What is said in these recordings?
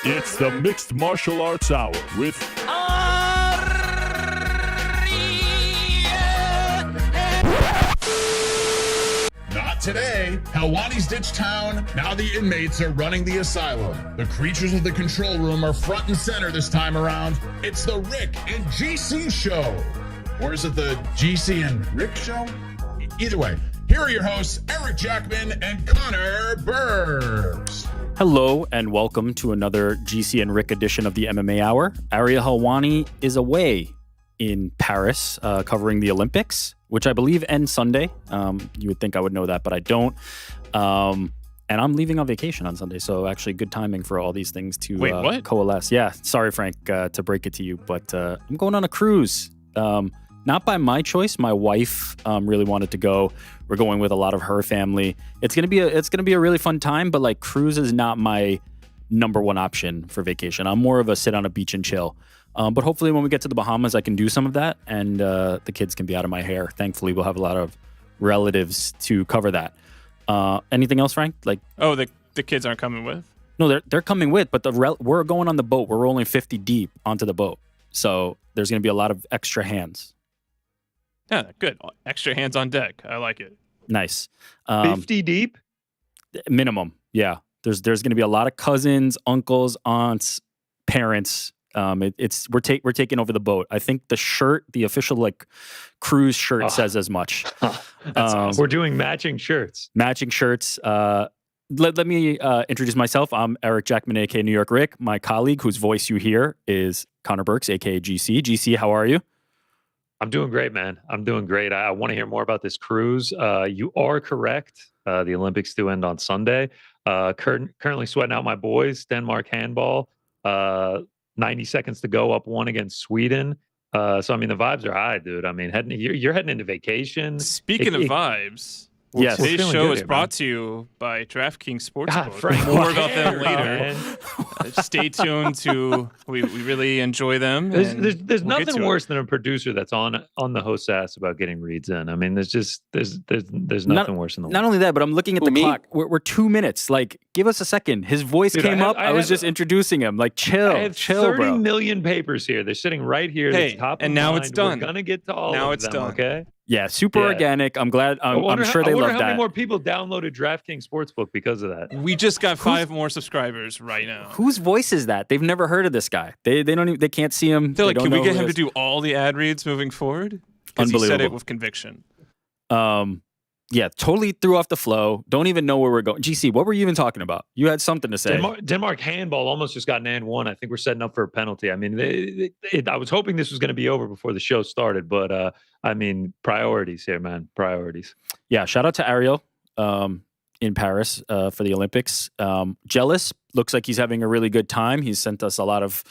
It's the Mixed Martial Arts Hour with Not today. Helwani's ditched town. Now the inmates are running the asylum. The creatures of the control room are front and center this time around. It's the Rick and GC show. Or is it the GC and Rick show? Either way, here are your hosts, Eric Jackman and Conner Burks. Hello and welcome to another GC and Rick edition of the MMA Hour. Ariel Helwani is away in Paris covering the Olympics, which I believe ends Sunday. You would think I would know that, but I don't. And I'm leaving on vacation on Sunday, so actually good timing for all these things to coalesce. Yeah, sorry, Frank, to break it to you, but I'm going on a cruise. Not by my choice. My wife really wanted to go. We're going with a lot of her family. It's gonna be a really fun time. But like, cruise is not my number one option for vacation. I'm more of a sit on a beach and chill. But hopefully, when we get to the Bahamas, I can do some of that, and the kids can be out of my hair. Thankfully, we'll have a lot of relatives to cover that. Anything else, Frank? The kids aren't coming with? No, they're coming with. But we're going on the boat. We're rolling 50 deep onto the boat, so there's gonna be a lot of extra hands. Yeah, good. Extra hands on deck. I like it. Nice. 50 deep? Minimum. Yeah. There's going to be a lot of cousins, uncles, aunts, parents. We're taking over the boat. I think the official cruise shirt says as much. That's awesome. We're doing matching shirts. Matching shirts. Let me introduce myself. I'm Eric Jackman, aka New York Rick. My colleague, whose voice you hear, is Conner Burks, aka GC. GC, how are you? I'm doing great, man. I'm doing great. I want to hear more about this cruise. You are correct. The Olympics do end on Sunday. Currently sweating out my boys. Denmark handball. 90 seconds to go, up 1 against Sweden. So I mean, the vibes are high, dude. I mean, you're heading into vacation. Speaking of vibes, yes, today's show is brought to you by DraftKings Sportsbook. Frank, more about them later. Stay tuned to. We really enjoy them. There's nothing worse than a producer that's on the host's ass about getting reads in. I mean, there's nothing worse in the world. Not only that, but I'm looking at the clock. We're 2 minutes. Like, give us a second. His voice came up. I was just introducing him. Like, chill, I have chill, 30 bro. million papers here. They're sitting right here. Hey, that's top and of now mind. it's done. We're gonna get to all now of it's them. done. Okay. Yeah, super organic. I'm glad. I'm sure they love that. I wonder how many more people downloaded DraftKings Sportsbook because of that. We just got 5 more subscribers right now. Whose voice is that? They've never heard of this guy. They don't even, they can't see him. They're like, can we get him to do all the ad reads moving forward? Because he said it with conviction. Yeah, totally threw off the flow. Don't even know where we're going. GC, what were you even talking about? You had something to say. Denmark handball almost just got an one. I think we're setting up for a penalty. I mean, I was hoping this was going to be over before the show started, but I mean, priorities here, man. Priorities. Yeah, shout out to Ariel in Paris for the Olympics. Jealous. Looks like he's having a really good time. He's sent us a lot of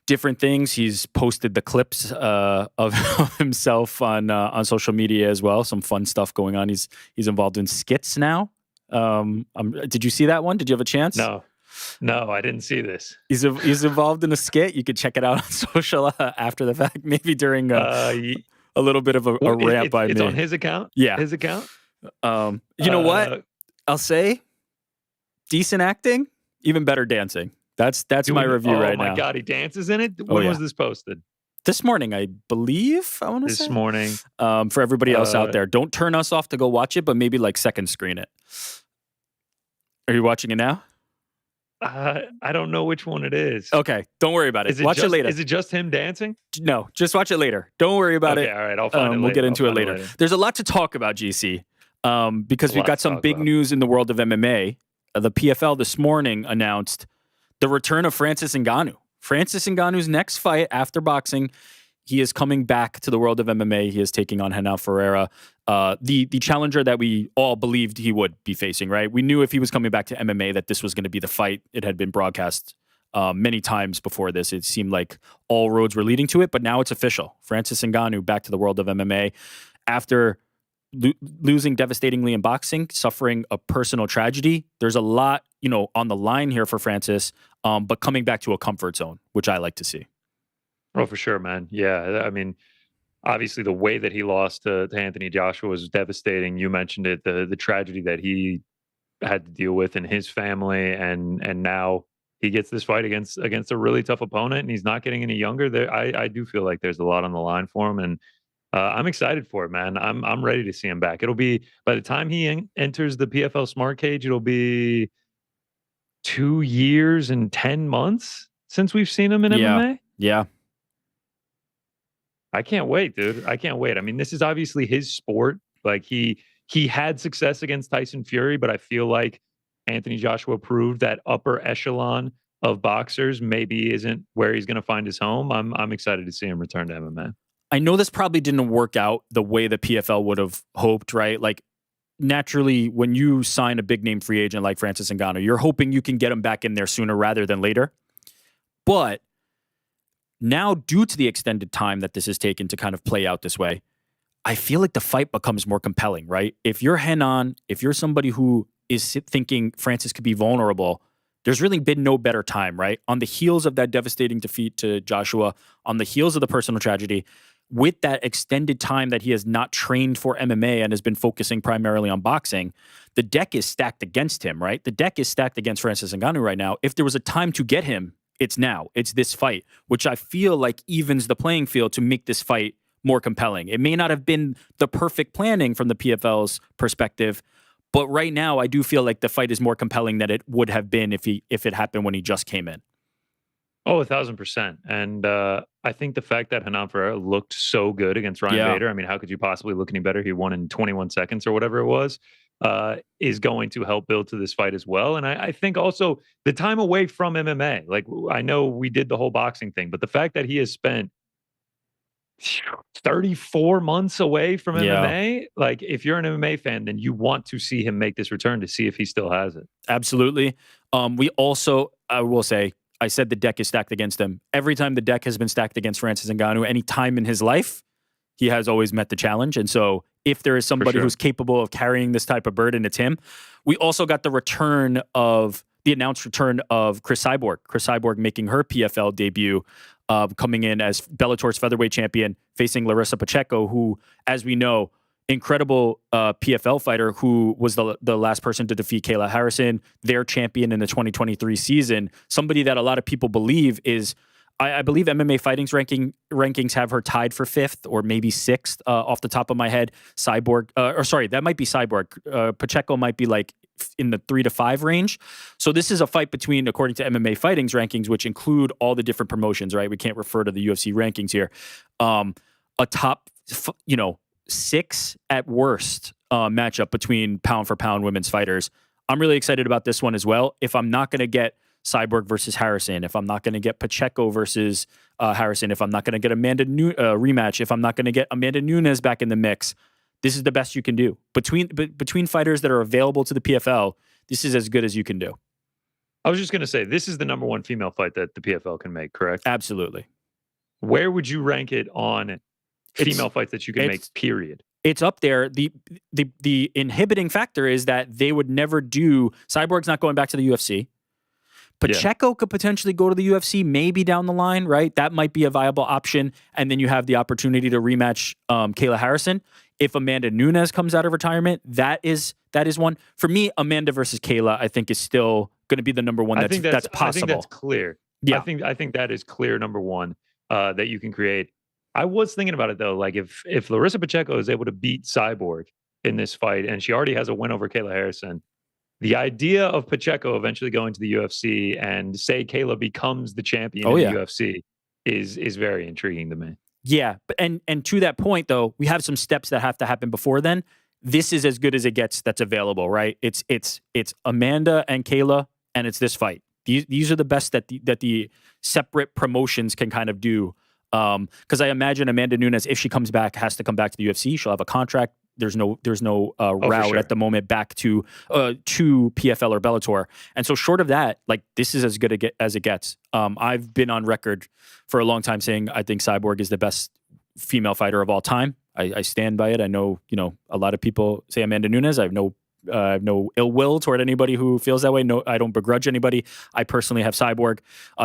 different things. He's posted the clips of himself on social media as well. Some fun stuff going on. He's involved in skits now. Did you see that one? Did you have a chance? No, I didn't see this. He's involved in a skit. You could check it out on social after the fact, maybe during a little bit of a rant by me. It's on his account? Yeah. His account? You know what? I'll say decent acting, even better dancing. That's my review right now. Oh my God, he dances in it? When was this posted? This morning, I believe. I want to say this morning. For everybody else out there, don't turn us off to go watch it, but maybe second screen it. Are you watching it now? I don't know which one it is. Okay, don't worry about it. Watch it later. Is it just him dancing? No, just watch it later. Don't worry about it. Okay, all right, I'll find it later. We'll get into it later. There's a lot to talk about, GC, because we've got some big news in the world of MMA. The PFL this morning announced the return of Francis Ngannou. Francis Ngannou's next fight after boxing, he is coming back to the world of MMA. He is taking on Renan Ferreira, the challenger that we all believed he would be facing, right? We knew if he was coming back to MMA that this was going to be the fight. It had been broadcast many times before this. It seemed like all roads were leading to it, but now it's official. Francis Ngannou back to the world of MMA after losing devastatingly in boxing, suffering a personal tragedy. There's a lot, on the line here for Francis, but coming back to a comfort zone, which I like to see. Oh, for sure, man. Yeah, I mean, obviously the way that he lost to Anthony Joshua was devastating. You mentioned it, the tragedy that he had to deal with in his family, and now he gets this fight against a really tough opponent, and he's not getting any younger. There, I do feel like there's a lot on the line for him, and I'm excited for it, man. I'm ready to see him back. It'll be by the time he enters the PFL Smart Cage, it'll be 2 years and 10 months since we've seen him in MMA. Yeah. I can't wait, dude. I can't wait. I mean, this is obviously his sport. Like he had success against Tyson Fury, but I feel like Anthony Joshua proved that upper echelon of boxers maybe isn't where he's going to find his home. I'm excited to see him return to MMA. I know this probably didn't work out the way the PFL would have hoped, right? Like, naturally, when you sign a big name free agent like Francis Ngannou, you're hoping you can get him back in there sooner rather than later. But now, due to the extended time that this has taken to kind of play out this way, I feel like the fight becomes more compelling, right? If you're Henan, if you're somebody who is thinking Francis could be vulnerable, there's really been no better time, right? On the heels of that devastating defeat to Joshua, on the heels of the personal tragedy, with that extended time that he has not trained for MMA and has been focusing primarily on boxing, the deck is stacked against him, right? The deck is stacked against Francis Ngannou right now. If there was a time to get him, it's now. It's this fight, which I feel like evens the playing field to make this fight more compelling. It may not have been the perfect planning from the PFL's perspective, but right now I do feel like the fight is more compelling than it would have been if it happened when he just came in. Oh, 1,000%. And I think the fact that Hernan Ferreira looked so good against Ryan Bader, I mean, how could you possibly look any better? He won in 21 seconds or whatever it was, is going to help build to this fight as well. And I think also the time away from MMA, like I know we did the whole boxing thing, but the fact that he has spent 34 months away from MMA, like if you're an MMA fan, then you want to see him make this return to see if he still has it. Absolutely. We also, I will say, I said the deck is stacked against him. Every time the deck has been stacked against Francis Ngannou, any time in his life, he has always met the challenge. And so if there is somebody who's capable of carrying this type of burden, it's him. We also got the announced return of Chris Cyborg. Chris Cyborg making her PFL debut, coming in as Bellator's featherweight champion, facing Larissa Pacheco, who, as we know, incredible PFL fighter who was the last person to defeat Kayla Harrison, their champion in the 2023 season. Somebody that a lot of people believe is, I believe MMA Fighting's rankings have her tied for 5th or maybe 6th off the top of my head. That might be Cyborg. Pacheco might be like in the 3 to 5 range. So this is a fight between, according to MMA Fighting's rankings, which include all the different promotions, right? We can't refer to the UFC rankings here. A top, 6 at worst matchup between pound for pound women's fighters. I'm really excited about this one as well. If I'm not going to get Cyborg versus Harrison, if I'm not going to get Pacheco versus Harrison, if I'm not going to get rematch, if I'm not going to get Amanda Nunes back in the mix, this is the best you can do. Between fighters that are available to the PFL, this is as good as you can do. I was just going to say, this is the number one female fight that the PFL can make, correct? Absolutely. Where would you rank it on female fights that you can make, period? It's up there. The inhibiting factor is that they would never do. Cyborg's not going back to the UFC. Pacheco could potentially go to the UFC, maybe down the line, right? That might be a viable option. And then you have the opportunity to rematch Kayla Harrison. If Amanda Nunes comes out of retirement, that is one. For me, Amanda versus Kayla, I think, is still going to be the number one that's possible. I think that's clear. Yeah. I think that is clear, number one, that you can create. I was thinking about it, though. Like, if Larissa Pacheco is able to beat Cyborg in this fight, and she already has a win over Kayla Harrison, the idea of Pacheco eventually going to the UFC and say Kayla becomes the champion in the UFC is very intriguing to me. Yeah, and to that point, though, we have some steps that have to happen before then. This is as good as it gets that's available, right? It's Amanda and Kayla, and it's this fight. These are the best that the separate promotions can kind of do. Because I imagine Amanda Nunes, if she comes back, has to come back to the UFC. She'll have a contract. There's no route at the moment back to PFL or Bellator. And so short of that, like, this is as good as it gets. I've been on record for a long time saying I think Cyborg is the best female fighter of all time. I stand by it. I know, a lot of people say Amanda Nunes. I have no ill will toward anybody who feels that way. No, I don't begrudge anybody. I personally have Cyborg,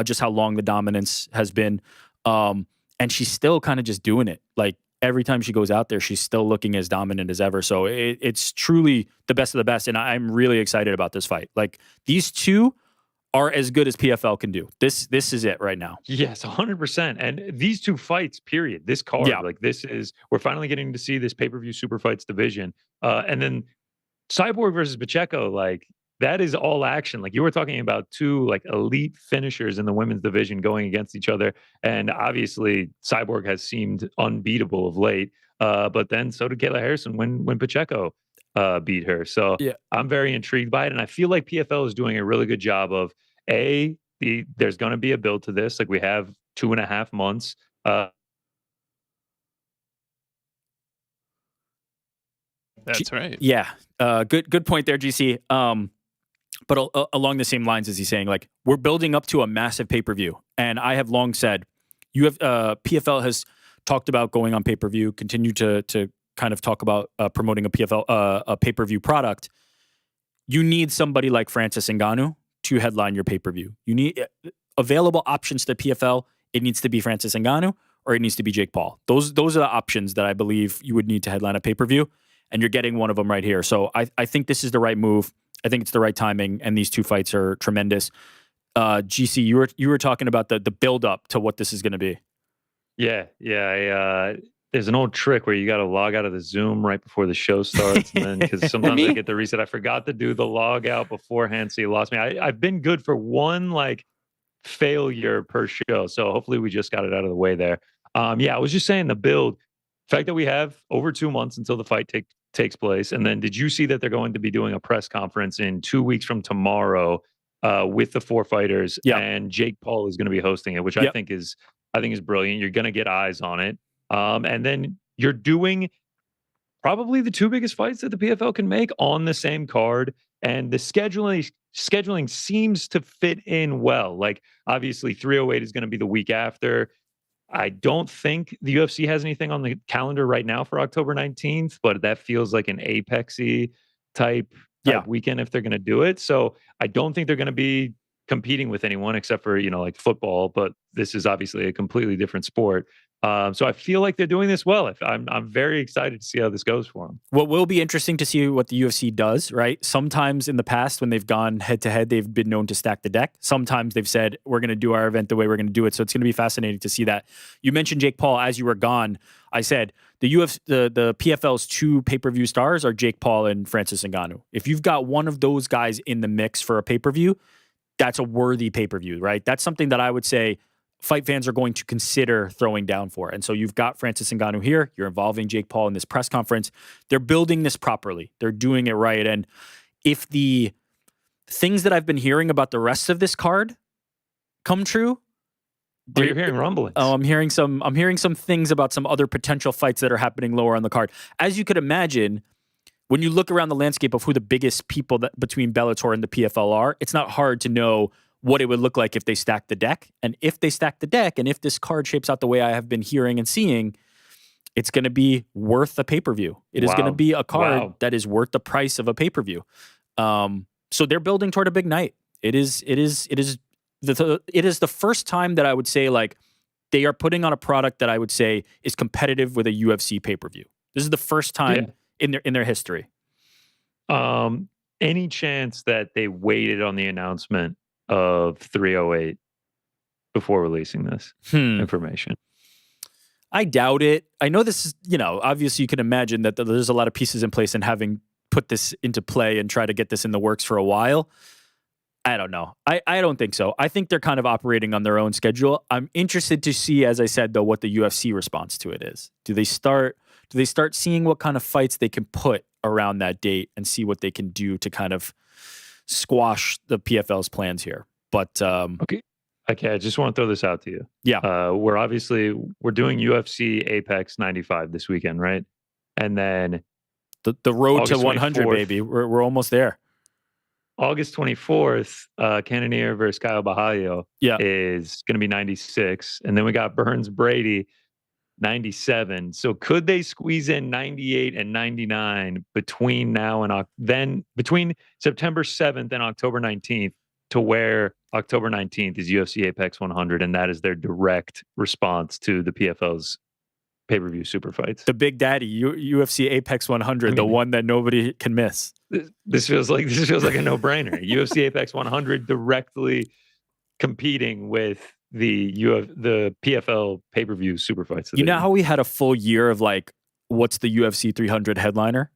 just how long the dominance has been. And she's still kind of just doing it. Like, every time she goes out there, she's still looking as dominant as ever. So it's truly the best of the best. And I'm really excited about this fight. Like, these two are as good as PFL can do. This is it right now. Yes, 100%. And these two fights, period. This card, Yeah. like we're finally getting to see this pay-per-view super fights division. And then Cyborg versus Pacheco, like that is all action. Like you were talking about two like elite finishers in the women's division going against each other. And obviously Cyborg has seemed unbeatable of late. But then so did Kayla Harrison when Pacheco beat her. So Yeah. I'm very intrigued by it. And I feel like PFL is doing a really good job of there's going to be a build to this. Like we have 2.5 months. That's right. Yeah. Good point there, GC. But along the same lines as he's saying, like we're building up to a massive pay-per-view. And I have long said, PFL has talked about going on pay-per-view, continue to kind of talk about promoting a pay-per-view product. You need somebody like Francis Ngannou to headline your pay-per-view. You need available options to PFL. It needs to be Francis Ngannou or it needs to be Jake Paul. Those are the options that I believe you would need to headline a pay-per-view, and you're getting one of them right here. So I think this is the right move. I think it's the right timing, and these two fights are tremendous. GC, you were talking about the build-up to what this is going to be. Yeah. There's an old trick where you got to log out of the Zoom right before the show starts, and then because sometimes I get the reset, I forgot to do the log out beforehand, so you lost me. I've been good for one like failure per show, so hopefully we just got it out of the way there. I was just saying the build, the fact that we have over 2 months until the fight takes place, and then did you see that they're going to be doing a press conference in 2 weeks from tomorrow with the 4 fighters, and Jake Paul is going to be hosting it, which I think is brilliant. You're going to get eyes on it. And then you're doing probably the 2 biggest fights that the PFL can make on the same card. And the scheduling seems to fit in well. Like, obviously, 308 is going to be the week after. I don't think the UFC has anything on the calendar right now for October 19th, but that feels like an Apex-y type weekend if they're going to do it. So I don't think they're going to be competing with anyone except for, like football, but this is obviously a completely different sport. So I feel like they're doing this well. I'm very excited to see how this goes for them. What will be interesting to see what the UFC does, right? Sometimes in the past when they've gone head to head, they've been known to stack the deck. Sometimes they've said, we're going to do our event the way we're going to do it. So it's going to be fascinating to see that. You mentioned Jake Paul as you were gone. I said the PFL's 2 pay-per-view stars are Jake Paul and Francis Ngannou. If you've got one of those guys in the mix for a pay-per-view, that's a worthy pay-per-view, right? That's something that I would say fight fans are going to consider throwing down for. And so you've got Francis Ngannou here. You're involving Jake Paul in this press conference. They're building this properly. They're doing it right. And if the things that I've been hearing about the rest of this card come true, you're hearing rumblings. Oh, I'm hearing some things about some other potential fights that are happening lower on the card. As you could imagine, when you look around the landscape of who the biggest people between Bellator and the PFL are, it's not hard to know what it would look like if they stack the deck. And if they stack the deck, and if this card shapes out the way I have been hearing and seeing, it's going to be worth a pay-per-view. It is going to be a card that is worth the price of a pay-per-view. So they're building toward a big night. It is the first time that I would say like they are putting on a product that I would say is competitive with a UFC pay-per-view. This is the first time in their history. Any chance that they waited on the announcement of 308 before releasing this information? I doubt it. I know this is, obviously you can imagine that there's a lot of pieces in place and having put this into play and try to get this in the works for a while. I don't know. I don't think so. I think they're kind of operating on their own schedule. I'm interested to see, as I said, though, what the UFC response to it is. Do they start seeing what kind of fights they can put around that date and see what they can do to kind of squash the PFL's plans here? But okay, I just want to throw this out to you. Yeah, we're doing UFC APEX 95 this weekend, right? And then the road August to 100, 24th, baby. We're almost there. August 24th, Cannonier versus Kyle Bahallo is going to be 96, and then we got Burns Brady 97. So could they squeeze in 98 and 99 between now and between September 7th and October 19th, to where October 19th is UFC APEX 100, and that is their direct response to the PFL's pay-per-view super fights. The Big Daddy, UFC APEX 100, the one that nobody can miss. This feels like a no-brainer. UFC APEX 100 directly competing with the PFL pay-per-view super fights. You know how we had a full year of like, what's the UFC 300 headliner?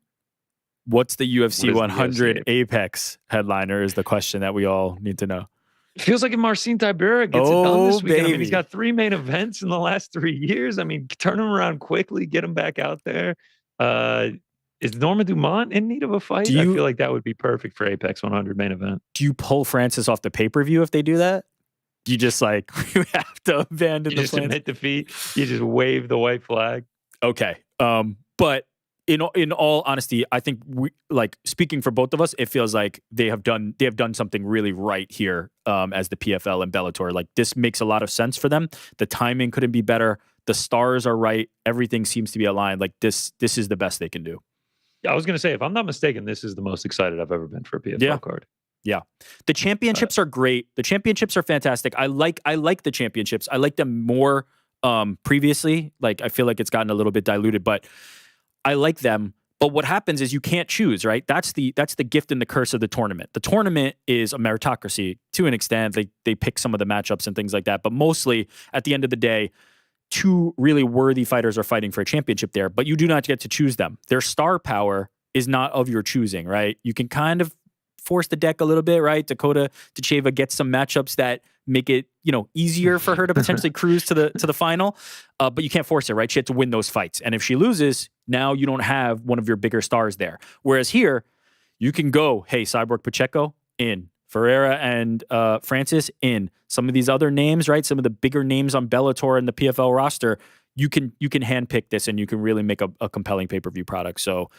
What's the UFC 100 APEX headliner is the question that we all need to know. It feels like if Marcin Tybura gets it done this weekend. Baby. I mean, he's got 3 main events in the last 3 years. I mean, turn him around quickly, get him back out there. Is Norma Dumont in need of a fight? I feel like that would be perfect for APEX 100 main event. Do you pull Francis off the pay-per-view if they do that? You just like, you have to abandon the just plans? Submit defeat. You just wave the white flag. Okay. But in all honesty, I think speaking for both of us, it feels like they have done something really right here as the PFL and Bellator. Like this makes a lot of sense for them. The timing couldn't be better. The stars are right. Everything seems to be aligned. Like this is the best they can do. I was going to say, if I'm not mistaken, this is the most excited I've ever been for a PFL card. Yeah. The championships are great. The championships are fantastic. I like the championships. I like them more previously. Like I feel like it's gotten a little bit diluted, but I like them. But what happens is you can't choose, right? That's the gift and the curse of the tournament. The tournament is a meritocracy to an extent. They pick some of the matchups and things like that. But mostly at the end of the day, 2 really worthy fighters are fighting for a championship there, but you do not get to choose them. Their star power is not of your choosing, right? You can kind of force the deck a little bit, right? Dakota Tacheva gets some matchups that make it, easier for her to potentially cruise to the final, but you can't force it, right? She had to win those fights, and if she loses, now you don't have one of your bigger stars there. Whereas here, you can go, hey, Cyborg Pacheco in, Ferreira and Francis in, some of these other names, right? Some of the bigger names on Bellator and the PFL roster. You can handpick this, and you can really make a compelling pay-per-view product. So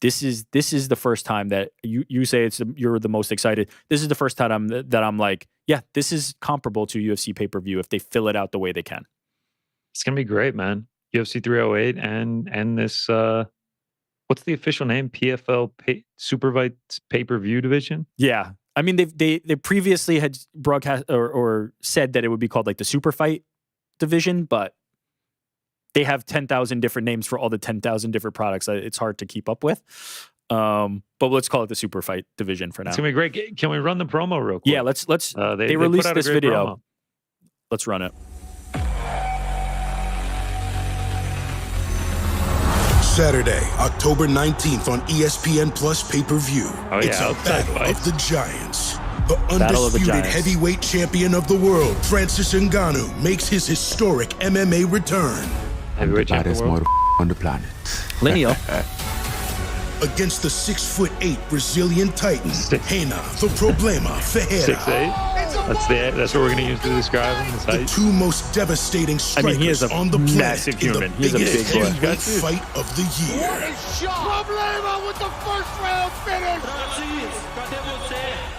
this is the first time that you say you're the most excited. This is the first time I'm like, yeah, this is comparable to UFC pay-per-view if they fill it out the way they can. It's gonna be great, man. UFC 308 and this what's the official name? PFL Super Fights pay-per-view division. Yeah, I mean they previously had broadcast or said that it would be called like the Super Fight division, but they have 10,000 different names for all the 10,000 different products. It's hard to keep up with. But let's call it the Super Fight division for now. It's gonna be great. Can we run the promo real quick? Yeah, let's. They released this video. Promo. Let's run it. Saturday, October 19th on ESPN Plus pay-per-view. It's a battle of the giants. The undisputed heavyweight champion of the world, Francis Ngannou, makes his historic MMA return. Heavyweight champion of the world on the planet. Lineal. Against the 6'8" Brazilian Titan, Reina the Problema Ferreira. 6'8". That's what we're going to use to describe him. The 2 most devastating strikers on the planet. Massive human. He's a big heavyweight fight of the year. What a shot! Problema with the first round finish.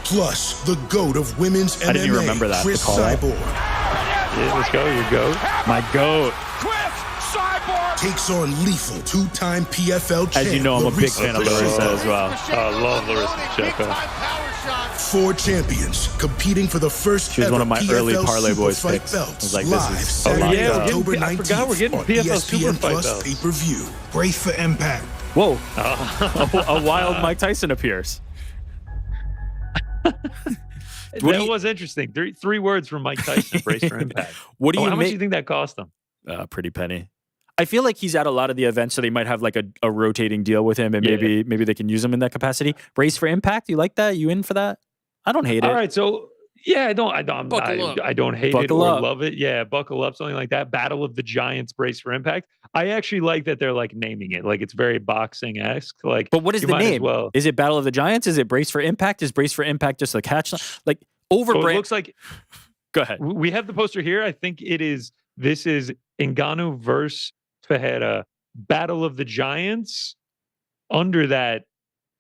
Plus, the GOAT of women's MMA, I didn't even remember that. Chris Cyborg. Yeah, let's go, your GOAT. My GOAT. Takes on lethal 2-time PFL champ. As you know, I'm a big fan of Larissa as well. I love Larissa Pacheco. 4 champions competing for the first She was ever one of my PFL early Parlay Super Boys Fight picks. I belts was like, live this is Saturday, yeah, October 19th I forgot we're getting on PFL Super ESPN Fight Plus belts. pay-per-view. Brace for impact. Whoa. A wild Mike Tyson appears. That was interesting. 3 words from Mike Tyson. Brace for impact. What do you How much do you think that cost him? Pretty penny. I feel like he's at a lot of the events, so they might have like a rotating deal with him, and maybe they can use him in that capacity. Brace for impact. You like that? You in for that? I don't hate it. All right, so yeah, I don't hate it or love it. Yeah, buckle up, something like that. Battle of the Giants, Brace for Impact. I actually like that they're like naming it, like it's very boxing-esque. Like, but what is the name? Well. Is it Battle of the Giants? Is it Brace for Impact? Is Brace for Impact just a catch? Like over? It looks like. Go ahead. We have the poster here. I think it is. This is Ngannou versus Ferreira, Battle of the Giants. Under that,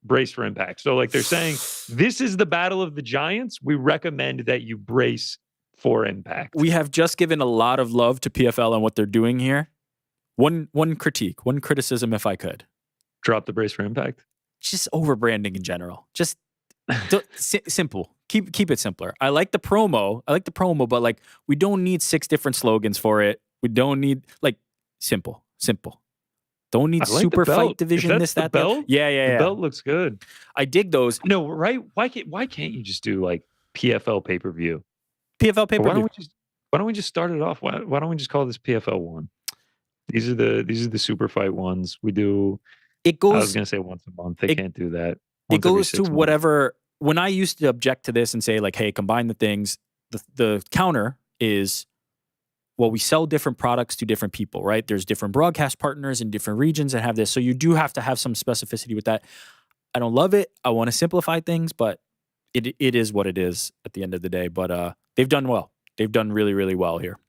Brace for Impact. So like they're saying, this is the Battle of the Giants. We recommend that you brace for impact. We have just given a lot of love to PFL and what they're doing here. One critique, one criticism, if I could. Drop the Brace for Impact. Just over branding in general. Just simple. Keep it simpler. I like the promo, but like we don't need 6 different slogans for it. We don't need like simple. Simple. Don't need I like super the belt. fight division. If This, that's that, the belt. yeah. The belt looks good. I dig those. No, right? Why can't you just do like PFL pay-per-view? PFL pay per Why view. don't we just start it off? Why don't we just call this PFL 1? These are the super fight ones. We do. It I was goes. gonna say once a month. They can't do that. It Once every goes to 6 months. whatever. When I used to object to this and say like, hey, combine the things. The counter is, well, we sell different products to different people, right? There's different broadcast partners in different regions that have this. So you do have to have some specificity with that. I don't love it. I want to simplify things, but it is what it is at the end of the day. But they've done well. They've done really, really well here.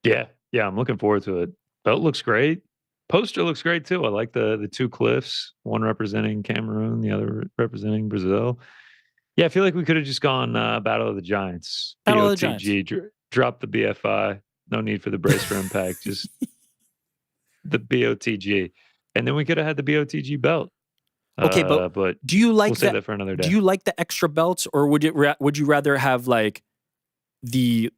Yeah, I'm looking forward to it. Belt looks great. Poster looks great too. I like the two cliffs, one representing Cameroon, the other representing Brazil. Yeah, I feel like we could have just gone Battle of the Giants. Battle of the Giants. Drop the BFI. No need for the brace for impact. Just the BOTG. And then we could have had the BOTG belt. Okay, but do you like we'll save that for another day. Do you like the extra belts, or would you rather have like the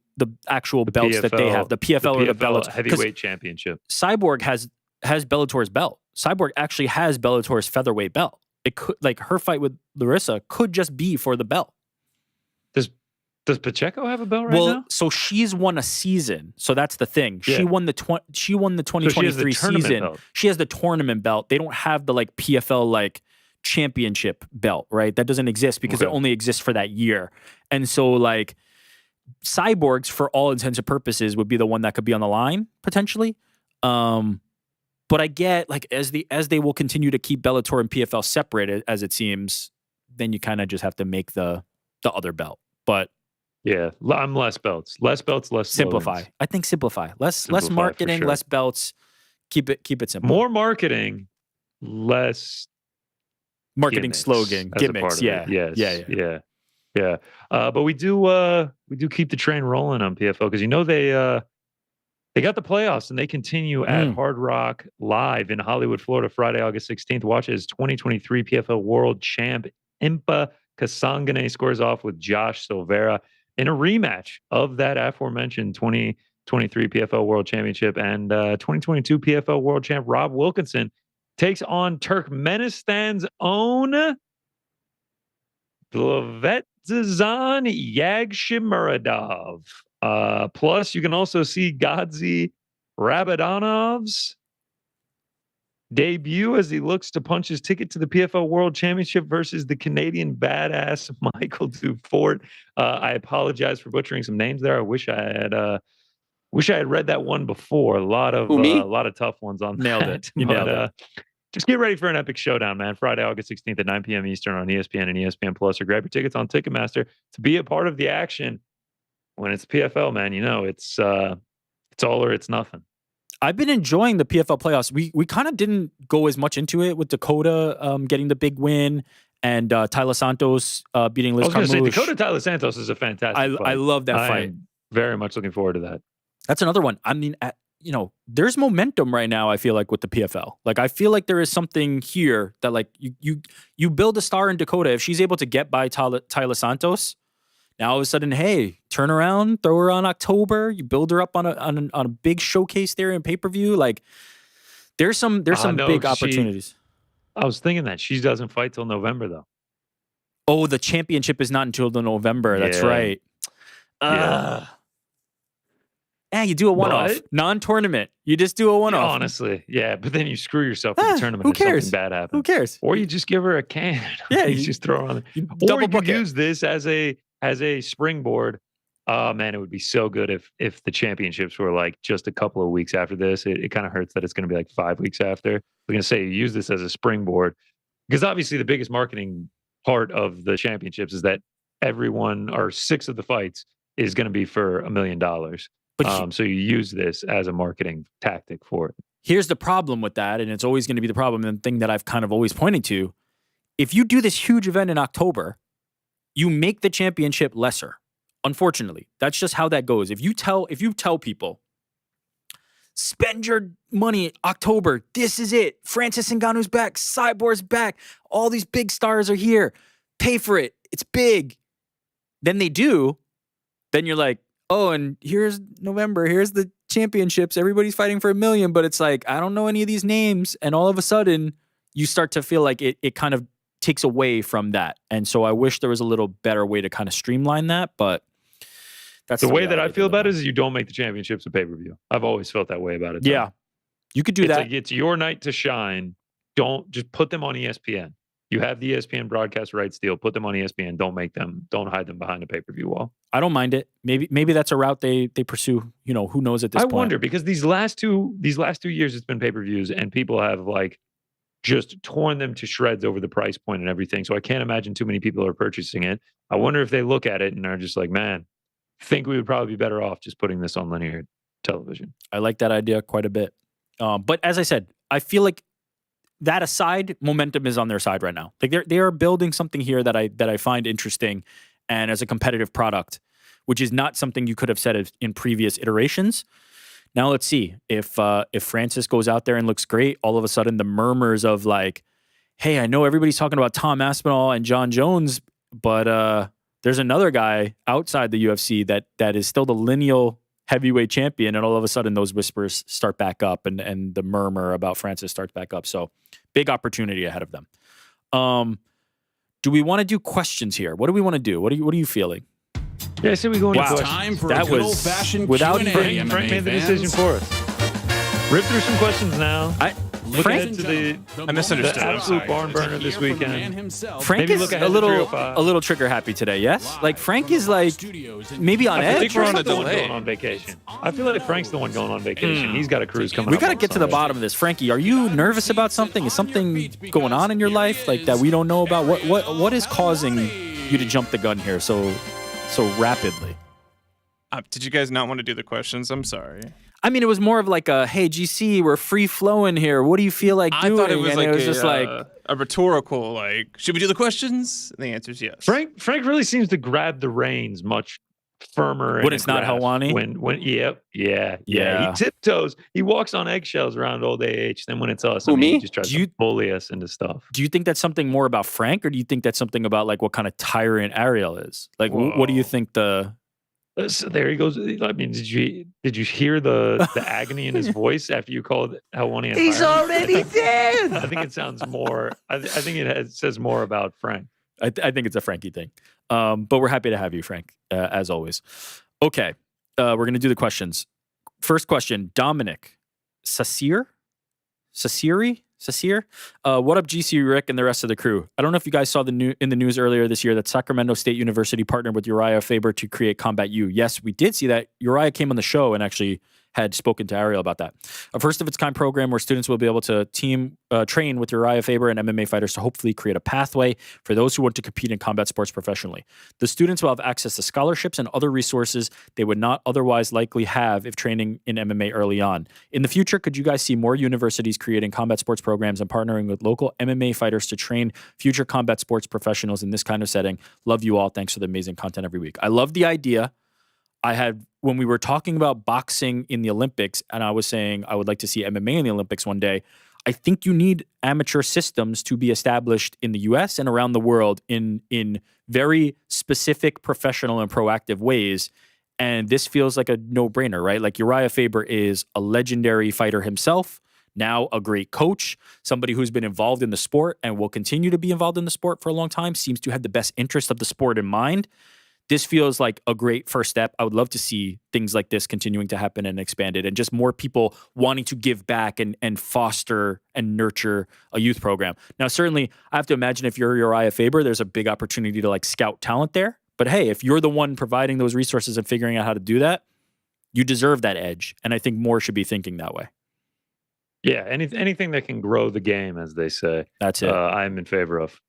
actual belts PFL, that they have, the PFL or the Bellator heavyweight championship? Cyborg has Bellator's belt. Cyborg actually has Bellator's featherweight belt. It could, like, her fight with Larissa could just be for the belt. Does Pacheco have a belt right now? So she's won a season. So that's the thing. Yeah. She won the 2023 season. Belt. She has the tournament belt. They don't have the like PFL like championship belt, right? That doesn't exist because it only exists for that year. And so like Cyborgs, for all intents and purposes, would be the one that could be on the line potentially. But I get like as they will continue to keep Bellator and PFL separated, as it seems, then you kind of just have to make the other belt. But yeah, I'm less belts, less simplify. slogans. I think simplify. Less Simplify, marketing, for sure. less belts. Keep it simple. More marketing, less marketing gimmicks slogan, as a part gimmicks. of Yeah. it. Yeah. But we do keep the train rolling on PFL because they got the playoffs and they continue at Hard Rock Live in Hollywood, Florida, Friday, August 16th. Watch as 2023 PFL World Champ Impa Kasangane scores off with Josh Silveira in a rematch of that aforementioned 2023 PFL World Championship, and 2022 PFL World Champ Rob Wilkinson takes on Turkmenistan's own Blavetzan Yagshimuradov. Plus, you can also see Gadzi Rabadonov's debut as he looks to punch his ticket to the PFL World Championship versus the Canadian badass Michael Dufort. I apologize for butchering some names there. I wish I had read that one before. A lot of tough ones on Nailed that. it. You nailed it. Just get ready for an epic showdown, man. Friday, August 16th at 9 p.m. Eastern on ESPN and ESPN Plus, or grab your tickets on Ticketmaster to be a part of the action. When it's PFL, man, you know it's all or it's nothing. I've been enjoying the PFL playoffs. We kind of didn't go as much into it with Dakota getting the big win and Tyler Santos beating Liz Carmouche. I was going to say, Dakota Tyler Santos is a fantastic fight. I love that fight. I'm very much looking forward to that. That's another one. I mean, there's momentum right now, I feel like, with the PFL. Like, I feel like there is something here that, like, you build a star in Dakota. If she's able to get by Tyler Santos, now all of a sudden, hey, turn around, throw her on October. You build her up on a big showcase there in pay-per-view. Like, there's some big opportunities. I was thinking that she doesn't fight till November, though. Oh, the championship is not until the November. That's right. You do a one-off, non-tournament. You just do a one-off. Yeah, honestly, yeah. But then you screw yourself in the tournament. Who cares? Something bad happens. Who cares? Or you just give her a can. Yeah, you just throw her on. Or you could use this as a springboard. Oh man, it would be so good if the championships were like just a couple of weeks after this. It kind of hurts that it's going to be like 5 weeks after. We're going to say use this as a springboard because obviously the biggest marketing part of the championships is that everyone or 6 of the fights is going to be for $1 million. So you use this as a marketing tactic for it. Here's the problem with that, and it's always going to be the problem and the thing that I've kind of always pointed to. If you do this huge event in October, you make the championship lesser. Unfortunately, that's just how that goes. If you tell people, spend your money October, this is it. Francis Ngannou's back, Cyborg's back, all these big stars are here. Pay for it. It's big. Then they do. Then you're like, oh, and here's November. Here's the championships. Everybody's fighting for $1 million, but it's like, I don't know any of these names. And all of a sudden you start to feel like it kind of takes away from that. And so I wish there was a little better way to kind of streamline that, but that's the way that I feel about it is you don't make the championships a pay-per-view. I've always felt that way about it. Yeah. You could do that. Like, it's your night to shine. Don't just put them on ESPN. You have the ESPN broadcast rights deal. Put them on ESPN. Don't hide them behind a pay-per-view wall. I don't mind it. Maybe that's a route they pursue. You know, who knows at this point. I wonder, because these last 2 years it's been pay-per-views and people have like just torn them to shreds over the price point and everything. So I can't imagine too many people are purchasing it. I wonder if they look at it and are just like, man, I think we would probably be better off just putting this on linear television. I like that idea quite a bit. But as I said, I feel like that aside, momentum is on their side right now. Like they are building something here that I find interesting, and as a competitive product, which is not something you could have said in previous iterations. Now let's see if Francis goes out there and looks great. All of a sudden, the murmurs of like, hey, I know everybody's talking about Tom Aspinall and John Jones, but there's another guy outside the UFC that is still the lineal heavyweight champion, and all of a sudden those whispers start back up, and the murmur about Francis starts back up. So big opportunity ahead of them. Do we want to do questions here? What do we want to do? What are you feeling? Yeah, I say we go into questions. Time for That a good was old-fashioned without Q&A, Frank made the MMA decision fans. for us. Rip through some questions now. Look ahead to I misunderstood. the absolute barn burner this weekend. Frank Maybe is look a ahead to little 305. trigger happy today. Yes, like Frank is like maybe on I edge. think we're on Frank's a the one delay. going on vacation. I feel like Frank's the one going on vacation. He's got a cruise coming We up. got to on get to the Sunday. bottom of this. Frankie, are you nervous about something? Is something going on in your life like that we don't know about? What is causing you to jump the gun here so rapidly? Did you guys not want to do the questions? I'm sorry. I mean, it was more of like a, hey, GC, we're free flowing here. What do you feel like doing? I thought it was And like it was just like a rhetorical, like, should we do the questions? And the answer is yes. Frank really seems to grab the reins much firmer. When it's not Helwani? Yeah. Yeah. He tiptoes. He walks on eggshells around Old AH. Then when it's us, Who, me? he just tries to bully us into stuff. Do you think that's something more about Frank, or do you think that's something about like what kind of tyrant Ariel is? Like, what do you think So there he goes. I mean, did you hear the agony in his voice after you called Helwani? He's already dead. I think it sounds more. I think it says more about Frank. I think it's a Frankie thing. But we're happy to have you, Frank, as always. Okay, we're going to do the questions. First question, Dominic Sasir? What up, GC Rick and the rest of the crew? I don't know if you guys saw in the news earlier this year that Sacramento State University partnered with Urijah Faber to create Combat U. Yes, we did see that. Urijah came on the show and actually had spoken to Ariel about that. A first-of-its-kind program where students will be able to train with Urijah Faber and MMA fighters to hopefully create a pathway for those who want to compete in combat sports professionally. The students will have access to scholarships and other resources they would not otherwise likely have if training in MMA early on. In the future, could you guys see more universities creating combat sports programs and partnering with local MMA fighters to train future combat sports professionals in this kind of setting? Love you all. Thanks for the amazing content every week. I love the idea. When we were talking about boxing in the Olympics, and I was saying I would like to see MMA in the Olympics one day, I think you need amateur systems to be established in the US and around the world in very specific, professional, and proactive ways. And this feels like a no-brainer, right? Like Urijah Faber is a legendary fighter himself, now a great coach, somebody who's been involved in the sport and will continue to be involved in the sport for a long time, seems to have the best interest of the sport in mind. This feels like a great first step. I would love to see things like this continuing to happen and expanded, and just more people wanting to give back and foster and nurture a youth program. Now, certainly, I have to imagine if you're Urijah Faber, there's a big opportunity to like scout talent there. But hey, if you're the one providing those resources and figuring out how to do that, you deserve that edge. And I think more should be thinking that way. Yeah, anything that can grow the game, as they say. That's it. I'm in favor of.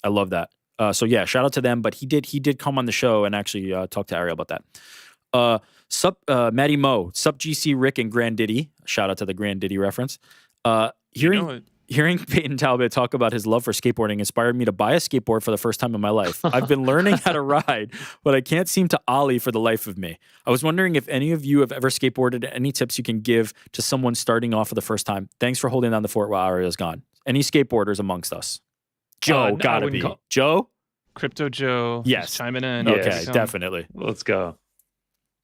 I love that. So yeah, shout out to them. But he did come on the show and actually talk to Ariel about that. Matty Mo, sup GC Rick and Grand Diddy. Shout out to the Grand Diddy reference. Hearing Peyton Talbot talk about his love for skateboarding inspired me to buy a skateboard for the first time in my life. I've been learning how to ride, but I can't seem to ollie for the life of me. I was wondering if any of you have ever skateboarded. Any tips you can give to someone starting off for the first time? Thanks for holding down the fort while Ariel's gone. Any skateboarders amongst us? Joe, gotta be. Joe? Crypto Joe. Yes. Chiming in. Okay, definitely. Let's go.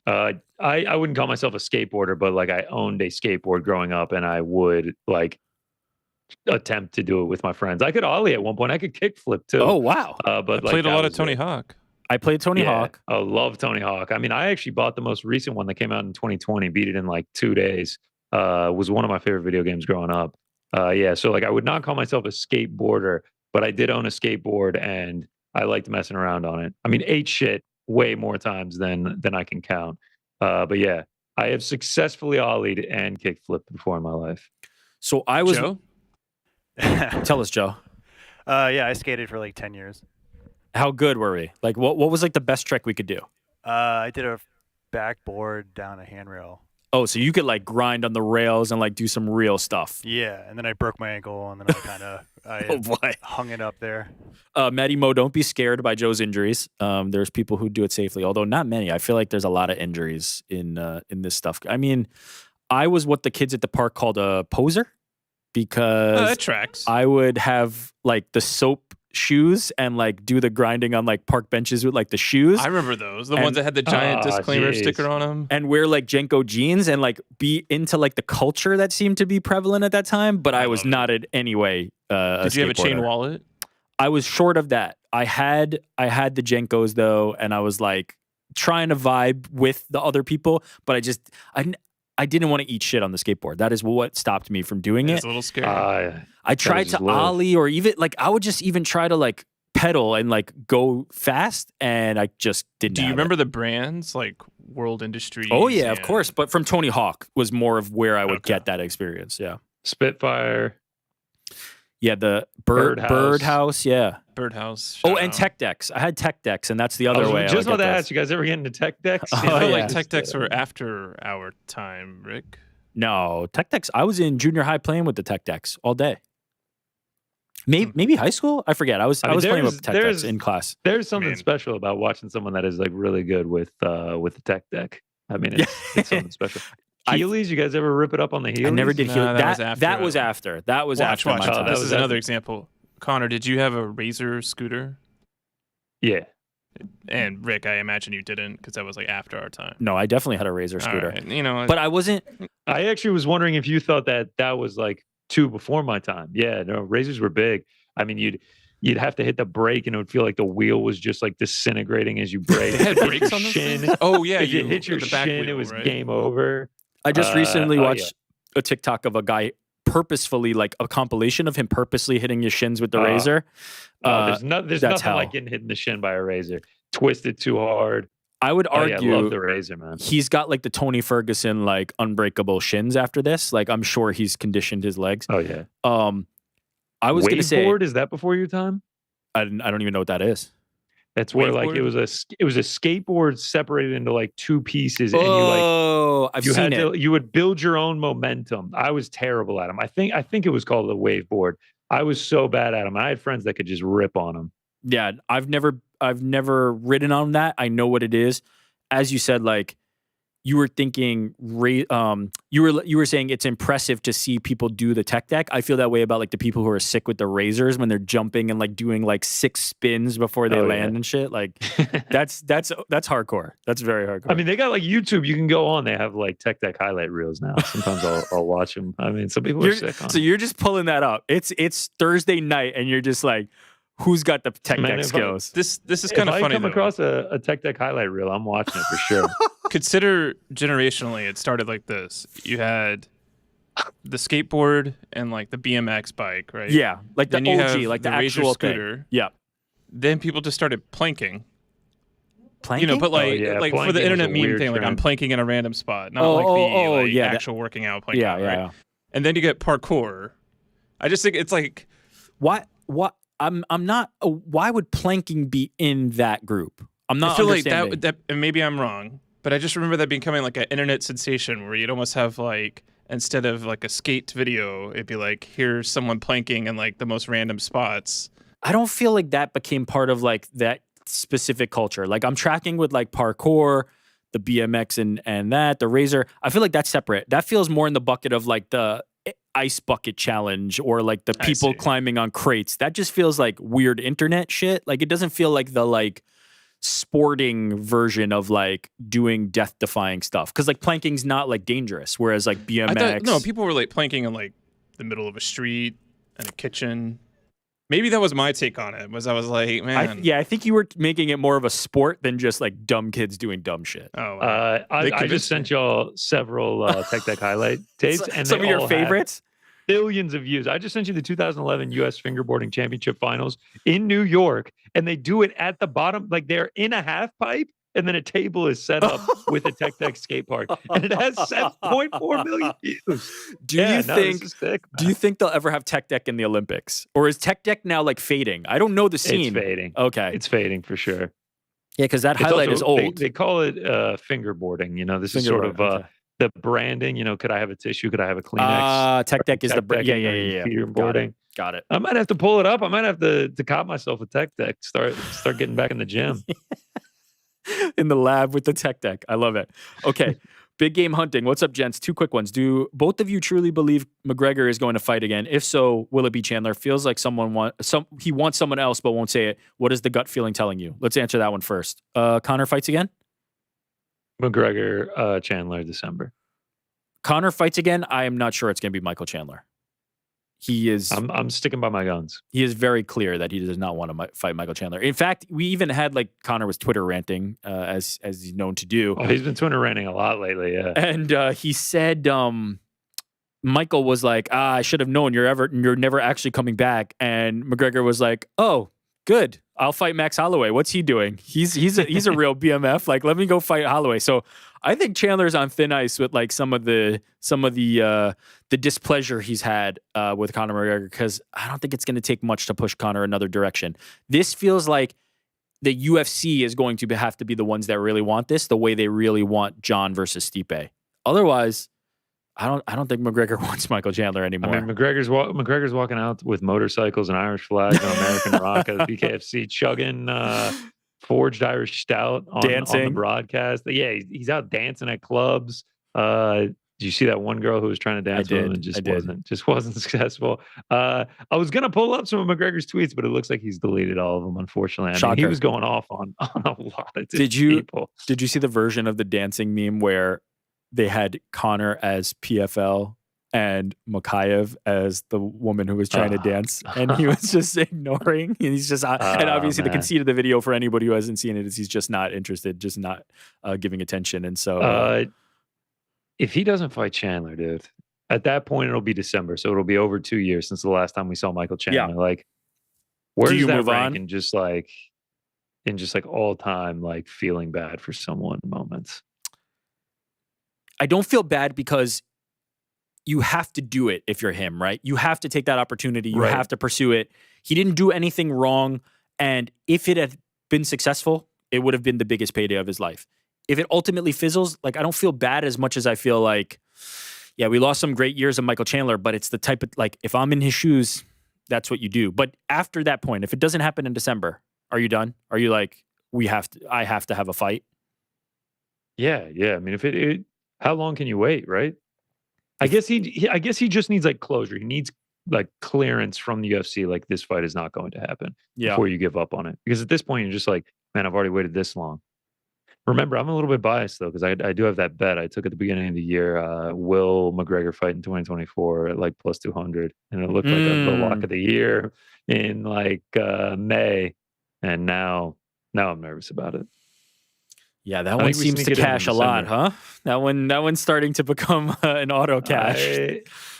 I wouldn't call myself a skateboarder, but like I owned a skateboard growing up, and I would like attempt to do it with my friends. I could ollie at one point. I could kickflip too. Oh wow! But I played a lot of Tony Hawk. I played Tony Hawk. I love Tony Hawk. I mean, I actually bought the most recent one that came out in 2020. Beat it in like 2 days. Was one of my favorite video games growing up. So like I would not call myself a skateboarder, but I did own a skateboard and I liked messing around on it. I mean, ate shit way more times than I can count. But yeah, I have successfully ollied and kickflipped before in my life. So I was. Joe? Tell us, Joe. I skated for like 10 years. How good were we? Like, what was like the best trick we could do? I did a backboard down a handrail. Oh, so you could like grind on the rails and like do some real stuff. Yeah, and then I broke my ankle, and then I kind of hung it up there. Matty Mo, don't be scared by Joe's injuries. There's people who do it safely, although not many. I feel like there's a lot of injuries in this stuff. I mean, I was what the kids at the park called a poser because that tracks. I would have like the soap shoes and like do the grinding on like park benches with like the shoes. I remember those. The ones that had the giant disclaimer sticker on them. And wear like Jenko jeans and like be into like the culture that seemed to be prevalent at that time. But I was not in any way Did you have a chain wallet? I was short of that. I had the Jenkos though, and I was like trying to vibe with the other people, but I didn't want to eat shit on the skateboard. That is what stopped me from doing it. It's a little scary. I tried to ollie or even like I would just even try to like pedal and like go fast, and I just didn't. Do you remember the brands like World Industries? Oh yeah, of course. But from Tony Hawk was more of where I would get that experience. Yeah, Spitfire. Yeah, the Birdhouse. Yeah, Birdhouse. Oh, and Tech Decks. I had Tech Decks, and that's the other way. Just about to ask you guys ever get into Tech Decks? I feel like Tech Decks were after our time, Rick. No, Tech Decks. I was in junior high playing with the Tech Decks all day. Maybe high school. I forget. I was playing with Tech Decks in class. There's something special about watching someone that is like really good with the Tech Deck. I mean, it's something special. Heelys, you guys ever rip it up on the Heelys? I never did Heelys. That was after. That was after my time. This is another example. Connor, did you have a Razor scooter? Yeah. And Rick, I imagine you didn't because that was like after our time. No, I definitely had a Razor scooter. Right. You know, but I wasn't. I actually was wondering if you thought that was like too before my time. Yeah, no, Razors were big. I mean, you'd have to hit the brake and it would feel like the wheel was just like disintegrating as you brake. They had brakes on the shin. Oh yeah, if you hit your shin, it was game over. I just recently watched a TikTok of a guy purposefully, like a compilation of him purposely hitting his shins with the razor. There's nothing like getting hit in the shin by a razor. Twisted too hard. I would argue, I love the razor, man. He's got like the Tony Ferguson like unbreakable shins after this. Like I'm sure he's conditioned his legs. Oh yeah. I was going to say, is that before your time? I don't even know what that is. That's where like it was a skateboard separated into like two pieces, and I've seen it. You would build your own momentum. I was terrible at them. I think it was called the wave board. I was so bad at them. I had friends that could just rip on them. Yeah, I've never ridden on that. I know what it is. As you said, like you were thinking, you were saying it's impressive to see people do the tech deck. I feel that way about like the people who are sick with the razors when they're jumping and like doing like 6 spins before they land and shit. Like that's hardcore. That's very hardcore. I mean, they got like YouTube. You can go on. They have like tech deck highlight reels now. Sometimes I'll watch them. I mean, some people are sick. So you're just pulling that up. It's Thursday night, and you're just like, who's got the tech deck skills? This is kind of funny. If I come across a tech deck highlight reel, I'm watching it for sure. Consider generationally, it started like this. You had the skateboard and like the BMX bike, right? Yeah, like then the OG, like the actual scooter. Thing. Yeah. Then people just started planking. Planking? You know, but like for the internet meme thing, like I'm planking in a random spot, not the actual working out planking. Yeah, right? And then you get parkour. I just think it's like what I'm not. Why would planking be in that group? I'm not. I feel like understanding. that, and maybe I'm wrong, but I just remember that becoming like an internet sensation where you'd almost have like instead of like a skate video, it'd be like here's someone planking in like the most random spots. I don't feel like that became part of like that specific culture. Like I'm tracking with like parkour, the BMX, and that the razor. I feel like that's separate. That feels more in the bucket of like the ice bucket challenge or like the people climbing on crates. That just feels like weird internet shit. Like it doesn't feel like the like sporting version of like doing death defying stuff. Cause like planking's not like dangerous. Whereas like BMX. People were like planking in like the middle of a street and a kitchen. Maybe that was my take on it. I was like, man. I think you were making it more of a sport than just like dumb kids doing dumb shit. Oh, I just sent y'all several Tech Deck highlight tapes, and some of your favorites. Billions of views. I just sent you the 2011 U.S. Fingerboarding Championship Finals in New York, and they do it at the bottom, like they're in a half pipe, and then a table is set up with a Tech Deck skate park, and it has 7.4 million views. Do you think they'll ever have Tech Deck in the Olympics, or is Tech Deck now like fading? I don't know the scene. It's fading. Okay, it's fading for sure. Yeah, because that highlight is old. They call it fingerboarding. You know, this is sort of the branding. You know, could I have a tissue? Could I have a Kleenex? Tech Deck is the brand. Yeah. Fingerboarding. Got it. I might have to pull it up. I might have to cop myself a Tech Deck. Start getting back in the gym. In the lab with the Tech Deck. I love it. Okay. Big game hunting. What's up, gents? 2 quick ones. Do both of you truly believe McGregor is going to fight again? If so, will it be Chandler? Feels like he wants someone else but won't say it. What is the gut feeling telling you? Let's answer that one first. Conor fights again? McGregor, Chandler, December. Conor fights again. I am not sure it's going to be Michael Chandler. He is. I'm sticking by my guns. He is very clear that he does not want to fight Michael Chandler. In fact, we even had like Conor was Twitter ranting, as he's known to do. Oh, he's been Twitter ranting a lot lately. Yeah, and he said Michael was like, I should have known you're never actually coming back. And McGregor was like, oh, good. I'll fight Max Holloway. What's he doing? He's a real BMF. Like, let me go fight Holloway. So I think Chandler's on thin ice with like some of the displeasure he's had with Conor McGregor, because I don't think it's going to take much to push Conor another direction. This feels like the UFC is going to have to be the ones that really want this, the way they really want John versus Stipe. Otherwise, I don't think McGregor wants Michael Chandler anymore. I mean, McGregor's walking out with motorcycles and Irish flags and American rock at the BKFC, chugging forged Irish stout on the broadcast. Yeah, he's out dancing at clubs. Did you see that one girl who was trying to dance with him and just wasn't successful? I was gonna pull up some of McGregor's tweets, but it looks like he's deleted all of them, unfortunately. I mean, he was going off on a lot of people. Did you see the version of the dancing meme where they had Conor as PFL and Makayev as the woman who was trying to dance, and he was just ignoring. And he's just, and obviously the conceit of the video for anybody who hasn't seen it is he's just not interested, just not giving attention. And so, if he doesn't fight Chandler, dude, at that point it'll be December, so it'll be over 2 years since the last time we saw Michael Chandler. Yeah. Like, where does that rank in just like all time like feeling bad for someone moments? I don't feel bad because you have to do it if you're him, right? You have to take that opportunity. You have to pursue it. He didn't do anything wrong. And if it had been successful, it would have been the biggest payday of his life. If it ultimately fizzles, like, I don't feel bad as much as I feel like, yeah, we lost some great years of Michael Chandler, but it's the type of, like, if I'm in his shoes, that's what you do. But after that point, if it doesn't happen in December, are you done? Are you like, I have to have a fight? Yeah. I mean, if it how long can you wait, right? I guess he just needs like closure. He needs like clearance from the UFC, like this fight is not going to happen before you give up on it. Because at this point, you're just like, man, I've already waited this long. Remember, I'm a little bit biased though, because I do have that bet I took at the beginning of the year. Will McGregor fight in 2024 at like plus 200? And it looked like the lock of the year in like May. And now I'm nervous about it. Yeah, that one seems to cash a lot, huh? That one's starting to become an auto cash.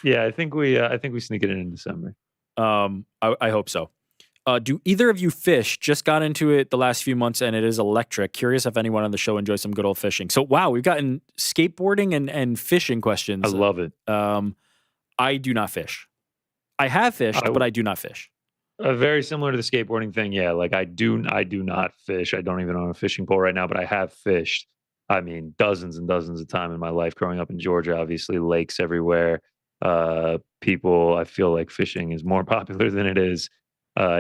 I think we sneak it in December. I hope so. Do either of you fish? Just got into it the last few months, and it is electric. Curious if anyone on the show enjoys some good old fishing. So, wow, we've gotten skateboarding and fishing questions. I love it. I do not fish. I have fished, but I do not fish. Very similar to the skateboarding thing. Yeah, like I do not fish. I don't even own a fishing pole right now, but I have fished. I mean, dozens and dozens of time in my life growing up in Georgia, obviously lakes everywhere. People, I feel like fishing is more popular than it is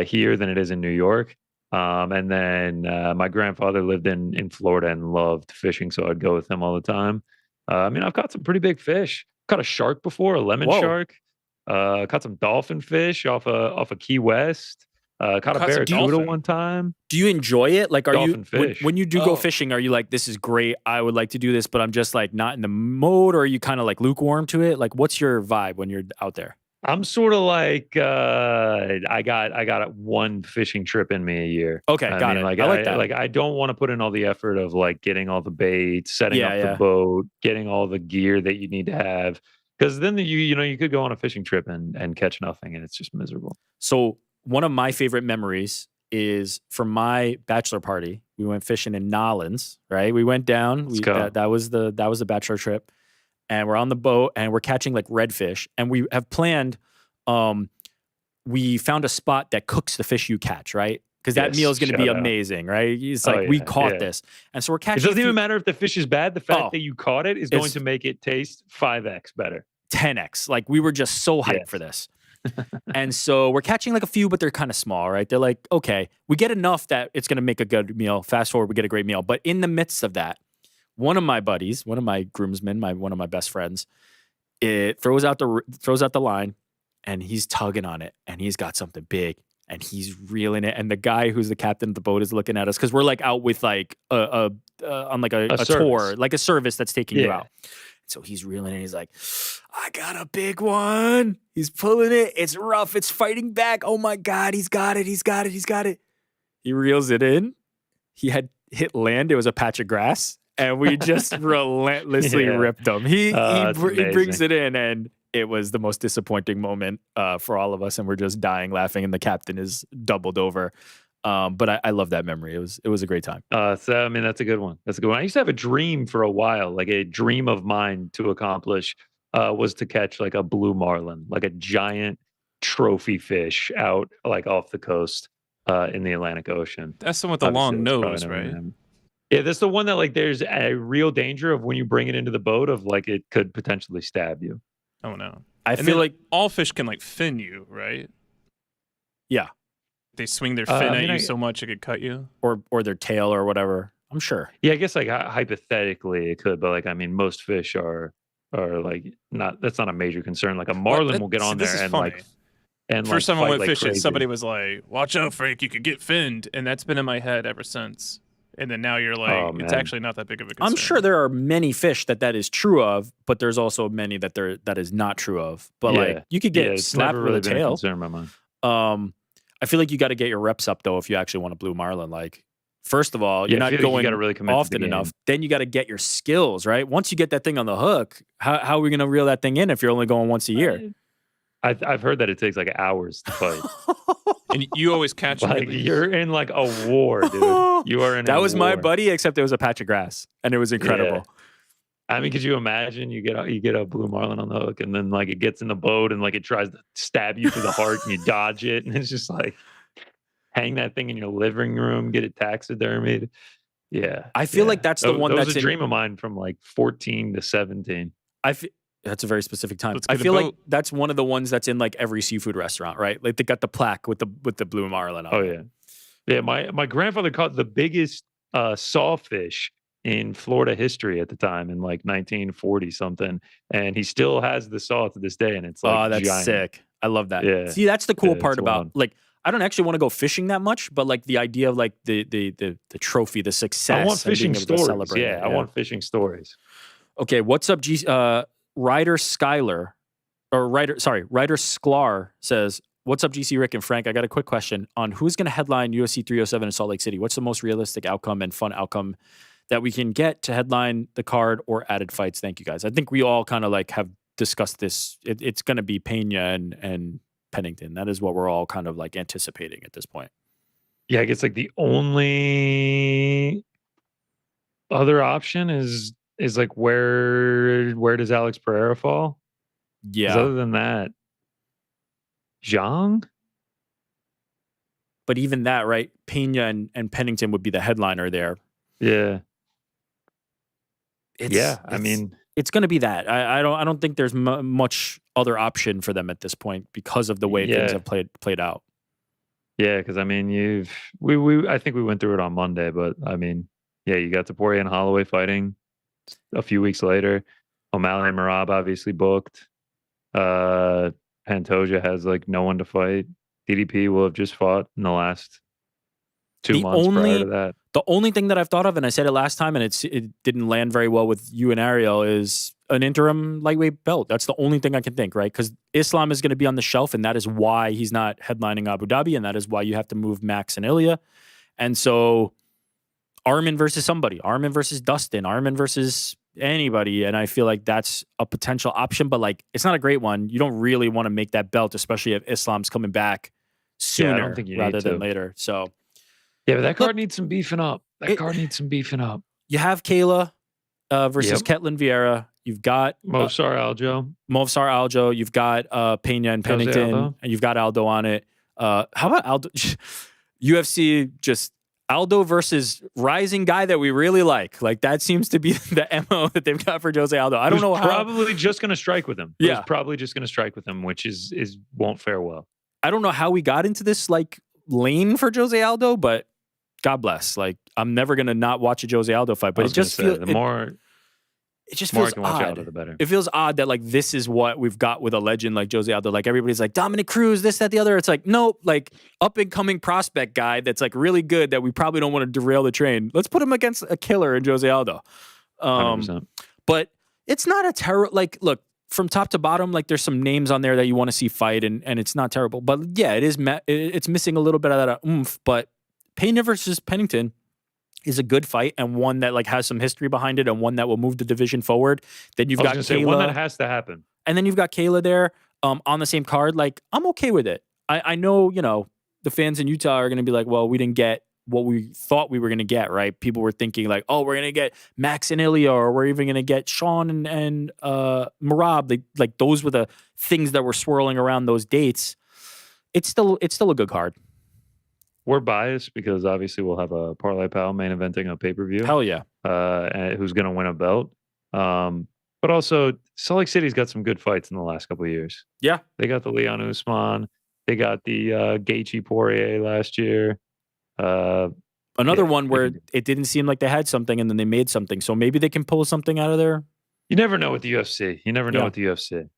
here than it is in New York. And then my grandfather lived in Florida and loved fishing, so I'd go with him all the time. I mean, I've caught some pretty big fish. Caught a shark before, a lemon shark. Caught some dolphin fish off of Key West. Caught a barracuda one time. Do you enjoy it? Like, are Dolphin you fish. when you do go fishing? Are you like, this is great, I would like to do this, but I'm just like not in the mode? Or are you kind of like lukewarm to it? Like, what's your vibe when you're out there? I'm sort of like I got one fishing trip in me a year. Okay, got it. Like, I like that. Like I don't want to put in all the effort of like getting all the bait, setting up the boat, getting all the gear that you need to have. Because then you could go on a fishing trip and catch nothing, and it's just miserable. So one of my favorite memories is from my bachelor party. We went fishing in Nolens, right? We went down. That was the bachelor trip, and we're on the boat and we're catching like redfish. And we have planned. We found a spot that cooks the fish you catch, right? Because that meal is going to be amazing, right? It's like we caught this, and so we're catching. It doesn't even matter if the fish is bad. The fact that you caught it is going to make it taste 5x better. 10x. Like, we were just so hyped for this. And so we're catching like a few, but they're kind of small, right? They're like, okay, we get enough that it's going to make a good meal. Fast forward, we get a great meal. But in the midst of that, one of my buddies, one of my groomsmen, one of my best friends, it throws out the line, and he's tugging on it, and he's got something big, and he's reeling it. And the guy who's the captain of the boat is looking at us because we're like out with like on like a tour, like a service that's taking you out. So he's reeling it. He's like, I got a big one. He's pulling it. It's rough. It's fighting back. Oh my God. He's got it. He's got it. He's got it. He reels it in. He had hit land. It was a patch of grass. And we just relentlessly ripped him. He brings it in, and it was the most disappointing moment for all of us. And we're just dying laughing. And the captain is doubled over. But I love that memory. It was a great time. So I mean, that's a good one. That's a good one. I used to have a dream for a while, like a dream of mine to accomplish, was to catch like a blue marlin, like a giant trophy fish out like off the coast in the Atlantic Ocean. That's the one with the long nose, right? Yeah, that's the one that like there's a real danger of when you bring it into the boat of like it could potentially stab you. Oh no. I feel like all fish can like fin you, right? Yeah. They swing their fin at you so much it could cut you, or their tail or whatever. I'm sure. Yeah, I guess like hypothetically it could, but like I mean, most fish are like not. That's not a major concern. Like a marlin will get on there and funny. And first time I went fishing, crazy. somebody was like, "Watch out, Frank! You could get finned," and that's been in my head ever since. And then now you're like, it's actually not that big of a concern. I'm sure there are many fish that is true of, but there's also many that is not true of. But like you could get slapped with a tail. Concern in my mind. I feel like you got to get your reps up though if you actually want a blue marlin. Like, first of all, you're not going really often enough. Then you got to get your skills right. Once you get that thing on the hook, how are we going to reel that thing in if you're only going once a year? I've heard that it takes like hours to fight. And you always catch like you're in like a war, dude. You are in. That a was war. my buddy, except it was a patch of grass, and it was incredible. Yeah. I mean, could you imagine you get a blue marlin on the hook, and then like it gets in the boat, and like it tries to stab you through the heart, and you dodge it, and it's just like hang that thing in your living room, get it taxidermied. Yeah, I feel like that's the one that's a dream of mine from like 14 to 17. That's a very specific time. I feel like that's one of the ones that's in like every seafood restaurant, right? Like they got the plaque with the blue marlin on it. Yeah. My grandfather caught the biggest sawfish in Florida history at the time in like 1940 something, and he still has the saw to this day, and it's like that's giant. sick. I love that. Yeah. See, that's the cool part about like I don't actually want to go fishing that much, but like the idea of like the trophy, the success. I want fishing stories. I want fishing stories. Okay, what's up, Ryder Sklar says, what's up, GC Rick and Frank? I got a quick question on who's going to headline UFC 307 in Salt Lake City. What's the most realistic outcome and fun outcome that we can get to headline the card or added fights? Thank you, guys. I think we all kind of like have discussed this. It's going to be Pena and Pennington. That is what we're all kind of like anticipating at this point. Yeah, I guess like the only other option is like where does Alex Pereira fall? Yeah. Other than that, Zhang. But even that, right? Pena and Pennington would be the headliner there. Yeah. I mean, it's going to be that. I don't think there's much other option for them at this point because of the way things have played out. Yeah, because I mean, I think we went through it on Monday, but I mean, yeah, you got Taporia and Holloway fighting a few weeks later. O'Malley and Merab obviously booked. Pantoja has like no one to fight. DDP will have just fought in the last 2 months prior to that. The only thing that I've thought of, and I said it last time, and it didn't land very well with you and Ariel, is an interim lightweight belt. That's the only thing I can think, right? Because Islam is going to be on the shelf, and that is why he's not headlining Abu Dhabi, and that is why you have to move Max and Ilya. And so Armin versus somebody, Armin versus Dustin, Armin versus anybody, and I feel like that's a potential option, but like it's not a great one. You don't really want to make that belt, especially if Islam's coming back sooner I don't think you rather need than to. Later. So yeah, but that card needs some beefing up. That card needs some beefing up. You have Kayla versus Ketlin Vieira. You've got Movsar Aljo. You've got Pena and Pennington, and you've got Aldo on it. How about Aldo? UFC just Aldo versus rising guy that we really like. Like that seems to be the MO that they've got for Jose Aldo. I don't know how. Probably just going to strike with him. Yeah, probably just going to strike with him, which is won't fare well. I don't know how we got into this like lane for Jose Aldo, but God bless. Like I'm never going to not watch a Jose Aldo fight, but it just feels it just feels odd. The better. It feels odd that like this is what we've got with a legend like Jose Aldo. Like everybody's like Dominic Cruz, this, that, the other. It's like, no, like up and coming prospect guy that's like really good that we probably don't want to derail the train. Let's put him against a killer in Jose Aldo. 100%. But it's not a terrible, like, look, from top to bottom, like there's some names on there that you want to see fight and it's not terrible. But yeah, it's missing a little bit of that oomph. But Pena versus Pennington is a good fight and one that like has some history behind it and one that will move the division forward. Then you've got Kayla. One that has to happen. And then you've got Kayla there on the same card. Like, I'm okay with it. I know, the fans in Utah are going to be like, well, we didn't get what we thought we were going to get, right? People were thinking like, oh, we're going to get Max and Ilya, or we're even going to get Sean and Merab. Like those were the things that were swirling around those dates. It's still a good card. We're biased because obviously we'll have a Parlay Pal main eventing a pay-per-view. Hell yeah. Who's going to win a belt. But also, Salt Lake City's got some good fights in the last couple of years. Yeah. They got the Leon Usman. They got the Gaethje Poirier last year. Another one where it didn't seem like they had something and then they made something. So maybe they can pull something out of there. You never know with the UFC. You never know with the UFC.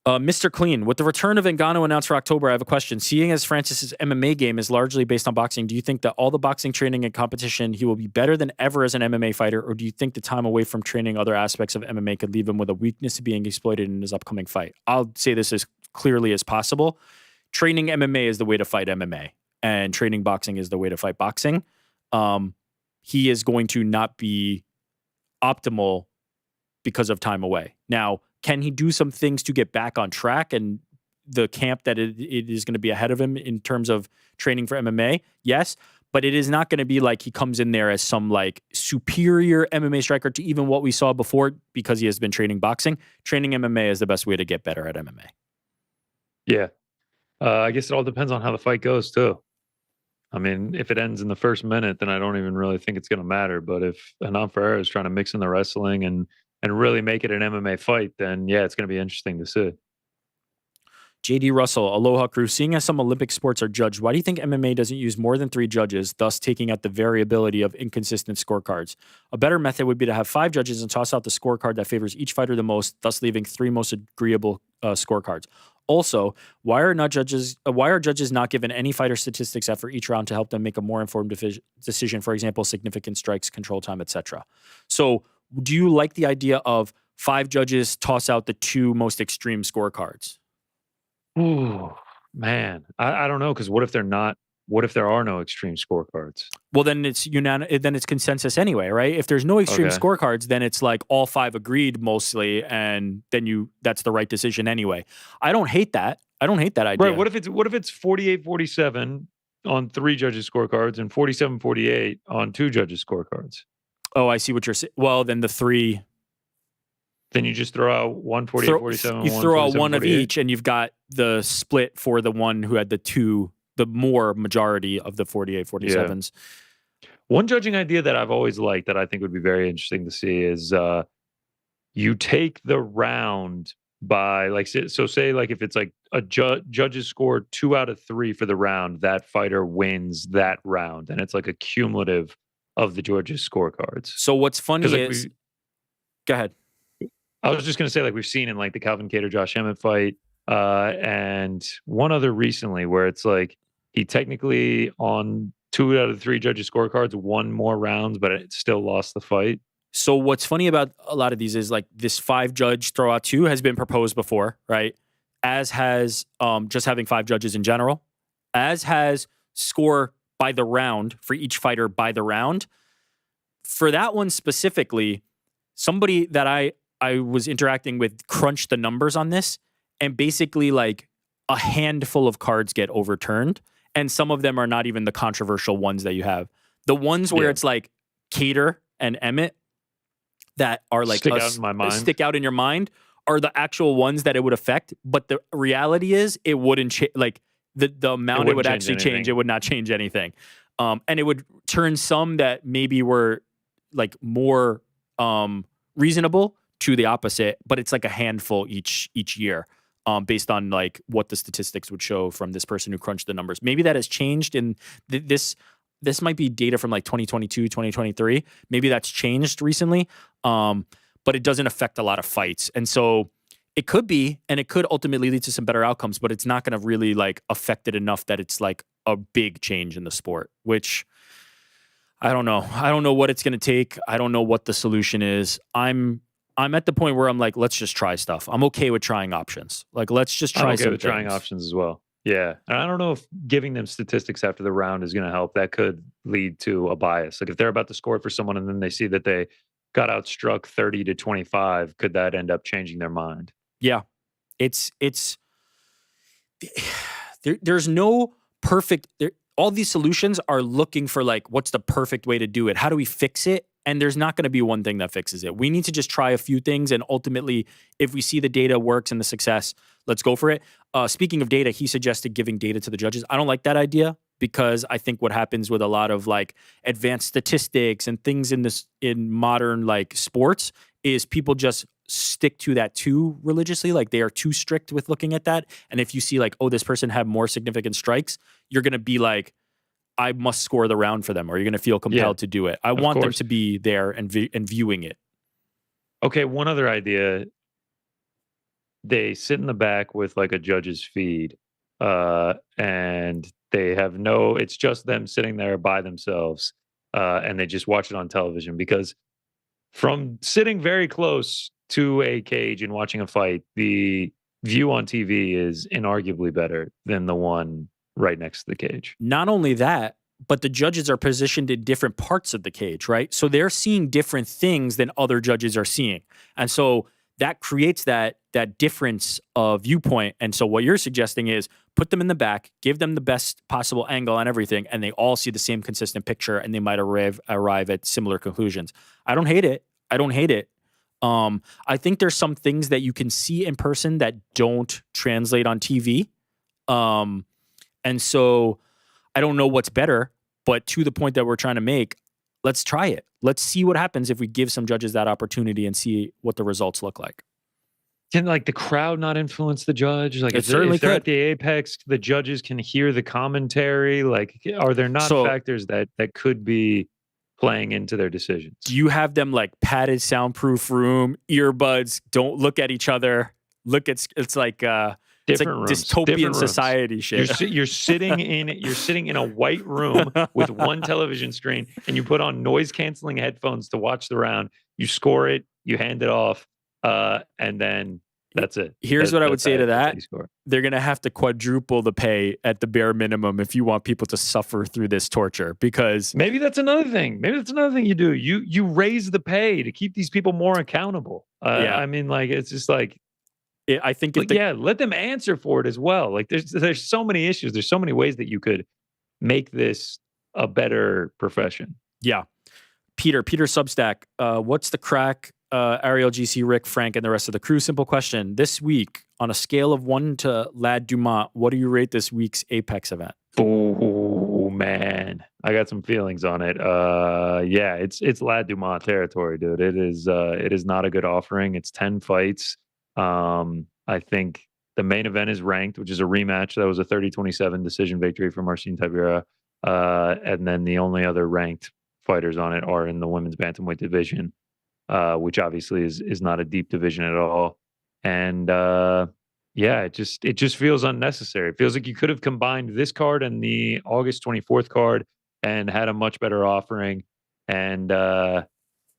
Mr. Clean, with the return of Ngannou announced for October, I have a question. Seeing as Francis's MMA game is largely based on boxing, do you think that all the boxing training and competition, he will be better than ever as an MMA fighter, or do you think the time away from training other aspects of MMA could leave him with a weakness being exploited in his upcoming fight? I'll say this as clearly as possible. Training MMA is the way to fight MMA, and training boxing is the way to fight boxing. He is going to not be optimal because of time away. Now, can he do some things to get back on track and the camp that it is going to be ahead of him in terms of training for MMA? Yes, but it is not going to be like he comes in there as some like superior MMA striker to even what we saw before because he has been training boxing. Training MMA is the best way to get better at MMA. Yeah. I guess it all depends on how the fight goes too. I mean, if it ends in the first minute, then I don't even really think it's going to matter. But if Hernan Ferreira is trying to mix in the wrestling and really make it an MMA fight, then yeah, it's going to be interesting to see. JD Russell, Aloha Crew. Seeing as some Olympic sports are judged, why do you think MMA doesn't use more than 3 judges, thus taking out the variability of inconsistent scorecards? A better method would be to have 5 judges and toss out the scorecard that favors each fighter the most, thus leaving 3 most agreeable scorecards. Also, why are judges not given any fighter statistics after each round to help them make a more informed decision? For example, significant strikes, control time, etc. So, do you like the idea of 5 judges toss out the 2 most extreme scorecards? Ooh, man, I don't know, because what if they're not? What if there are no extreme scorecards? Well, then it's then it's consensus anyway, right? If there's no extreme scorecards, then it's like all 5 agreed mostly, and then that's the right decision anyway. I don't hate that. I don't hate that idea. Right. What if it's 48-47 on 3 judges' scorecards and 47-48 on 2 judges' scorecards? Oh, I see what you're saying. Well, then the 3. Then you just throw out 148-47. You throw out 1 of each, and you've got the split for the one who had the more majority of the 48-47s. Yeah. One judging idea that I've always liked that I think would be very interesting to see is you take the round by say like if it's like a judges score 2 out of 3 for the round, that fighter wins that round, and it's like a cumulative of the judges scorecards. So what's funny is, go ahead. I was just going to say, like we've seen in like the Calvin Kattar Josh Emmett fight, and one other recently where it's like he technically on 2 out of 3 judges' scorecards won more rounds, but it still lost the fight. So what's funny about a lot of these is like this 5-judge throwout 2 has been proposed before, right? As has just having 5 judges in general, as has score by the round for each fighter by the round. For that one specifically, somebody that I was interacting with crunched the numbers on this, and basically like a handful of cards get overturned, and some of them are not even the controversial ones that you have. The ones where it's like Cater and Emmett that are like stick out in my mind. Stick out in your mind are the actual ones that it would affect. But the reality is it wouldn't change. Like the amount it would actually change, it would not change anything. And it would turn some that maybe were like more reasonable to the opposite, but it's like a handful each year. Based on like what the statistics would show from this person who crunched the numbers. Maybe that has changed in this might be data from like 2022, 2023. Maybe that's changed recently, but it doesn't affect a lot of fights. And so it could be, and it could ultimately lead to some better outcomes, but it's not going to really like affect it enough that it's like a big change in the sport, which I don't know. I don't know what it's going to take. I don't know what the solution is. I'm at the point where I'm like, let's just try stuff. I'm okay with trying options. Like, let's just try some things. Trying options as well. Yeah. And I don't know if giving them statistics after the round is going to help. That could lead to a bias. Like if they're about to score for someone and then they see that they got outstruck 30-25, could that end up changing their mind? Yeah. There's no perfect, all these solutions are looking for like, what's the perfect way to do it? How do we fix it? And there's not going to be one thing that fixes it. We need to just try a few things. And ultimately, if we see the data works and the success, let's go for it. Speaking of data, he suggested giving data to the judges. I don't like that idea because I think what happens with a lot of like advanced statistics and things in modern like sports is people just stick to that too religiously. Like they are too strict with looking at that. And if you see like, oh, this person had more significant strikes, you're going to be like, I must score the round for them, or you're going to feel compelled to do it. I want them to be there and viewing it. Okay, one other idea. They sit in the back with like a judge's feed, and they have it's just them sitting there by themselves, and they just watch it on television. Because from sitting very close to a cage and watching a fight, the view on TV is inarguably better than the one right next to the cage. Not only that, but the judges are positioned in different parts of the cage, right? So they're seeing different things than other judges are seeing. And so that creates that difference of viewpoint. And so what you're suggesting is put them in the back, give them the best possible angle on everything, and they all see the same consistent picture, and they might arrive at similar conclusions. I don't hate it. I think there's some things that you can see in person that don't translate on TV. And so I don't know what's better, but to the point that we're trying to make, let's try it. Let's see what happens if we give some judges that opportunity and see what the results look like. Can like the crowd not influence the judge? Like it certainly if they're at the Apex, the judges can hear the commentary. Like, are there not factors that could be playing into their decisions? Do you have them like padded soundproof room, earbuds, don't look at each other? It's like different rooms, dystopian society shit. You're sitting in a white room with one television screen, and you put on noise canceling headphones to watch the round. You score it, you hand it off, and then that's it. Here's what I would say to that. They're going to have to quadruple the pay at the bare minimum if you want people to suffer through this torture, because maybe that's another thing. Maybe that's another thing you do. You raise the pay to keep these people more accountable. I mean, like, it's just like, I think let them answer for it as well. Like there's so many issues. There's so many ways that you could make this a better profession. Yeah. Peter Substack. What's the crack? Ariel, GC, Rick, Frank, and the rest of the crew. Simple question. This week, on a scale of 1 to Lad Dumas, what do you rate this week's Apex event? Oh man, I got some feelings on it. Yeah, it's Lad Dumas territory, dude. It is not a good offering. It's 10 fights. I think the main event is ranked, which is a rematch. That was a 30-27 decision victory for Marcin Tybura. And then the only other ranked fighters on it are in the women's bantamweight division, which obviously is not a deep division at all. And yeah, it just feels unnecessary. It feels like you could have combined this card and the August 24th card and had a much better offering. And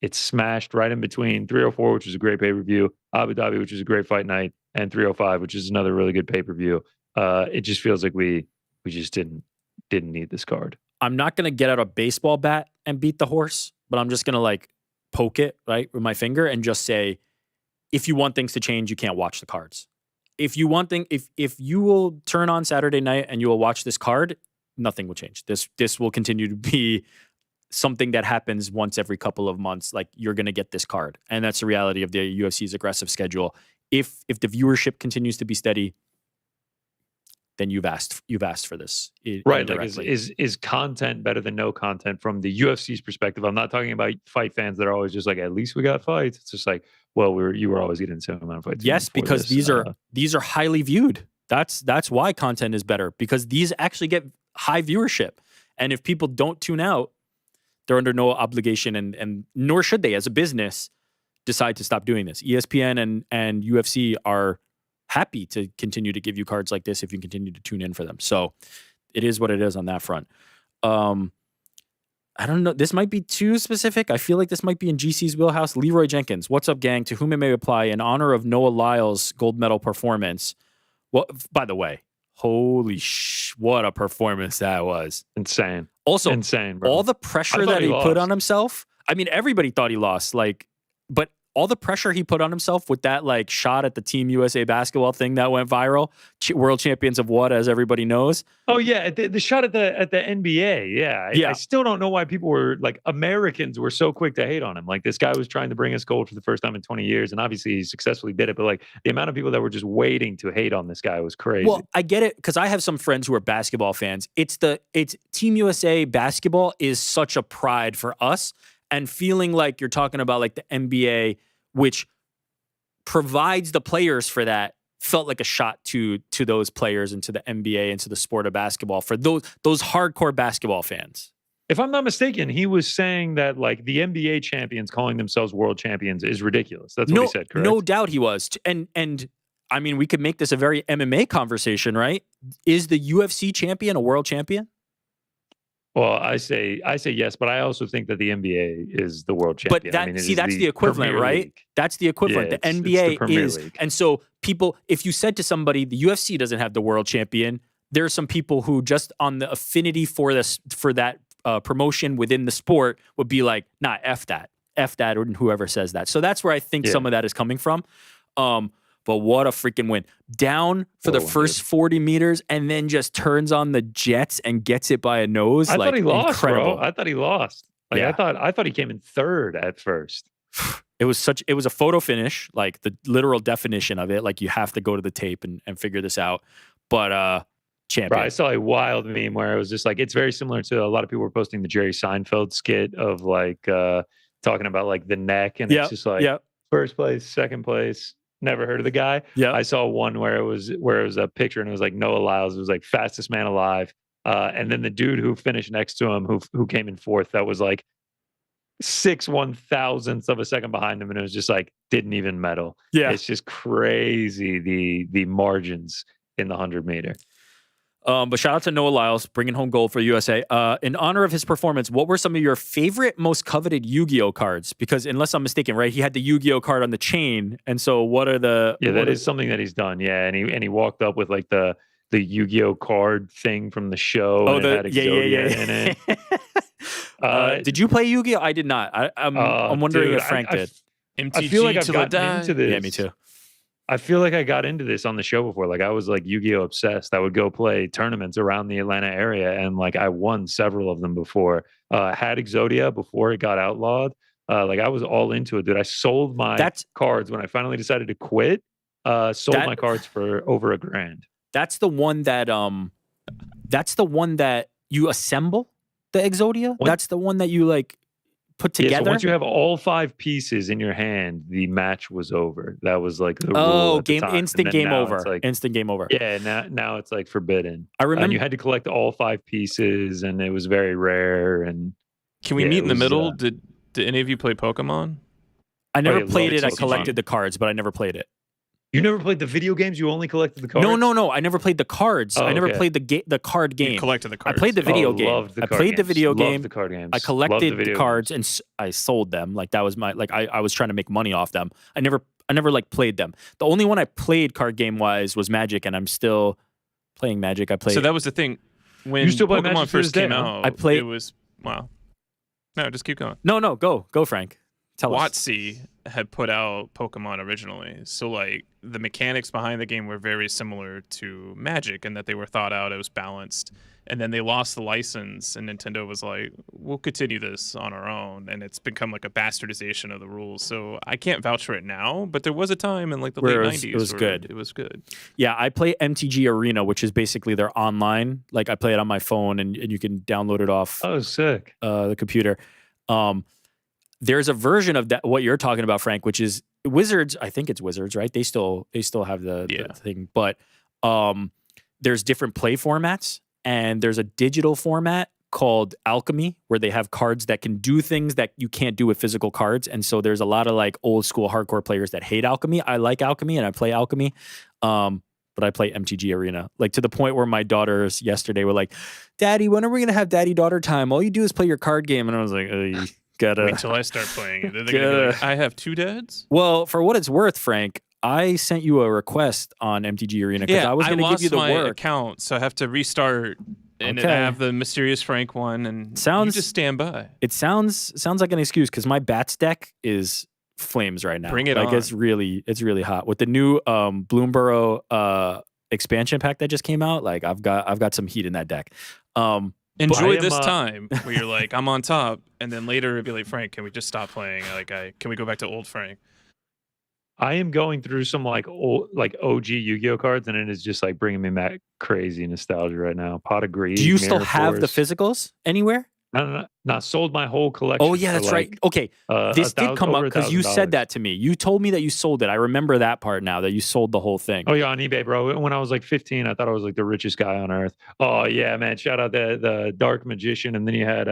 it's smashed right in between 304, which is a great pay-per-view, Abu Dhabi, which is a great fight night, and 305, which is another really good pay-per-view. It just feels like we just didn't need this card. I'm not going to get out a baseball bat and beat the horse, but I'm just going to like poke it right with my finger and just say, if you want things to change, you can't watch the cards. If you want if you will turn on Saturday night and you will watch this card, nothing will change. This will continue to be something that happens once every couple of months. Like, you're going to get this card, and that's the reality of the UFC's aggressive schedule. If the viewership continues to be steady, then you've asked for this, right? Like, is content better than no content from the UFC's perspective? I'm not talking about fight fans that are always just like, at least we got fights. It's just like, well, you were always getting the same amount of fights. Yes, because these are highly viewed. That's why content is better, because these actually get high viewership, and if people don't tune out, they're under no obligation, and nor should they, as a business, decide to stop doing this. ESPN and UFC are happy to continue to give you cards like this if you continue to tune in for them. So it is what it is on that front. I don't know. This might be too specific. I feel like this might be in GC's wheelhouse. Leroy Jenkins, what's up, gang? To whom it may apply, in honor of Noah Lyles' gold medal performance. Well, by the way, what a performance that was. Insane. Also, insane, bro. All the pressure that he put on himself. I mean, everybody thought he lost, but all the pressure he put on himself with that shot at the Team USA basketball thing that went viral, world champions of what, as everybody knows. Oh yeah, the shot at the NBA. Yeah. I still don't know why people were Americans were so quick to hate on him. Like, this guy was trying to bring us gold for the first time in 20 years, and obviously he successfully did it. But the amount of people that were just waiting to hate on this guy was crazy. Well, I get it, because I have some friends who are basketball fans. It's Team USA basketball is such a pride for us, and feeling like you're talking about the NBA, which provides the players for that, felt like a shot to those players and to the NBA and to the sport of basketball for those hardcore basketball fans. If I'm not mistaken, he was saying that the NBA champions calling themselves world champions is ridiculous. That's what he said, correct? No doubt he was. And I mean, we could make this a very MMA conversation, right? Is the UFC champion a world champion? Well, I say yes, but I also think that the NBA is the world champion. But that's the equivalent, right? League. That's the equivalent. Yeah, the NBA the is, League. And so people, if you said to somebody, the UFC doesn't have the world champion, there are some people who just on the affinity for that promotion within the sport would be like, nah, F that, or whoever says that. So that's where I think some of that is coming from. But what a freaking win. Down for the first 40 meters and then just turns on the jets and gets it by a nose. I thought he lost, incredible. bro. I thought he lost. I thought he came in third at first. It was a photo finish, the literal definition of it. You have to go to the tape and figure this out. But champion. Bro, I saw a wild meme where it was just it's very similar to, a lot of people were posting the Jerry Seinfeld skit of talking about the neck, and it's just first place, second place. Never heard of the guy. Yeah, I saw one where it was a picture and it was Noah Lyles. It was fastest man alive, and then the dude who finished next to him, who came in fourth, that was 6/1000ths of a second behind him, and it was just didn't even medal. Yeah, it's just crazy the margins in the 100-meter. But shout out to Noah Lyles, bringing home gold for USA. In honor of his performance, what were some of your favorite, most coveted Yu-Gi-Oh cards? Because unless I'm mistaken, right, he had the Yu-Gi-Oh card on the chain. And so what are the... Yeah, that is something that he's done. Yeah, and he walked up with the Yu-Gi-Oh card thing from the show. Oh, and it had Exodia in it. Did you play Yu-Gi-Oh? I did not. I'm wondering if Frank did. I feel like I've gotten into this. Yeah, me too. I feel like I got into this on the show before. I was Yu-Gi-Oh obsessed. I would go play tournaments around the Atlanta area, and I won several of them before. Had Exodia before it got outlawed. I was all into it, dude. I sold my cards when I finally decided to quit. Sold my cards for over $1,000. That's the one that you assemble, the Exodia. That's the one that you put together. Yeah, so once you have all 5 pieces in your hand, the match was over. That was the rule. Oh, instant game over. Instant game over. Yeah, now it's forbidden. I remember, and you had to collect all 5 pieces, and it was very rare. And can we meet in the middle? Did any of you play Pokemon? I never played it. I collected the cards, but I never played it. You never played the video games? You only collected the cards? No. I never played the cards. Oh, I never okay. played the card game. You collected the cards. I played the video game. Loved the I card played the games. video Loved game. the card games. I collected the cards games. and I sold them. Like that was my I was trying to make money off them. I never like played them. The only one I played card game wise was Magic, and I'm still playing Magic. I played. So that was the thing when you still play Pokemon Magic first to this came day, out. I played. It was wow. No, just keep going. No, go Frank. Tell us. WotC had put out Pokemon originally, so like the mechanics behind the game were very similar to Magic in that they were thought out, it was balanced, and then they lost the license, and Nintendo was like, we'll continue this on our own, and it's become like a bastardization of the rules. So I can't vouch for it now, but there was a time in like the late 90s it was good. It was good. Yeah, I play MTG Arena, which is basically their online. Like I play it on my phone, and you can download it off sick. The computer. There's a version of that what you're talking about, Frank, which is Wizards. I think it's Wizards, right? They still have the thing, but there's different play formats, and there's a digital format called Alchemy where they have cards that can do things that you can't do with physical cards. And so there's a lot of like old school hardcore players that hate Alchemy. I like Alchemy and I play Alchemy. But I play MTG Arena, like to the point where my daughters yesterday were like, "Daddy, when are we gonna have daddy-daughter time? All you do is play your card game." And I was like, gotta wait till I start playing it. They're gonna be like, I have 2 dads? Well, for what it's worth, Frank, I sent you a request on MTG Arena because I was going to give you the my work. account, so I have to restart and I have the Mysterious Frank one, and you just stand by. It sounds like an excuse because my Bats deck is flames right now. Bring it on. It's really hot with the new Bloomborough expansion pack that just came out. Like I've got some heat in that deck. Enjoy this time where you're like, I'm on top, and then later it'd be like, Frank, can we just stop playing? Can we go back to old Frank? I am going through some like old, like OG Yu-Gi-Oh cards, and it is just like bringing me back crazy nostalgia right now. Pot of Greed. Do you still have the physicals anywhere? No, sold my whole collection. Oh yeah, that's right. Okay, this did come up because you said that to me. You told me that you sold it. I remember that part now, that you sold the whole thing. Oh yeah, on eBay, bro. When I was like 15, I thought I was like the richest guy on earth. Oh yeah, man. Shout out the Dark Magician, and then you had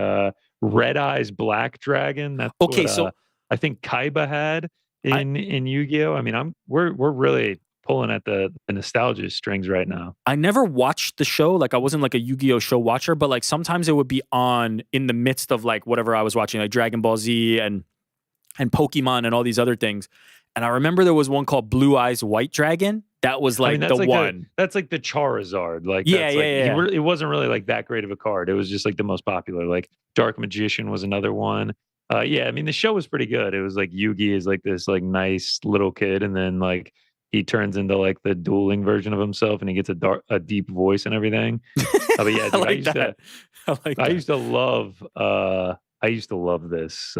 Red Eyes Black Dragon. That's what, so I think Kaiba had in Yu-Gi-Oh. I mean, we're really pulling at the nostalgia strings right now. I never watched the show. Like I wasn't like a Yu-Gi-Oh show watcher, but like sometimes it would be on in the midst of like whatever I was watching, like Dragon Ball Z and Pokemon and all these other things. And I remember there was one called Blue Eyes White Dragon. That was like the one. That's like the Charizard. Like yeah. It wasn't really like that great of a card. It was just like the most popular. Like Dark Magician was another one. Yeah, I mean the show was pretty good. It was like Yugi is like this like nice little kid, and then like he turns into like the dueling version of himself, and he gets a deep voice and everything. But yeah, dude, I used to love this.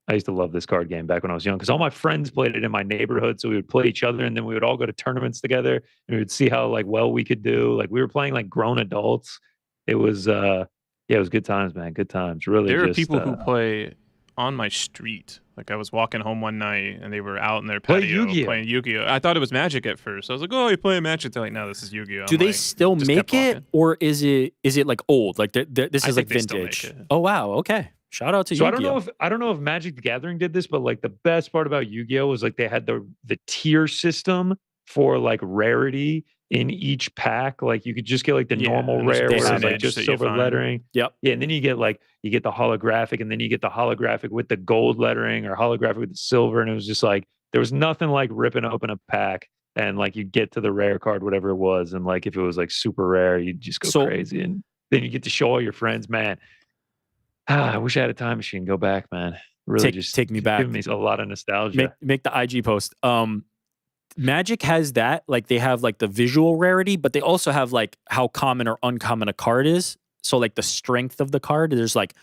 I used to love this card game back when I was young because all my friends played it in my neighborhood. So we would play each other, and then we would all go to tournaments together, and we would see how like well we could do. Like we were playing like grown adults. It was it was good times, man. Good times. Really, there are people who play on my street. Like I was walking home one night and they were out in their patio playing Yu-Gi-Oh. I thought it was Magic at first. I was like, "Oh, you're playing Magic?" They're like, "No, this is Yu-Gi-Oh." Do they still make it, or is it like old? Like this is like vintage. Oh wow, okay. Shout out to Yu-Gi-Oh. I don't know if Magic the Gathering did this, but like the best part about Yu-Gi-Oh was like they had the tier system for like rarity in each pack. Like you could just get like the normal rare, where it's like just silver lettering. Yep. Yeah, and then you get the holographic, and then you get the holographic with the gold lettering or holographic with the silver, and it was just like there was nothing like ripping open a pack and like you get to the rare card, whatever it was, and like if it was like super rare, you'd just go crazy, and then you get to show all your friends, man. I wish I had a time machine. Go back, man. Really, take me back. Give me a lot of nostalgia. Make the IG post. Magic has that. Like they have like the visual rarity, but they also have like how common or uncommon a card is. So like the strength of the card. There's like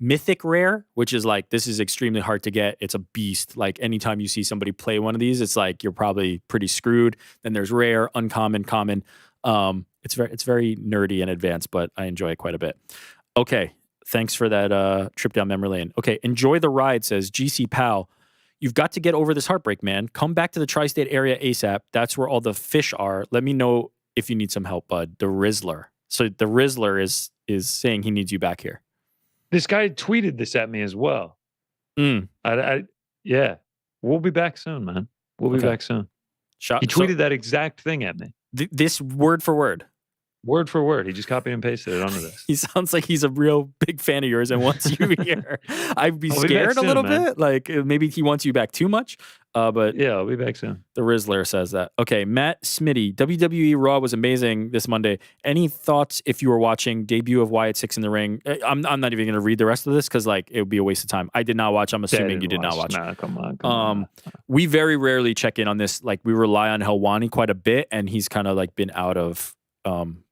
mythic rare, which is like this is extremely hard to get. It's a beast. Like anytime you see somebody play one of these, it's like you're probably pretty screwed. Then there's rare, uncommon, common. It's very nerdy and advanced, but I enjoy it quite a bit. Okay. Thanks for that trip down memory lane. Okay, enjoy the ride, says GC Pal. You've got to get over this heartbreak, man. Come back to the tri-state area ASAP. That's where all the fish are. Let me know if you need some help, bud. The Rizzler. So the Rizzler is saying he needs you back here. This guy tweeted this at me as well. Yeah. We'll be back soon, man. We'll be back soon. He tweeted that exact thing at me. This word for word. Word for word. He just copied and pasted it onto this. He sounds like he's a real big fan of yours and wants you here. I'd be scared a little bit. Like maybe he wants you back too much. But yeah, I'll be back soon. The Rizzler says that. Okay, Matt Smitty. WWE Raw was amazing this Monday. Any thoughts if you were watching debut of Wyatt 6 in the ring? I'm not even going to read the rest of this because like it would be a waste of time. I did not watch. I'm assuming you did not watch. Nah, come on. We very rarely check in on this. Like we rely on Helwani quite a bit, and he's kind of like been out of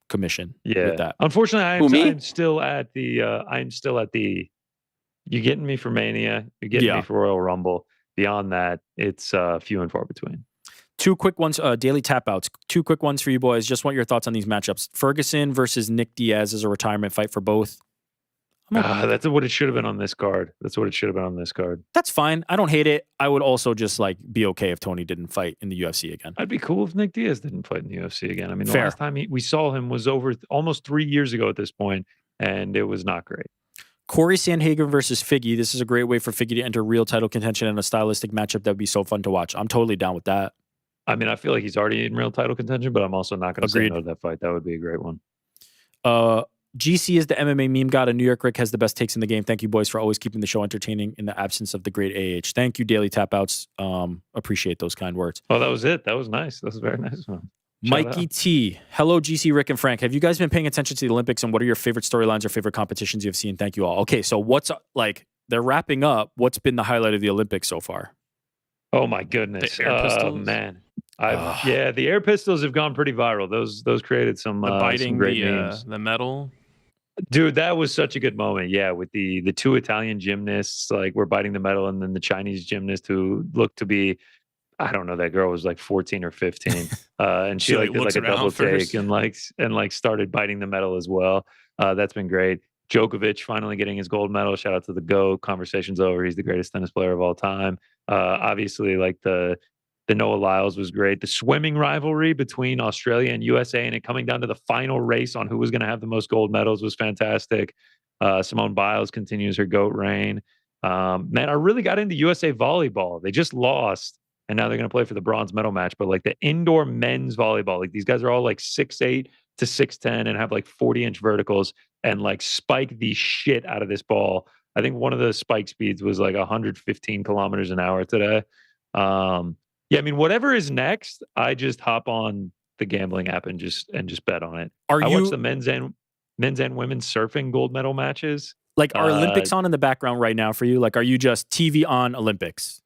commission with that. Unfortunately, I'm still at the you're getting me for Mania, you're getting me for Royal Rumble. Beyond that, it's few and far between. Two quick ones, daily tap outs. Two quick ones for you boys. Just want your thoughts on these matchups. Ferguson versus Nick Diaz is a retirement fight for both. That's what it should have been on this card. That's fine. I don't hate it. I would also just like be okay if Tony didn't fight in the UFC again. I'd be cool if Nick Diaz didn't fight in the UFC again. I mean, the last time we saw him was over almost 3 years ago at this point, and it was not great. Corey Sandhagen versus Figgy. This is a great way for Figgy to enter real title contention in a stylistic matchup that would be so fun to watch. I'm totally down with that. I mean, I feel like he's already in real title contention, but I'm also not going to say no to that fight. That would be a great one. GC is the MMA meme god, and New York Rick has the best takes in the game. Thank you, boys, for always keeping the show entertaining in the absence of the great AH. Thank you, Daily Tap Outs. Appreciate those kind words. Oh, that was it. That was nice. That was a very nice one. Mikey T. Hello, GC, Rick, and Frank. Have you guys been paying attention to the Olympics, and what are your favorite storylines or favorite competitions you've seen? Thank you all. Okay, so what's like, they're wrapping up. What's been the highlight of the Olympics so far? Oh, my goodness. The air pistols? Man. The air pistols have gone pretty viral. Those created some great memes. The medal. Dude, that was such a good moment. Yeah, with the two Italian gymnasts, like were biting the medal, and then the Chinese gymnast who looked to be, I don't know, that girl was like 14 or 15, and she like did like a double take and started biting the medal as well. That's been great. Djokovic finally getting his gold medal. Shout out to the GOAT. Conversation's over. He's the greatest tennis player of all time. Obviously, like the Noah Lyles was great. The swimming rivalry between Australia and USA and it coming down to the final race on who was going to have the most gold medals was fantastic. Simone Biles continues her GOAT reign. Man, I really got into USA volleyball. They just lost, and now they're going to play for the bronze medal match. But like the indoor men's volleyball, like these guys are all like 6'8" to 6'10" and have like 40-inch verticals and like spike the shit out of this ball. I think one of the spike speeds was like 115 kilometers an hour today. Yeah, I mean, whatever is next, I just hop on the gambling app and just bet on it. I watch the men's and women's surfing gold medal matches. Like, are Olympics on in the background right now for you? Like, are you just TV on Olympics?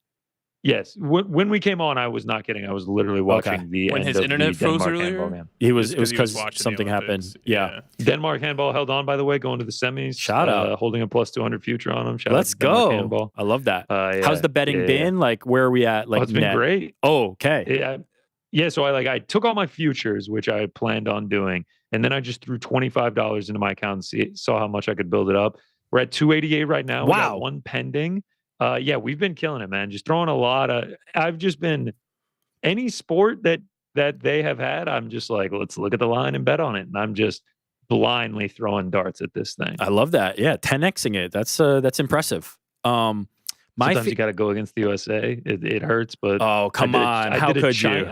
Yes. When we came on, I was not kidding. I was literally watching the when end his of internet the froze Denmark earlier. handball game. It was because something happened. Yeah. Denmark handball held on, by the way, going to the semis. Shout out. Holding a plus 200 future on them. Let's go. I love that. How's the betting been? Like, where are we at? Like, it's been great. Oh, okay. So I took all my futures, which I planned on doing, and then I just threw $25 into my account and saw how much I could build it up. We're at 288 right now. Wow. We got one pending. We've been killing it, man. Just throwing a lot of. I've just been any sport that they have had. I'm just like, let's look at the line and bet on it, and I'm just blindly throwing darts at this thing. I love that. Yeah, 10xing it. That's impressive. Sometimes you got to go against the USA. It hurts, but oh come on, how could you?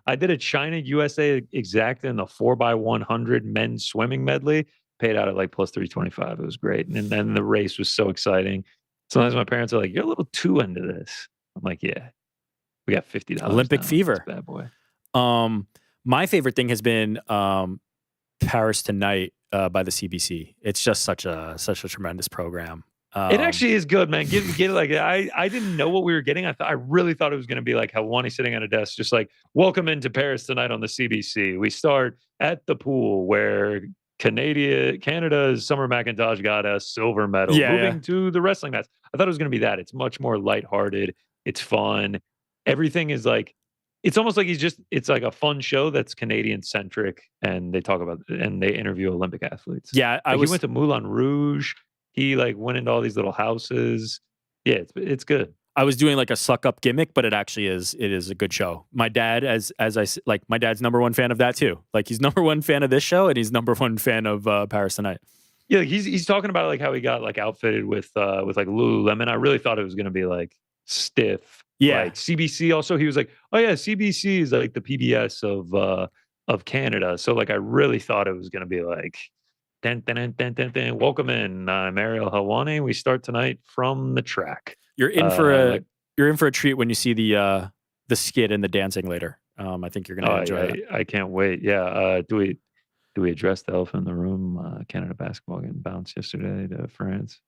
I did a China USA exacta in the 4x100 men's swimming medley. Paid out at like plus 325. It was great, and then the race was so exciting. Sometimes my parents are like, "You're a little too into this." I'm like, "Yeah, we got $50 Olympic now. fever, bad boy." My favorite thing has been Paris Tonight by the CBC. It's just such a tremendous program. It actually is good, man. Get it like I didn't know what we were getting. I really thought it was going to be like Helwani sitting at a desk, just like, "Welcome into Paris Tonight on the CBC." We start at the pool where Canada's Summer McIntosh got a silver medal. Moving to the wrestling match. I thought it was going to be that. It's much more lighthearted. It's fun. Everything is like, it's almost like it's like a fun show that's Canadian centric, and they talk about and they interview Olympic athletes. Yeah, he went to Moulin Rouge. He like went into all these little houses. Yeah, it's good. I was doing like a suck up gimmick, but it is a good show. My dad, as I like, my dad's number one fan of that too. Like he's number one fan of this show, and he's number one fan of Paris Tonight. Yeah, he's talking about like how he got like outfitted with like Lululemon. I really thought it was going to be like stiff Yeah. Like CBC also, he was like, oh yeah, CBC is like the PBS of Canada. So like I really thought it was going to be like, dun, dun, dun, dun, dun, dun. Welcome in. I'm Ariel Helwani. We start tonight from the track. You're in for a treat when you see the skit and the dancing later. I think you're going to enjoy that. I can't wait. Yeah. Do we address the elephant in the room? Canada basketball getting bounced yesterday to France.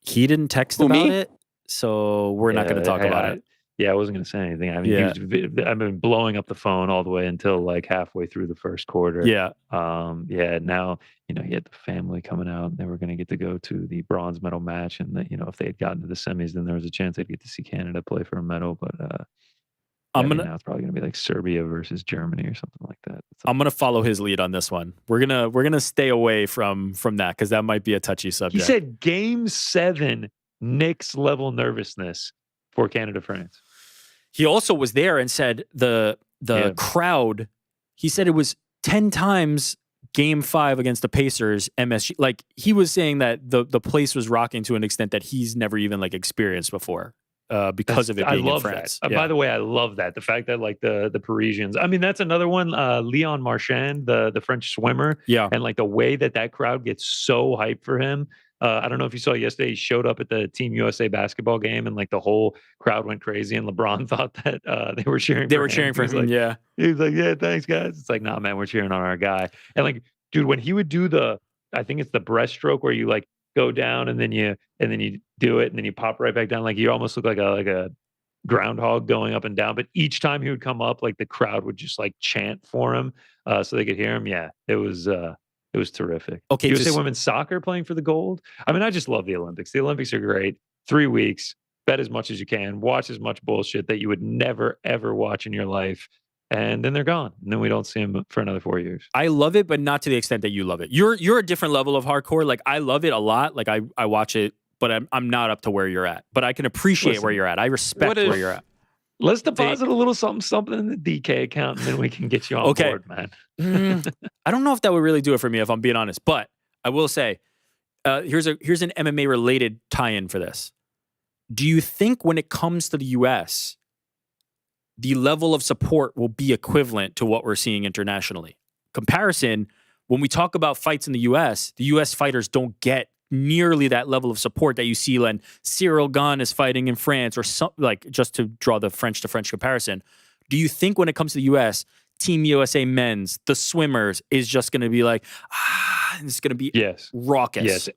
He didn't text about it, so we're not going to talk about it. Yeah, I wasn't going to say anything. I mean, I've been blowing up the phone all the way until like halfway through the first quarter. Yeah. Now, he had the family coming out and they were going to get to go to the bronze medal match. And if they had gotten to the semis, then there was a chance they'd get to see Canada play for a medal. But now it's probably going to be like Serbia versus Germany or something like that. I'm going to follow his lead on this one. We're going to stay away from that because that might be a touchy subject. He said Game 7, Knicks level nervousness for Canada, France. He also was there and said the crowd, he said it was 10 times Game 5 against the Pacers, MSG. Like, he was saying that the place was rocking to an extent that he's never even like experienced before because of it being in France. That. By the way, I love that. The fact that like the Parisians, I mean, that's another one. Leon Marchand, the French swimmer. Yeah. And like the way that crowd gets so hyped for him. I don't know if you saw yesterday, he showed up at the Team USA basketball game and like the whole crowd went crazy and LeBron thought that they were cheering for him. Cheering for him, like, yeah. He was like, yeah, thanks, guys. It's like, nah, man, we're cheering on our guy. And like, dude, when he would do I think it's the breaststroke where you like go down and then you do it and then you pop right back down. Like you almost look like a groundhog going up and down. But each time he would come up, like the crowd would just like chant for him so they could hear him. Yeah, it was terrific. Okay, USA women's soccer playing for the gold. I mean, I just love the Olympics. The Olympics are great. 3 weeks, bet as much as you can, watch as much bullshit that you would never, ever watch in your life. And then they're gone. And then we don't see them for another 4 years. I love it, but not to the extent that you love it. You're a different level of hardcore. Like, I love it a lot. Like, I watch it, but I'm not up to where you're at. But I can appreciate where you're at. I respect where you're at. Let's deposit a little something in the DK account, and then we can get you on board, man. I don't know if that would really do it for me, if I'm being honest. But I will say, here's an MMA related tie-in for this. Do you think when it comes to the U.S., the level of support will be equivalent to what we're seeing internationally? Comparison, when we talk about fights in the U.S. fighters don't get nearly that level of support that you see when Cyril Gane is fighting in France, or like, just to draw the French to French comparison. Do you think when it comes to the U.S., Team USA men's, the swimmers, is just going to be like, it's going to be raucous?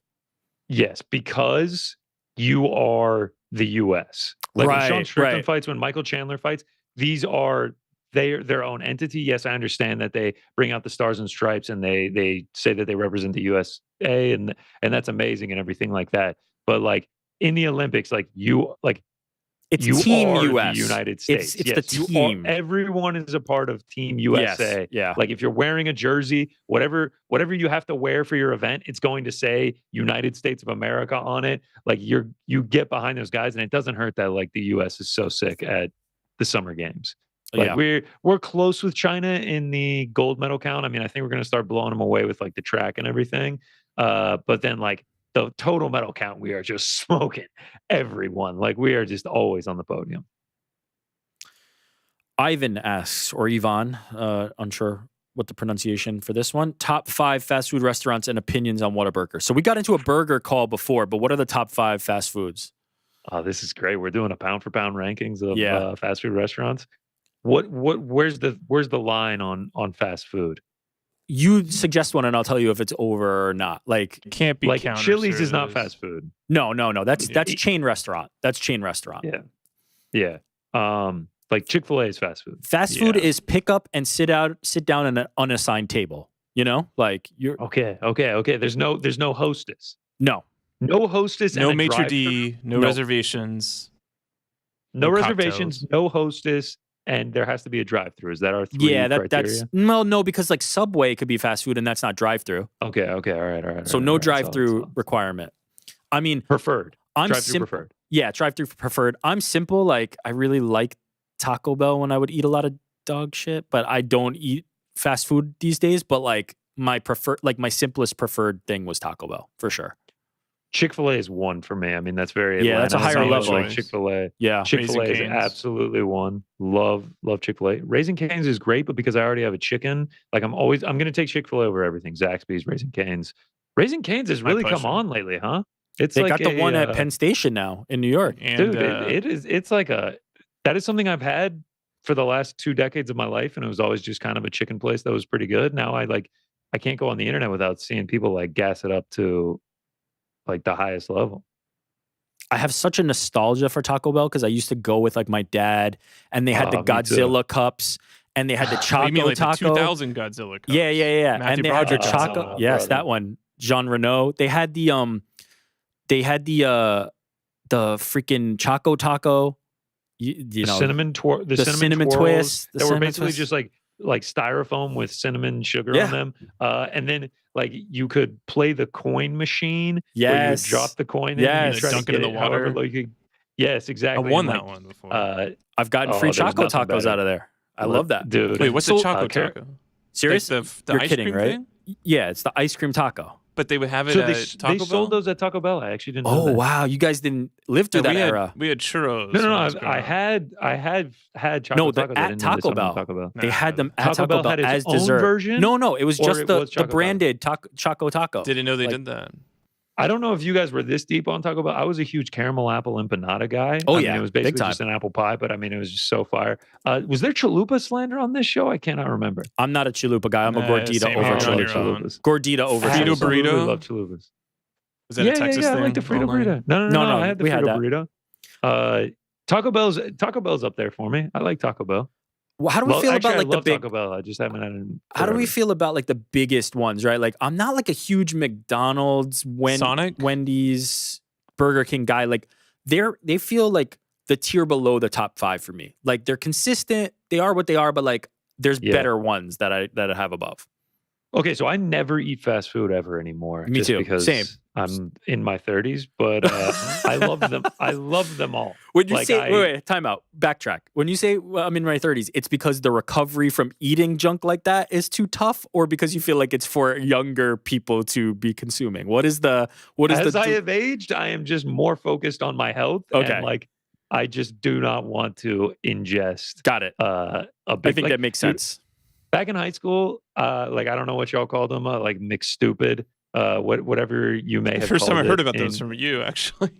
Yes, because you are the U.S. Like when Sean Strickland fights, when Michael Chandler fights, these are their own entity. Yes, I understand that they bring out the stars and stripes and they say that they represent the USA and that's amazing and everything like that. But like in the Olympics, like it's you Team are US. The United States. It's the team. Everyone is a part of Team USA. Yes, yeah. Like if you're wearing a jersey, whatever you have to wear for your event, it's going to say United States of America on it. Like you get behind those guys, and it doesn't hurt that like the US is so sick at the Summer Games. Like we're close with China in the gold medal count. I mean, I think we're going to start blowing them away with like the track and everything. But then like the total medal count, we are just smoking everyone. Like we are just always on the podium. Ivan asks, or Ivan, unsure what the pronunciation for this one. Top 5 fast food restaurants and opinions on Whataburger. So we got into a burger call before, but what are the top 5 fast foods? Oh, this is great. We're doing a pound for pound rankings of fast food restaurants. Where's the line on fast food? You suggest one and I'll tell you if it's over or not. Like, it can't be like Chili's is not fast food. No. That's chain restaurant. That's chain restaurant. Yeah. Like Chick-fil-A is fast food. Fast food is pick up and sit down on an unassigned table. You know, like you're okay. There's no hostess. No hostess. No and maitre d'. No reservations. No reservations. Cocktails. No hostess. And there has to be a drive-through. Is that our 3 criteria? That's no, because like Subway could be fast food and that's not drive-through. Okay, all right. So no drive-through requirement. I mean, preferred. I'm drive-through preferred. Yeah, drive-through preferred. I'm simple. Like I really like Taco Bell when I would eat a lot of dog shit, but I don't eat fast food these days. But like my simplest preferred thing was Taco Bell for sure. Chick-fil-A is one for me. I mean, that's very Atlanta. That's a higher level. Like Chick-fil-A. Yeah, Chick-fil-A is absolutely one. Love Chick-fil-A. Raising Cane's is great, but because I already have a chicken, like I'm going to take Chick-fil-A over everything. Zaxby's, Raising Cane's. Raising Cane's has really come on lately, huh? They got the one at Penn Station now in New York. And, dude, it's like that is something I've had for the last 2 decades of my life, and it was always just kind of a chicken place that was pretty good. Now I can't go on the internet without seeing people like gas it up to like the highest level. I have such a nostalgia for Taco Bell because I used to go with like my dad, and they had the Godzilla cups, and they had the Choco you mean like Taco. The 2000 Godzilla cups. Yeah. Matthew And they Broderick had the Choco. Godzilla. Yes, that one. Jean Reno. They had the freaking Choco Taco. You know, the cinnamon twist that were basically just like styrofoam with cinnamon sugar on them, and then like you could play the coin machine. Yes, where you drop the coin in, and you dunk it in the water. Yes, exactly. I won that one before. I've gotten free Choco Tacos out of there. I love that, dude. Wait, what's the Choco Taco? Serious? Like the You're ice kidding, cream right? thing? Yeah, it's the ice cream taco. But they would have it So at Taco they Bell? sold those at Taco Bell. I actually didn't know Oh that. wow, you guys didn't live through that era. We had churros. No. I had Choco Tacos. At Taco Bell. They had them at Taco Bell had its as own dessert. version? No, it was just the Choco branded Choco Taco. Didn't know they did that. I don't know if you guys were this deep on Taco Bell. I was a huge caramel apple empanada guy. Oh, I yeah. mean, it was Big basically time. just an apple pie, but I mean, it was just so fire. Was there chalupa slander on this show? I cannot remember. I'm not a chalupa guy. I'm a gordita same over here. chalupas. Gordita over Frito chalupa. burrito? I love chalupas. Was that a Texas thing? I like the Frito Only? burrito. No. No, I had the we had Frito burrito. Taco Bell's up there for me. I like Taco Bell. Well, how do we feel about I like the love big? Taco Bell. I just haven't had it. How do we feel about like the biggest ones? Right, like I'm not like a huge McDonald's, Sonic? Wendy's, Burger King guy. Like they feel like the tier below the top 5 for me. Like they're consistent. They are what they are, but like there's better ones that I have above. Okay, so I never eat fast food ever anymore. Me just too. Because Same. I'm in my 30s, but I love them. I love them all. When you say, wait, time out, backtrack. When you say I'm in my 30s, it's because the recovery from eating junk like that is too tough, or because you feel like it's for younger people to be consuming? As I have aged, I am just more focused on my health. Okay. And like, I just do not want to ingest. Got it. A big, I think that makes sense. Back in high school, like I don't know what y'all called them, like mixed stupid, whatever you may have. First time I heard about those those from you, actually.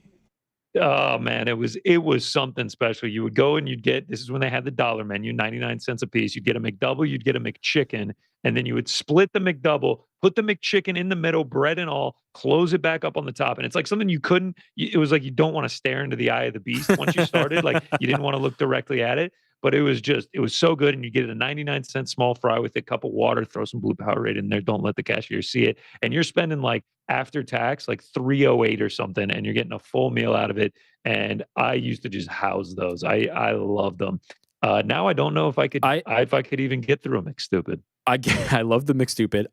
Oh man, it was something special. You would go and you'd get, this is when they had the dollar menu, 99 cents a piece. You'd get a McDouble, you'd get a McChicken, and then you would split the McDouble, put the McChicken in the middle, bread and all, close it back up on the top. And it's like something it was like you don't want to stare into the eye of the beast once you started. Like you didn't want to look directly at it. But it was so good. And you get a 99-cent small fry with a cup of water, throw some blue Powerade in there. Don't let the cashier see it. And you're spending like after tax, like $3.08 or something, and you're getting a full meal out of it. And I used to just house those. I love them. Now I don't know if I could even get through a McStupid. I love the McStupid.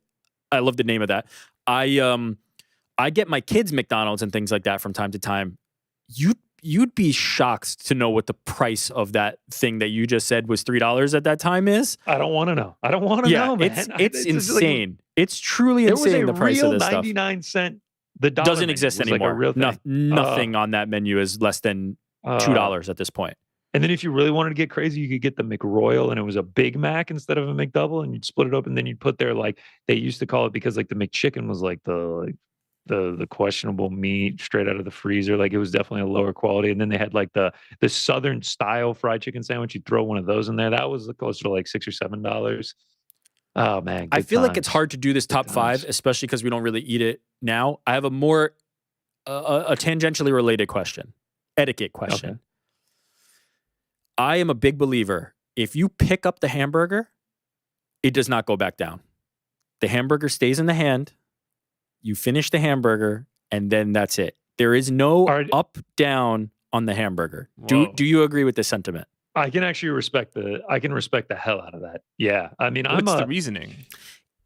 I love the name of that. I get my kids McDonald's and things like that from time to time. You'd be shocked to know what the price of that thing that you just said was $3 at that time is. I don't want to know. I don't want to know, man. It's insane. It's truly insane, the price of this stuff. 99-cent. The dollar doesn't exist anymore. Like a real thing. Nothing on that menu is less than $2 at this point. And then if you really wanted to get crazy, you could get the McRoyal, and it was a Big Mac instead of a McDouble, and you'd split it up, and then you'd put there, like they used to call it, because like the McChicken was like the questionable meat straight out of the freezer. Like it was definitely a lower quality. And then they had like the Southern style fried chicken sandwich. You throw one of those in there. That was closer to like $6 or $7. Oh man. I feel like it's hard to do this top 5, especially because we don't really eat it now. I have a more a tangentially related question, etiquette question. Okay. I am a big believer. If you pick up the hamburger, it does not go back down. The hamburger stays in the hand. You finish the hamburger, and then that's it. There is no up, down on the hamburger. Do you agree with this sentiment? I can actually respect the hell out of that. Yeah. I mean, what's the reasoning?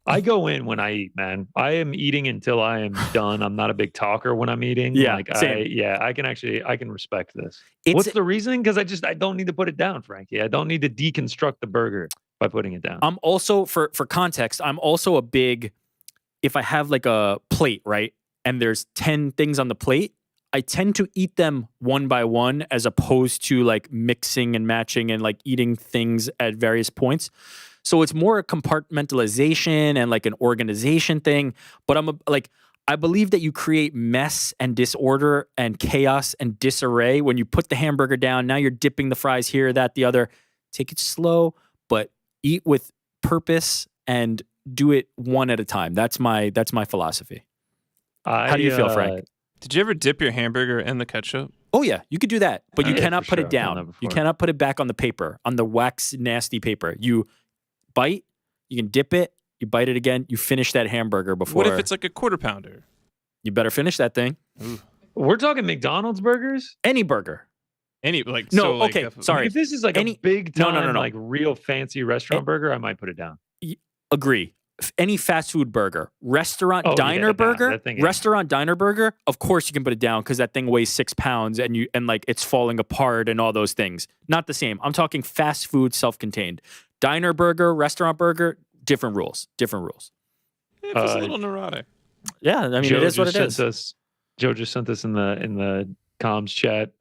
I go in when I eat, man. I am eating until I am done. I'm not a big talker when I'm eating. Yeah, like same. I can respect this. What's the reasoning? Because I don't need to put it down, Frankie. I don't need to deconstruct the burger by putting it down. I'm also, for context, I'm also a big, if I have like a plate, right? and there's 10 things on the plate, I tend to eat them one by one as opposed to like mixing and matching and like eating things at various points. So it's more a compartmentalization and like an organization thing. But I believe that you create mess and disorder and chaos and disarray when you put the hamburger down. Now you're dipping the fries here, that, the other. Take it slow, but eat with purpose and do it one at a time. That's my philosophy. How do you feel, Frank? Did you ever dip your hamburger in the ketchup? Oh yeah, you could do that, but you cannot put sure. it down. You cannot put it back on the paper, on the wax nasty paper. You bite, you can dip it, you bite it again, you finish that hamburger before. What if it's like a quarter pounder? You better finish that thing. Ooh. We're talking McDonald's burgers? Any burger. Any like no, so like okay, sorry. If this is like a big time, no. like real fancy restaurant burger, I might put it down. Agree. Any fast food burger, restaurant diner burger, of course you can put it down because that thing weighs 6 pounds and like it's falling apart and all those things. Not the same. I'm talking fast food, self-contained. Diner burger, restaurant burger, different rules. It was a little neurotic. Yeah, I mean it is what it is. Joe just sent us in the comms chat.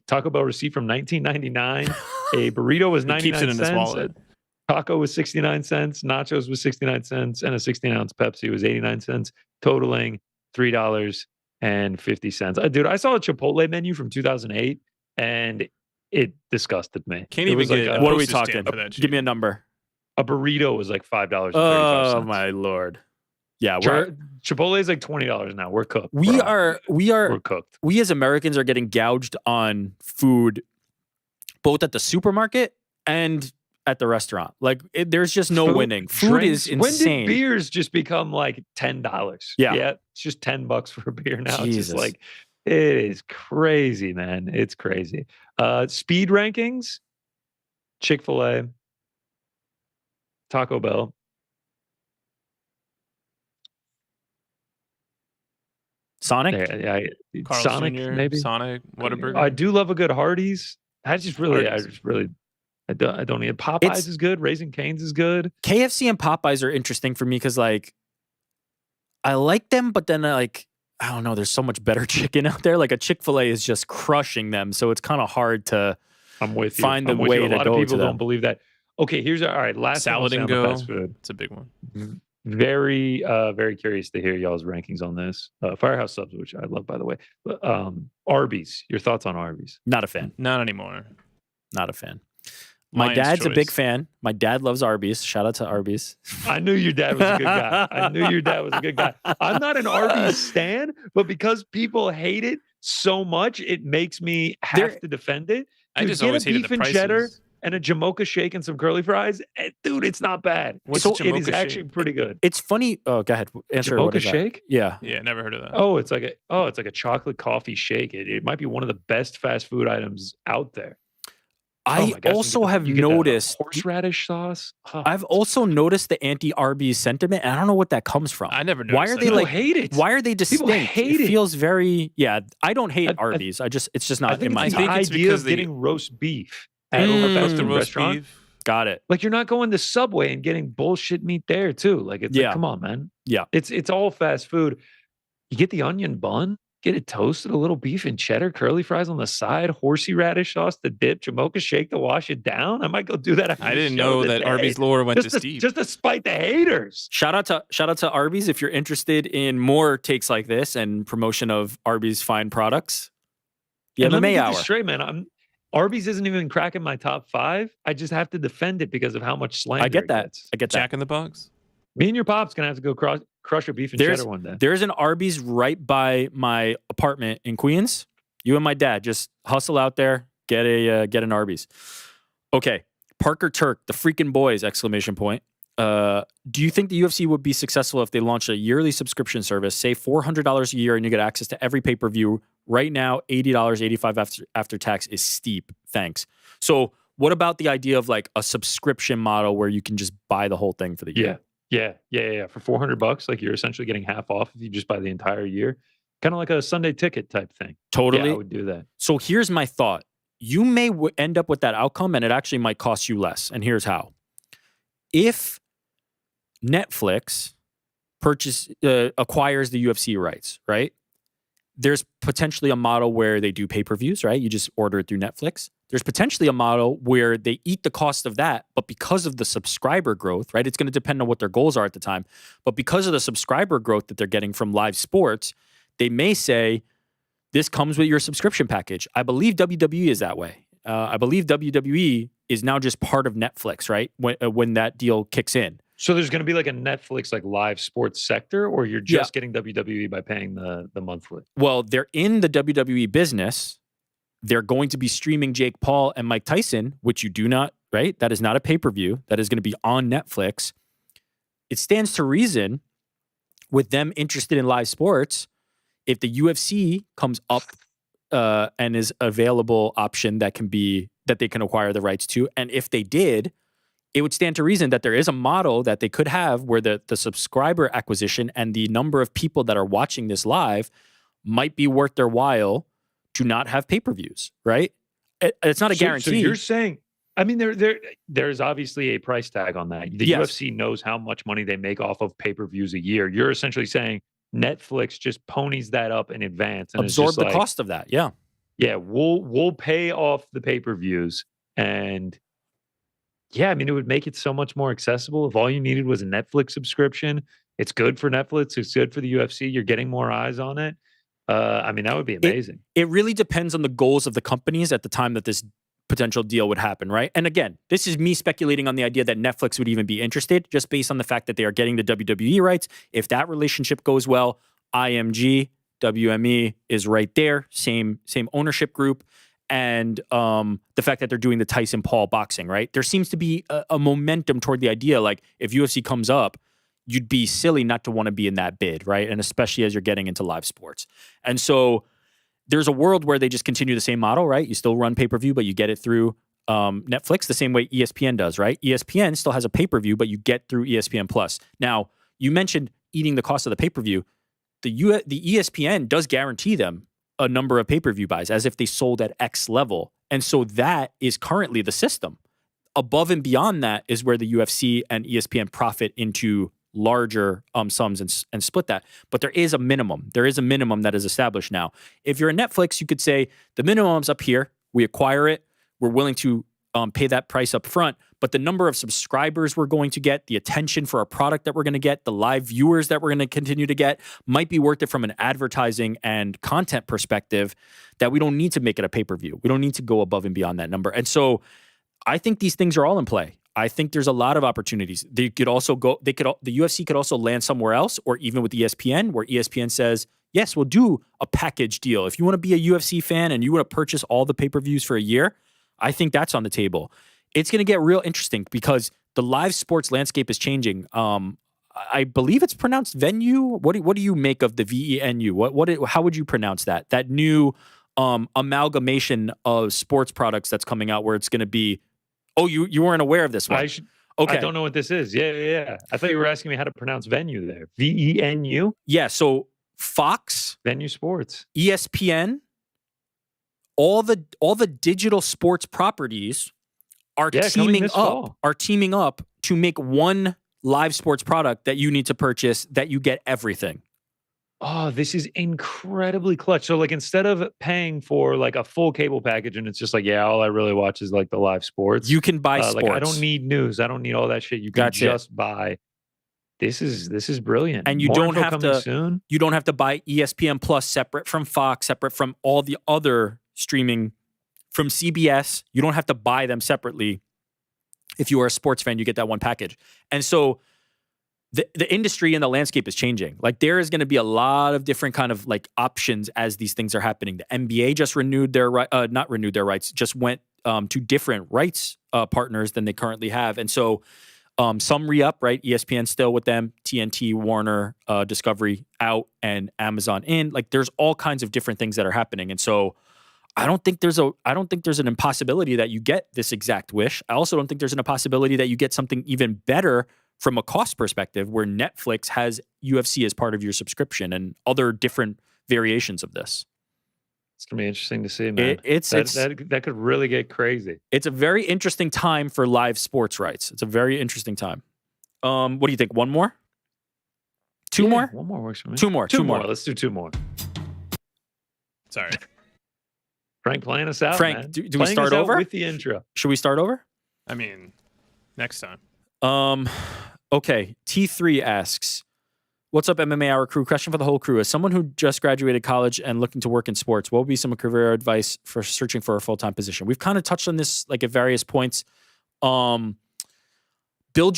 Taco Bell receipt from 1999. A burrito was 99 keeps it in cents. his wallet. Taco was 69 cents, nachos was 69 cents, and a 16-ounce Pepsi was 89 cents, totaling $3.50. Dude, I saw a Chipotle menu from 2008, and it disgusted me. Can't even get what are we talking? Give me a number. A burrito was like $5.35. Oh, my Lord. Yeah, Chipotle is like $20 now. We're cooked. We're cooked. We as Americans are getting gouged on food, both at the supermarket and at the restaurant. Like there's just no winning. Food is insane. When did beers just become like $10? Yeah, it's just $10 for a beer now. Jesus. It's just like it is crazy, man. It's crazy. Speed rankings: Chick-fil-A, Taco Bell, Sonic, Sonic, Jr., maybe Sonic, Whataburger. I do love a good Hardee's. I don't need Popeyes is good. Raising Cane's is good. KFC and Popeyes are interesting for me because like I like them, but then I don't know. There's so much better chicken out there. Like a Chick-fil-A is just crushing them, so it's kind of hard to. I'm with you. Find the way to go to them. A lot of people don't believe that. Okay, here's all right. Last Salad and Go. Fast food. It's a big one. Very, very curious to hear y'all's rankings on this. Firehouse Subs, which I love, by the way. But, Arby's. Your thoughts on Arby's? Not a fan. Not anymore. Not a fan. My dad's a big fan. My dad loves Arby's. Shout out to Arby's. I knew your dad was a good guy. I'm not an Arby's stan, but because people hate it so much, it makes me have to defend it. I just always hated the prices. Cheddar and a Jamocha shake and some curly fries. Dude, it's not bad. It is actually pretty good. It's funny. Oh, go ahead. Answer. Jamocha shake? Yeah. Yeah, never heard of that. Oh, it's like a chocolate coffee shake. It might be one of the best fast food items out there. I also have noticed horseradish sauce. I've also noticed the anti-Arby's sentiment, and I don't know what that comes from. I never noticed. Why are they hate it? Why are they distinct? People hate it. Feels very. Yeah, I don't hate Arby's. It's just not in my. I think it's because getting roast beef at a fast food restaurant. Beef. Got it. Like you're not going to Subway and getting bullshit meat there too. Like it's like, come on, man. Yeah, it's all fast food. You get the onion bun. Get it toasted, a little beef and cheddar, curly fries on the side, horsey radish sauce to dip, Jamocha shake to wash it down. I might go do that. I didn't know that Arby's lore went this deep. Just to spite the haters. Shout out to Arby's if you're interested in more takes like this and promotion of Arby's fine products. The MMA Hour. Straight, man. Arby's isn't even cracking my top 5. I just have to defend it because of how much slander. I get that. I get that. Jack in the Box. Me and your pop's gonna have to go crush a beef and cheddar one day. There's an Arby's right by my apartment in Queens. You and my dad just hustle out there, get an Arby's. Okay, Parker Turk, the freaking boys! ! Do you think the UFC would be successful if they launched a yearly subscription service, say $400 a year, and you get access to every pay-per-view? Right now, $80, $85 after tax is steep. Thanks. So, what about the idea of like a subscription model where you can just buy the whole thing for the year? Yeah. For $400, like you're essentially getting half off if you just buy the entire year. Kind of like a Sunday ticket type thing. Totally. Yeah, I would do that. So here's my thought. You may end up with that outcome and it actually might cost you less. And here's how. If Netflix acquires the UFC rights, right? There's potentially a model where they do pay-per-views, right? You just order it through Netflix. There's potentially a model where they eat the cost of that, but because of the subscriber growth, right? It's going to depend on what their goals are at the time. But because of the subscriber growth that they're getting from live sports, they may say, this comes with your subscription package. I believe WWE is that way. I believe WWE is now just part of Netflix, right? When that deal kicks in. So there's going to be like a Netflix like live sports sector, or you're just getting WWE by paying the monthly? Well, they're in the WWE business. They're going to be streaming Jake Paul and Mike Tyson, which you do not, right? That is not a pay-per-view. That is going to be on Netflix. It stands to reason with them interested in live sports, if the UFC comes up and is available option that they can acquire the rights to, and if they did, it would stand to reason that there is a model that they could have where the subscriber acquisition and the number of people that are watching this live might be worth their while to not have pay-per-views, right? It's not a guarantee. So you're saying, I mean, there's obviously a price tag on that. The UFC knows how much money they make off of pay-per-views a year. You're essentially saying Netflix just ponies that up in advance and absorb the cost of that. Yeah. Yeah, we'll pay off the pay-per-views, and yeah, I mean, it would make it so much more accessible if all you needed was a Netflix subscription. It's good for Netflix. It's good for the UFC. You're getting more eyes on it. I mean, that would be amazing. It really depends on the goals of the companies at the time that this potential deal would happen, right? And again, this is me speculating on the idea that Netflix would even be interested, just based on the fact that they are getting the WWE rights. If that relationship goes well, IMG, WME is right there, same ownership group. And the fact that they're doing the Tyson Paul boxing, right? There seems to be a momentum toward the idea, like if UFC comes up, you'd be silly not to want to be in that bid, right? And especially as you're getting into live sports. And so there's a world where they just continue the same model, right? You still run pay-per-view, but you get it through Netflix the same way ESPN does, right? ESPN still has a pay-per-view, but you get through ESPN Plus. Now, you mentioned eating the cost of the pay-per-view. The ESPN does guarantee them a number of pay-per-view buys as if they sold at X level. And so that is currently the system. Above and beyond that is where the UFC and ESPN profit into larger sums and split that. But there is a minimum. There is a minimum that is established now. If you're a Netflix, you could say the minimum's up here. We acquire it. We're willing to pay that price up front. But the number of subscribers we're going to get, the attention for a product that we're going to get, the live viewers that we're going to continue to get might be worth it from an advertising and content perspective, that we don't need to make it a pay-per-view. We don't need to go above and beyond that number. And so I think these things are all in play. I think there's a lot of opportunities. The UFC could also land somewhere else, or even with ESPN, where ESPN says, yes, we'll do a package deal. If you want to be a UFC fan and you want to purchase all the pay-per-views for a year, I think that's on the table. It's going to get real interesting because the live sports landscape is changing. I believe it's pronounced venue. What do you make of the VENU? How would you pronounce that? That new amalgamation of sports products that's coming out, where it's going to be. Oh, you weren't aware of this one? Okay. I don't know what this is. Yeah. I thought you were asking me how to pronounce venue there. VENU? Yeah. So Fox, Venue Sports, ESPN, all the digital sports properties are teaming up to make one live sports product that you need to purchase, that you get everything. Oh, this is incredibly clutch. So like, instead of paying for like a full cable package and it's just like, yeah, all I really watch is like the live sports. You can buy sports. Like, I don't need news. I don't need all that shit. You can just buy. This is brilliant. And you don't have to buy ESPN Plus separate from Fox, separate from all the other streaming from CBS. You don't have to buy them separately. If you are a sports fan, you get that one package. And so the industry and the landscape is changing. Like, there is going to be a lot of different kind of like options as these things are happening. The NBA just just went to different rights partners than they currently have. And so some re-up, right? ESPN still with them, TNT, Warner, Discovery out, and Amazon in. Like, there's all kinds of different things that are happening. And so I don't think there's an impossibility that you get this exact wish. I also don't think there's an impossibility that you get something even better from a cost perspective, where Netflix has UFC as part of your subscription and other different variations of this. It's going to be interesting to see, man. That could really get crazy. It's a very interesting time for live sports rights. It's a very interesting time. What do you think? One more? Two more? One more works for me. Two more. Let's do 2 more. Sorry. Frank playing us out, Frank, man. do we start over? With the intro. Should we start over? I mean, next time. Okay. T3 asks, what's up, MMA Hour crew? Question for the whole crew. As someone who just graduated college and looking to work in sports, what would be some career advice for searching for a full-time position? We've kind of touched on this like at various points. Build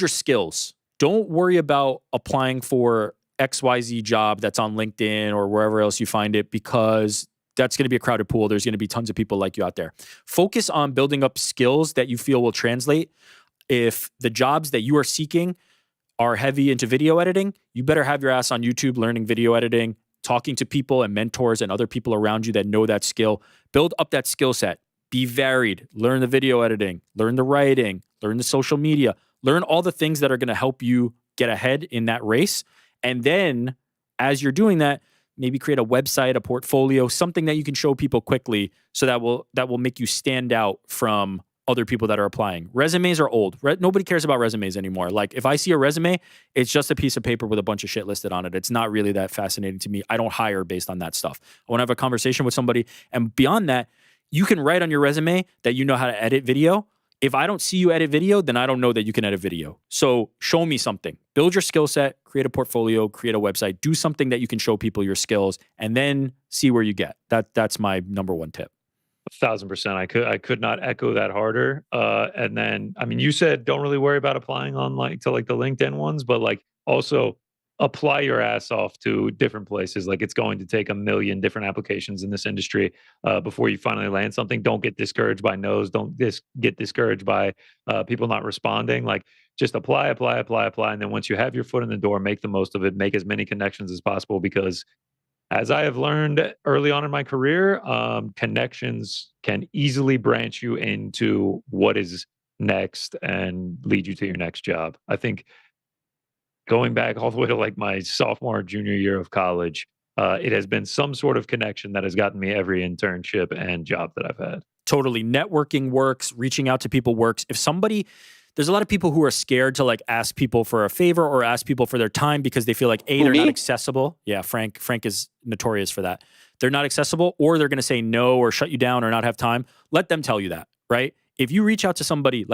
your skills. Don't worry about applying for XYZ job that's on LinkedIn or wherever else you find it, because that's going to be a crowded pool. There's going to be tons of people like you out there. Focus on building up skills that you feel will translate. If the jobs that you are seeking are heavy into video editing, you better have your ass on YouTube learning video editing, talking to people and mentors and other people around you that know that skill. Build up that skill set. Be varied. Learn the video editing, learn the writing, learn the social media, learn all the things that are going to help you get ahead in that race. And then as you're doing that, maybe create a website, a portfolio, something that you can show people quickly so that will make you stand out from other people that are applying. Resumes are old. Nobody cares about resumes anymore. Like if I see a resume, it's just a piece of paper with a bunch of shit listed on it. It's not really that fascinating to me. I don't hire based on that stuff. I want to have a conversation with somebody. And beyond that, you can write on your resume that you know how to edit video. If I don't see you edit video, then I don't know that you can edit video. So show me something. Build your skill set, create a portfolio, create a website, do something that you can show people your skills, and then see where you get. That's my number one tip. 1,000%. I could not echo that harder. And then, I mean, you said don't really worry about applying on the LinkedIn ones, but like also apply your ass off to different places. Like it's going to take a million different applications in this industry before you finally land something. Don't get discouraged by no's. Don't get discouraged by people not responding. Like just apply. And then once you have your foot in the door, make the most of it. Make as many connections as possible, because as I have learned early on in my career, connections can easily branch you into what is next and lead you to your next job. I think going back all the way to like my sophomore or junior year of college, it has been some sort of connection that has gotten me every internship and job that I've had. Totally. Networking works. Reaching out to people works. There's a lot of people who are scared to like ask people for a favor or ask people for their time because they feel like they're not accessible. Yeah, Frank is notorious for that. They're not accessible, or they're going to say no or shut you down or not have time. Let them tell you that, right? If you reach out to somebody,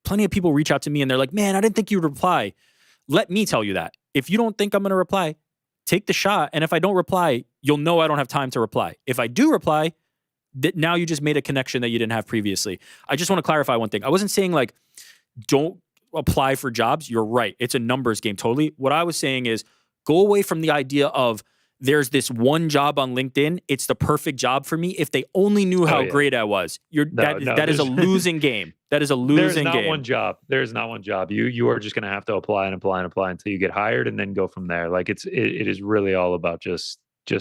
plenty of people reach out to me and they're like, "Man, I didn't think you would reply." Let me tell you that. If you don't think I'm going to reply, take the shot. And if I don't reply, you'll know I don't have time to reply. If I do reply, now you just made a connection that you didn't have previously. I just want to clarify one thing. I wasn't saying like, don't apply for jobs. You're right. It's a numbers game. Totally. What I was saying is go away from the idea of there's this one job on LinkedIn. It's the perfect job for me. If they only knew how great I was, that is a losing game. That is a losing game. There's not one job. There's not one job. You are just going to have to apply until you get hired, and then go from there. Like it is really all about just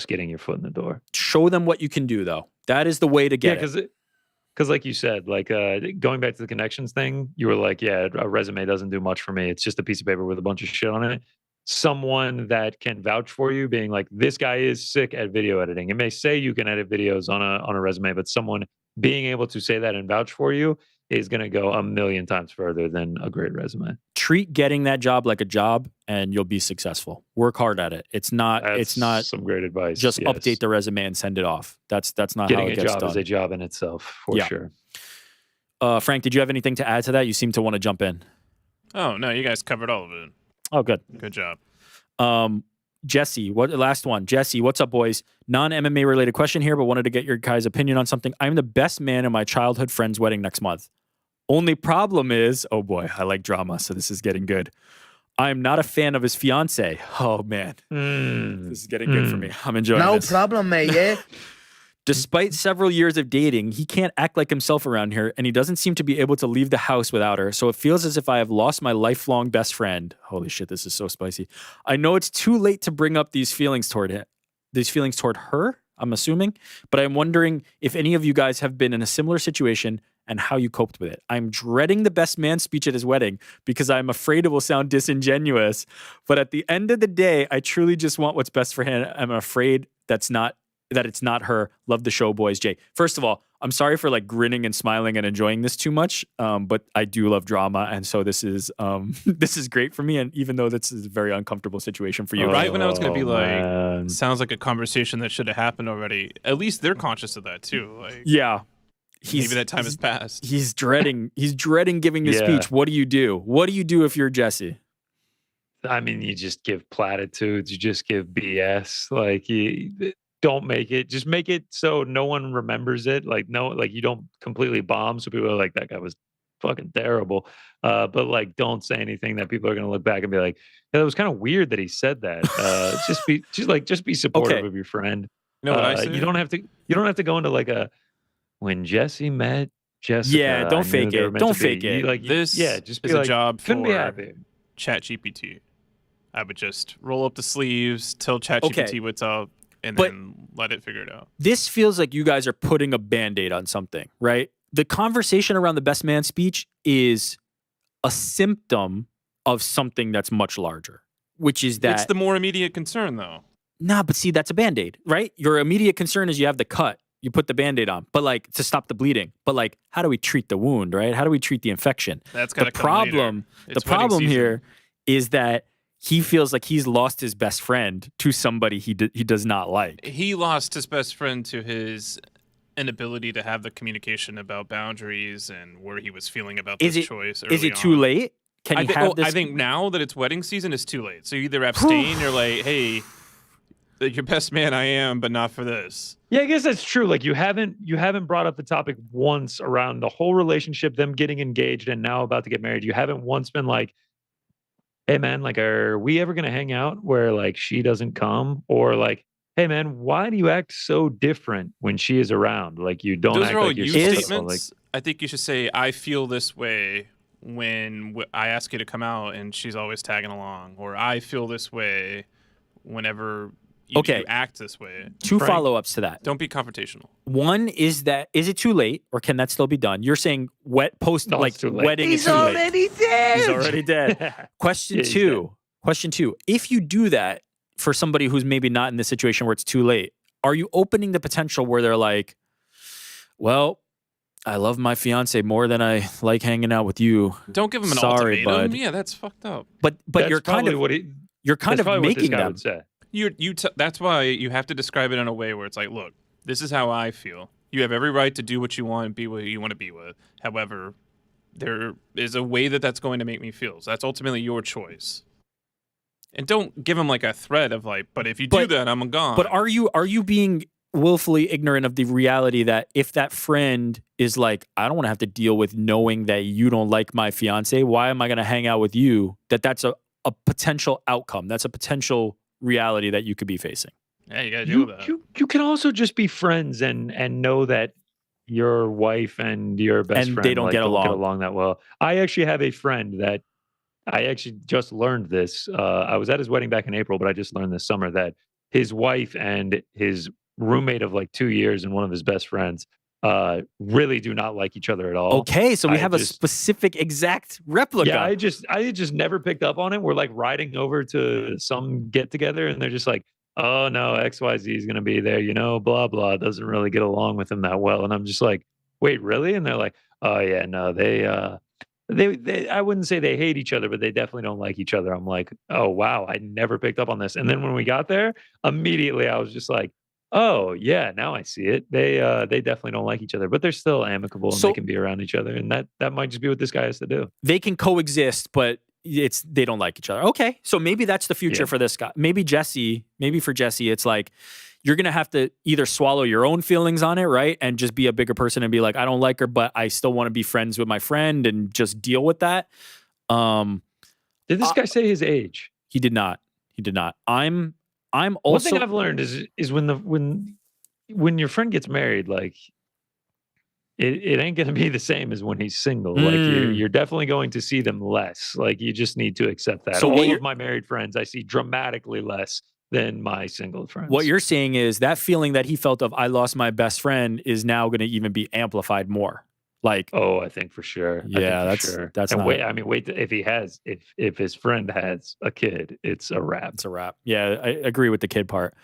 getting your foot in the door. Show them what you can do, though. That is the way to get it. Because like you said, like going back to the connections thing, you were like, yeah, a resume doesn't do much for me. It's just a piece of paper with a bunch of shit on it. Someone that can vouch for you, being like, this guy is sick at video editing. It may say you can edit videos on a resume, but someone being able to say that and vouch for you is going to go a million times further than a great resume. Treat getting that job like a job, and you'll be successful. Work hard at it. It's not some great advice. Just update the resume and send it off. That's not getting how it gets done. Getting a job is a job in itself, for sure. Frank, did you have anything to add to that? You seem to want to jump in. Oh, no, you guys covered all of it. Oh, good. Good job. Jesse, last one. Jesse, what's up, boys? Non-MMA related question here, but wanted to get your guys' opinion on something. I'm the best man in my childhood friend's wedding next month. Only problem is, oh boy, I like drama, so this is getting good. I'm not a fan of his fiancée. Oh man, this is getting good for me. I'm enjoying this. No problem, mate. Yeah. Despite several years of dating, he can't act like himself around here, and he doesn't seem to be able to leave the house without her. So it feels as if I have lost my lifelong best friend. Holy shit, this is so spicy. I know it's too late to bring up these feelings toward her, I'm assuming, but I'm wondering if any of you guys have been in a similar situation and how you coped with it. I'm dreading the best man speech at his wedding because I'm afraid it will sound disingenuous. But at the end of the day, I truly just want what's best for him. I'm afraid that's not that it's not her. Love the show, boys. Jay, first of all, I'm sorry for like grinning and smiling and enjoying this too much, but I do love drama, and so this is great for me. And even though this is a very uncomfortable situation for you, right when I was gonna be like, sounds like a conversation that should have happened already. At least they're conscious of that too. Like, yeah. Maybe that time has passed. He's dreading giving the speech. What do you do? What do you do if you're Jesse? I mean, you just give platitudes. You just give BS. Like, you don't make it. Just make it so no one remembers it. Like, you don't completely bomb. So people are like, that guy was fucking terrible. But like, don't say anything that people are going to look back and be like, yeah, that was kind of weird that he said that. Just be supportive of your friend. You know what I say? You don't have to go into like a, when Jesse met Jessica. Yeah, don't fake it. Don't fake it. Just be is a job for couldn't be happy. ChatGPT. I would just roll up the sleeves, tell ChatGPT what's up, and then let it figure it out. This feels like you guys are putting a Band-Aid on something, right? The conversation around the best man speech is a symptom of something that's much larger, which is that... It's the more immediate concern, though. Nah, but see, that's a Band-Aid, right? Your immediate concern is you have the cut. You put the Band-Aid on, but like to stop the bleeding. But like, how do we treat the wound, right? How do we treat the infection? That's got to come later. The problem here is that he feels like he's lost his best friend to somebody he does not like. He lost his best friend to his inability to have the communication about boundaries and where he was feeling about this choice. Is it too late? Can he have this? I think now that it's wedding season, it's too late. So you either abstain or like, hey, your best man I am, but not for this. Yeah, I guess that's true. Like you haven't brought up the topic once around the whole relationship, them getting engaged and now about to get married. You haven't once been like, hey man, like, are we ever gonna hang out where like she doesn't come? Or like, hey man, why do you act so different when she is around? Like you don't Those act are all like you're statements. Like, I think you should say, I feel this way when I ask you to come out and she's always tagging along, or I feel this way whenever you act this way. Two follow-ups to that. Don't be confrontational. One is it too late, or can that still be done? You're saying wedding is too late. He's already dead. Question two. If you do that for somebody who's maybe not in this situation where it's too late, are you opening the potential where they're like, well, I love my fiance more than I like hanging out with you. Don't give him an ultimatum. Bud. Yeah, that's fucked up. But you're kind of making them. Would say. That's why you have to describe it in a way where it's like, look, this is how I feel. You have every right to do what you want and be what you want to be with. However, there is a way that's going to make me feel. So that's ultimately your choice. And don't give him like a threat of like, but if you do that, I'm gone. But are you being willfully ignorant of the reality that if that friend is like, I don't want to have to deal with knowing that you don't like my fiance, why am I going to hang out with you? That's a potential outcome. That's a potential reality that you could be facing. Yeah, you got to deal with that. You can also just be friends and know that your wife and your best friend they don't get along that well. I actually have a friend that I actually just learned this. I was at his wedding back in April, but I just learned this summer that his wife and his roommate of like 2 years and one of his best friends really do not like each other at all. Okay, so we have a specific exact replica. Yeah, I just never picked up on it. We're like riding over to some get together and they're just like, oh no, XYZ is going to be there, blah, blah, doesn't really get along with him that well. And I'm just like, wait, really? And they're like, oh yeah, no, they I wouldn't say they hate each other, but they definitely don't like each other. I'm like, oh wow, I never picked up on this. And then when we got there, immediately I was just like, oh yeah, now I see it. They definitely don't like each other, but they're still amicable and they can be around each other. And that might just be what this guy has to do. They can coexist, but they don't like each other. Okay, so maybe that's the future for this guy. Maybe for Jesse, it's like you're gonna have to either swallow your own feelings on it, right, and just be a bigger person and be like, I don't like her, but I still want to be friends with my friend and just deal with that. Did this guy say his age? He did not. I'm also, one thing I've learned is when your friend gets married, like it ain't gonna be the same as when he's single. Like you're definitely going to see them less. Like you just need to accept that. So all of my married friends I see dramatically less than my single friends. What you're saying is that feeling that he felt of I lost my best friend is now going to even be amplified more. Like, oh, I think for sure. Yeah, that's and not, wait if his friend has a kid, it's a wrap. It's a wrap. Yeah, I agree with the kid part.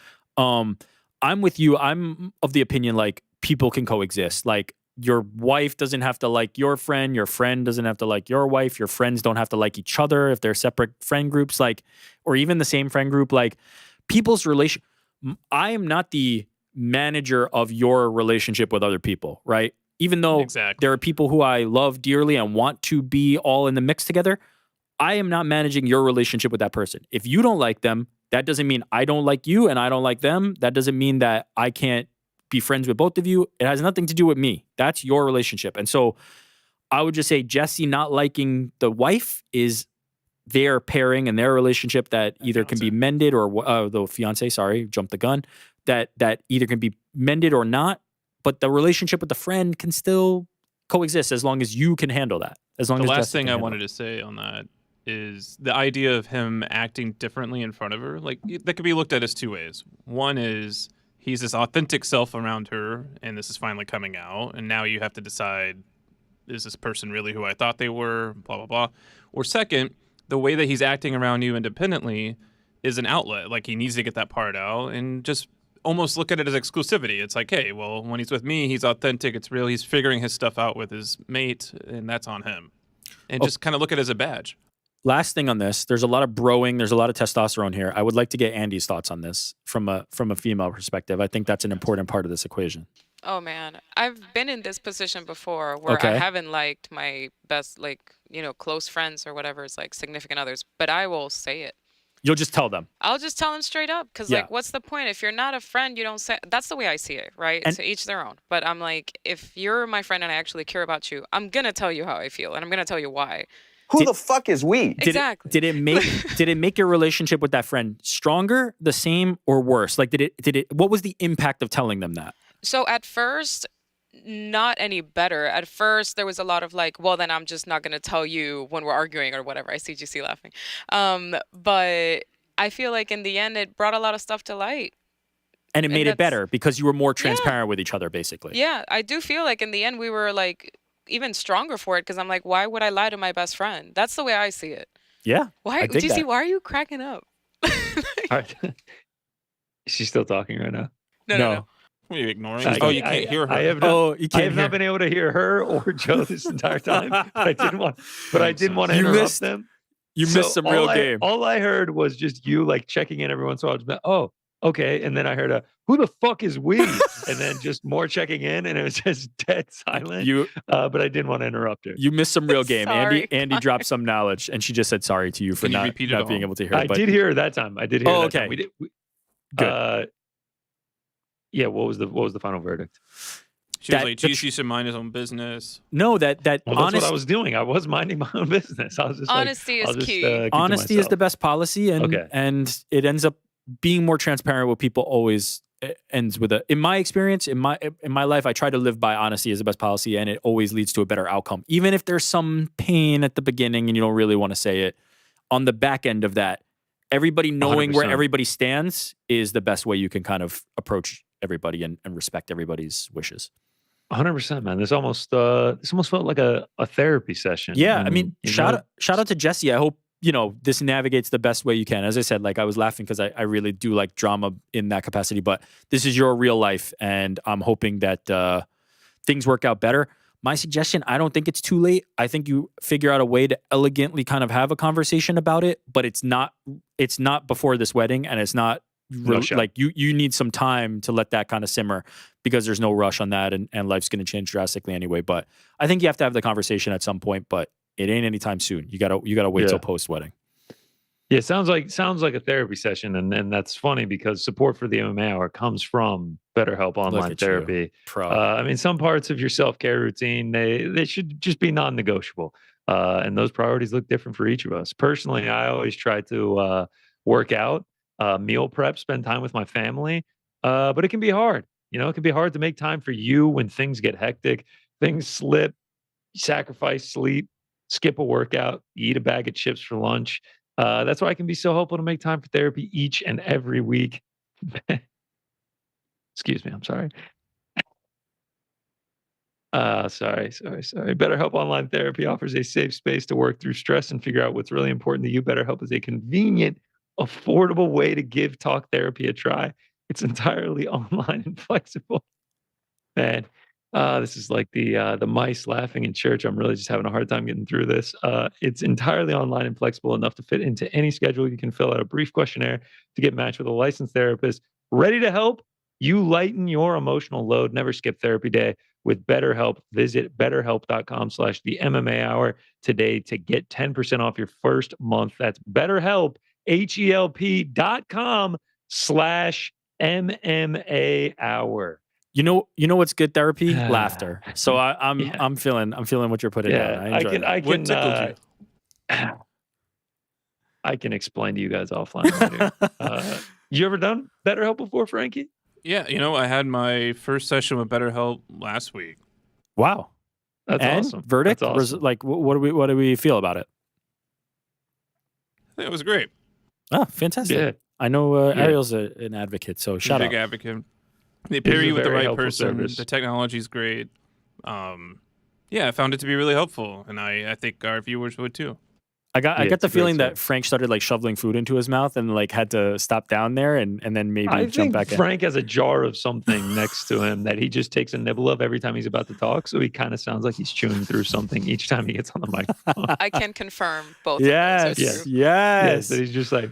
I'm with you. I'm of the opinion like people can coexist. Like your wife doesn't have to like your friend doesn't have to like your wife, your friends don't have to like each other if they're separate friend groups, like, or even the same friend group. Like people's relation. I am not the manager of your relationship with other people, right? Even though there are people who I love dearly and want to be all in the mix together, I am not managing your relationship with that person. If you don't like them, that doesn't mean I don't like you and I don't like them. That doesn't mean that I can't be friends with both of you. It has nothing to do with me. That's your relationship. And so I would just say Jesse not liking the wife is their pairing and their relationship that either can be mended or the fiance, sorry, jumped the gun, that either can be mended or not. But the relationship with the friend can still coexist as long as you can handle that. As long as the last Jesse thing I wanted to say on that is the idea of him acting differently in front of her. Like that could be looked at as two ways. One is he's this authentic self around her, and this is finally coming out, and now you have to decide, is this person really who I thought they were? Blah blah blah. Or second, the way that he's acting around you independently is an outlet. Like he needs to get that part out and just almost look at it as exclusivity. It's like, hey, well, when he's with me, he's authentic. It's real. He's figuring his stuff out with his mate, and that's on him. And just kind of look at it as a badge. Last thing on this, there's a lot of broing, there's a lot of testosterone here. I would like to get Andy's thoughts on this from a female perspective. I think that's an important part of this equation. Oh man, I've been in this position before where I haven't liked my best, like, close friends or whatever, it's like significant others, but I will say it. You'll just tell them. I'll just tell them straight up because, like, what's the point? If you're not a friend, you don't say. That's the way I see it, right? To each their own. But I'm like, if you're my friend and I actually care about you, I'm gonna tell you how I feel and I'm gonna tell you why. Who the fuck is we? Exactly. Did it make your relationship with that friend stronger, the same, or worse? Like, what was the impact of telling them that? So at first, not any better. At first, there was a lot of like, well, then I'm just not going to tell you when we're arguing or whatever. I see GC laughing. But I feel like in the end, it brought a lot of stuff to light. And it made it better because you were more transparent with each other, basically. Yeah, I do feel like in the end, we were like even stronger for it because I'm like, why would I lie to my best friend? That's the way I see it. Yeah. Why, GC, why are you cracking up? All right. Is she still talking right now? No. Are you ignoring? You can't hear her. I have not been able to hear her or Joe this entire time. But I didn't want to interrupt them. You missed some real game. All I heard was just you like checking in every once in a while. Oh, okay. And then I heard who the fuck is we? And then just more checking in, and it was just dead silent. But I didn't want to interrupt her. You missed some real game. Andy dropped some knowledge, and she just said sorry to you for not being able to hear. I did hear her that time. I did hear. Oh, that okay. Time. Good. Yeah, what was the final verdict? She was like, GC should mind his own business. No, that's what I was doing. I was minding my own business. I was just honesty is key. Honesty is the best policy, and it ends up being more transparent with people. Always ends with in my experience, in my life, I try to live by honesty as the best policy, and it always leads to a better outcome. Even if there's some pain at the beginning and you don't really want to say it, on the back end of that, everybody knowing 100%. Where everybody stands is the best way you can kind of approach everybody and respect everybody's wishes. 100%, man. This almost felt like a therapy session. Yeah, I mean, shout out to Jesse. I hope this navigates the best way you can. As I said, like I was laughing because I really do like drama in that capacity. But this is your real life, and I'm hoping that things work out better. My suggestion: I don't think it's too late. I think you figure out a way to elegantly kind of have a conversation about it, but it's not before this wedding, and it's not. Like you need some time to let that kind of simmer because there's no rush on that and life's going to change drastically anyway. But I think you have to have the conversation at some point, but it ain't anytime soon. You gotta wait till post wedding. Yeah, it sounds like a therapy session, and that's funny because support for the MMA Hour comes from BetterHelp Online Therapy. I mean, some parts of your self-care routine they should just be non-negotiable, and those priorities look different for each of us. Personally, I always try to work out. Meal prep, spend time with my family. But it can be hard. It can be hard to make time for you when things get hectic, things slip, sacrifice sleep, skip a workout, eat a bag of chips for lunch. That's why it can be so helpful to make time for therapy each and every week. Excuse me. I'm sorry. Sorry. BetterHelp Online Therapy offers a safe space to work through stress and figure out what's really important to you. BetterHelp is a convenient, affordable way to give talk therapy a try. It's entirely online and flexible. Man, this is like the mice laughing in church. I'm really just having a hard time getting through this. It's entirely online and flexible enough to fit into any schedule. You can fill out a brief questionnaire to get matched with a licensed therapist ready to help you lighten your emotional load. Never skip therapy day with BetterHelp. Visit betterhelp.com/the MMA Hour today to get 10% off your first month. That's BetterHelp, HELP.com/MMA Hour. You know what's good therapy? Laughter. So I'm feeling what you're putting down. I enjoy that. What tickled you? I can explain to you guys offline later. You ever done BetterHelp before, Frankie? Yeah, I had my first session with BetterHelp last week. Wow, that's awesome. Verdict? That's awesome. Like, what do we feel about it? I think it was great. Oh, fantastic! Yeah. I know Ariel's an advocate, so shout out. Big advocate. They pair you with the right person. Service. The technology's great. I found it to be really helpful, and I think our viewers would too. I got the feeling that Frank started like shoveling food into his mouth and like had to stop down there and then maybe jump back in. Frank has a jar of something next to him that he just takes a nibble of every time he's about to talk. So he kind of sounds like he's chewing through something each time he gets on the microphone. I can confirm both. Yes. Yes. That he's just like,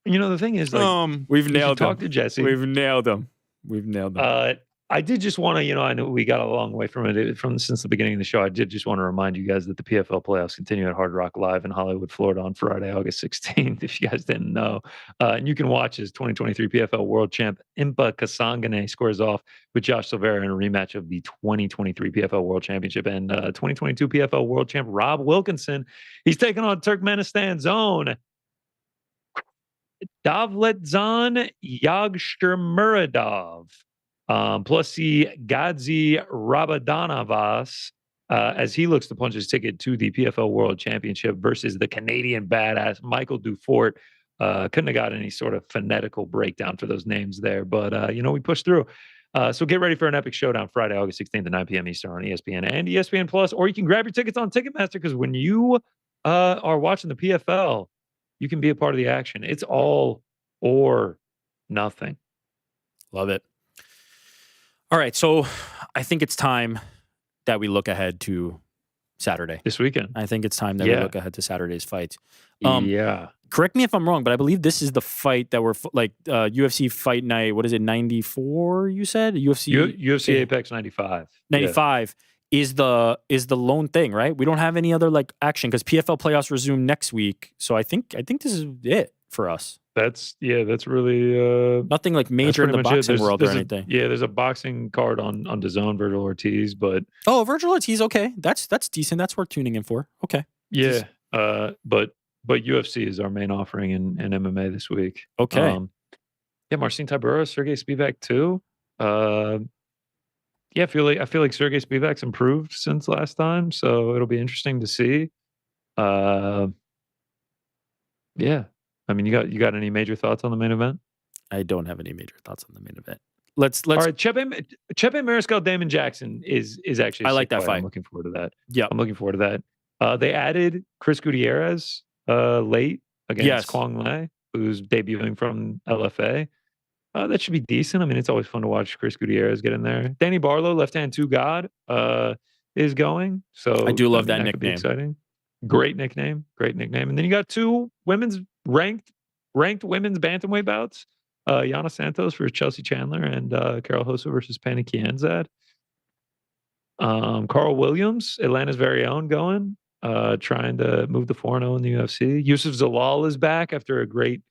the thing is, like, we've nailed him. Talk to Jesse. We've nailed him. I did just want to, I know we got a long way from it since the beginning of the show. I did just want to remind you guys that the PFL playoffs continue at Hard Rock Live in Hollywood, Florida on Friday, August 16th, if you guys didn't know. And you can watch as 2023 PFL World Champ Impa Kasangane squares off with Josh Silveira in a rematch of the 2023 PFL World Championship. And 2022 PFL World Champ Rob Wilkinson, he's taking on Turkmenistan's own Davletzan Yagshtermuradov. Plus the Gadzi Rabadanavas as he looks to punch his ticket to the PFL World Championship versus the Canadian badass Michael Dufort. Couldn't have got any sort of phonetical breakdown for those names there, but we pushed through. So get ready for an epic showdown Friday, August 16th at 9 p.m. Eastern on ESPN and ESPN Plus, or you can grab your tickets on Ticketmaster because when you are watching the PFL, you can be a part of the action. It's all or nothing. Love it. All right, so I think it's time that we look ahead to Saturday. This weekend. I think it's time that we look ahead to Saturday's fights. Correct me if I'm wrong, but I believe this is the fight that we're UFC Fight Night. What is it, 94? You said UFC Apex 95. 95 is the lone thing, right? We don't have any other like action because PFL playoffs resume next week. So I think this is it for us. That's really nothing like major in the boxing world or anything. There's a boxing card on DAZN, Virgil Ortiz, but Virgil Ortiz, okay, that's decent. That's worth tuning in for. Okay, but UFC is our main offering in MMA this week. Okay, Marcin Tybura, Sergey Spivak too. I feel like Sergey Spivak's improved since last time, so it'll be interesting to see. I mean, you got any major thoughts on the main event? I don't have any major thoughts on the main event. Let's. All right, Chepe Mariscal, Damon Jackson is actually. I like that fight. I'm looking forward to that. Yeah, I'm looking forward to that. They added Chris Gutierrez late against Kwang Le, who's debuting from LFA. That should be decent. I mean, it's always fun to watch Chris Gutierrez get in there. Danny Barlow, left hand to God, is going. So I do love that could nickname. be exciting. Great nickname. And then you got two women's ranked women's bantamweight bouts. Yana Santos versus Chelsea Chandler and Carol Hossa versus Penny Kianzad. Carl Williams, Atlanta's very own, going, trying to move to 4-0 in the UFC. Yusuf Zalal is back after a great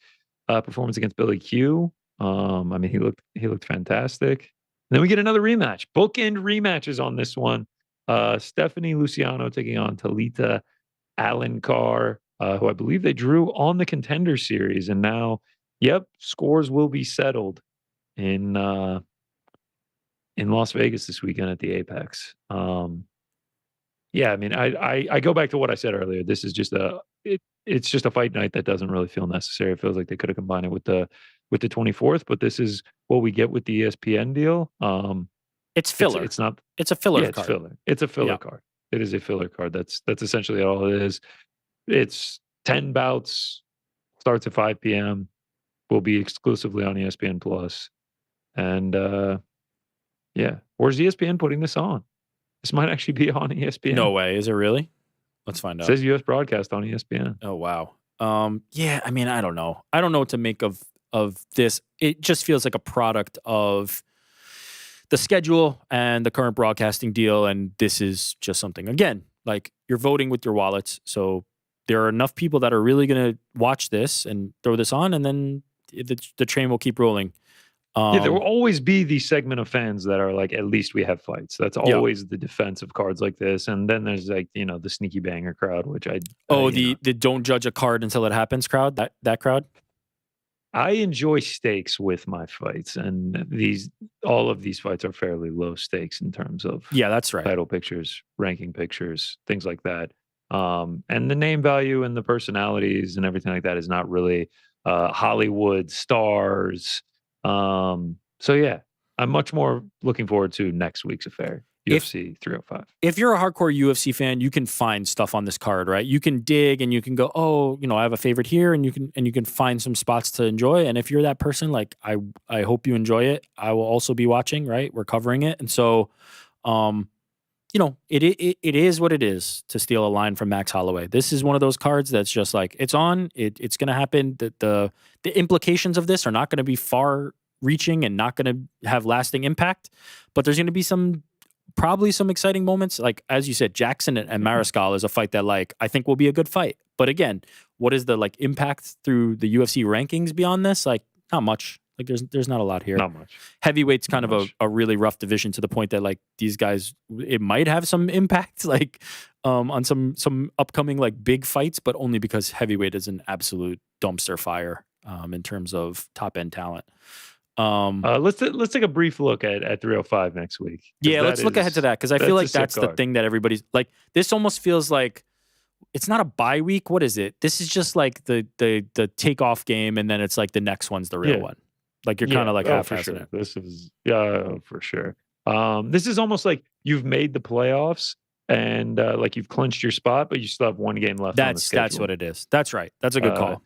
performance against Billy Q. I mean, he looked fantastic. And then we get another rematch. Bookend rematches on this one. Stephanie Luciano taking on Talita Alencar, who I believe they drew on the Contender Series, and now, scores will be settled in Las Vegas this weekend at the Apex. I mean, I go back to what I said earlier. This is just it's just a fight night that doesn't really feel necessary. It feels like they could have combined it with the 24th, but this is what we get with the ESPN deal. It's filler. It's not. It's a filler card. It's filler. It's a filler card. It is a filler card. That's essentially all it is. It's 10 bouts, starts at 5 p.m. will be exclusively on ESPN Plus. And yeah, where's ESPN putting this on? This might actually be on ESPN. No way. Is it really? Let's find out. It says U.S. broadcast on ESPN. Oh, wow. Yeah, I mean, I don't know. I don't know what to make of this. It just feels like a product of the schedule and the current broadcasting deal. And this is just something, again, like you're voting with your wallets. So there are enough people that are really going to watch this and throw this on, and then the train will keep rolling. Yeah, there will always be the segment of fans that are like, at least we have fights. That's always the defense of cards like this. And then there's like, the sneaky banger crowd, which the don't judge a card until it happens crowd, that crowd? I enjoy stakes with my fights, and all of these fights are fairly low stakes in terms of that's right. Title pictures, ranking pictures, things like that. And the name value and the personalities and everything like that is not really Hollywood stars. So yeah, I'm much more looking forward to next week's affair, UFC 305. If you're a hardcore UFC fan, you can find stuff on this card, right? You can dig and you can go, oh, I have a favorite here, and you can find some spots to enjoy. And if you're that person, like I hope you enjoy it. I will also be watching, right? We're covering it. And so, it is what it is, to steal a line from Max Holloway. This is one of those cards that's just like, it's on, it's going to happen. The implications of this are not going to be far reaching and not going to have lasting impact, but there's going to be probably some exciting moments. Like, as you said, Jackson and Mariscal is a fight that, like, I think will be a good fight. But again, what is the like impact through the UFC rankings beyond this? Like, not much. Like, there's not a lot here. Not much. Heavyweight's kind of a really rough division, to the point that, like, these guys, it might have some impact, like, on some upcoming, like, big fights, but only because heavyweight is an absolute dumpster fire in terms of top end talent. Let's take a brief look at 305 next week. Yeah, let's look ahead to that, because I feel like that's the thing that everybody's like. This almost feels like it's not a bye week. What is it? This is just like the takeoff game, and then it's like the next one's the real one. Like, you're kind of like half-assing it. This is for sure. This is almost like you've made the playoffs and like you've clinched your spot, but you still have one game left. That's what it is. That's right. That's a good call.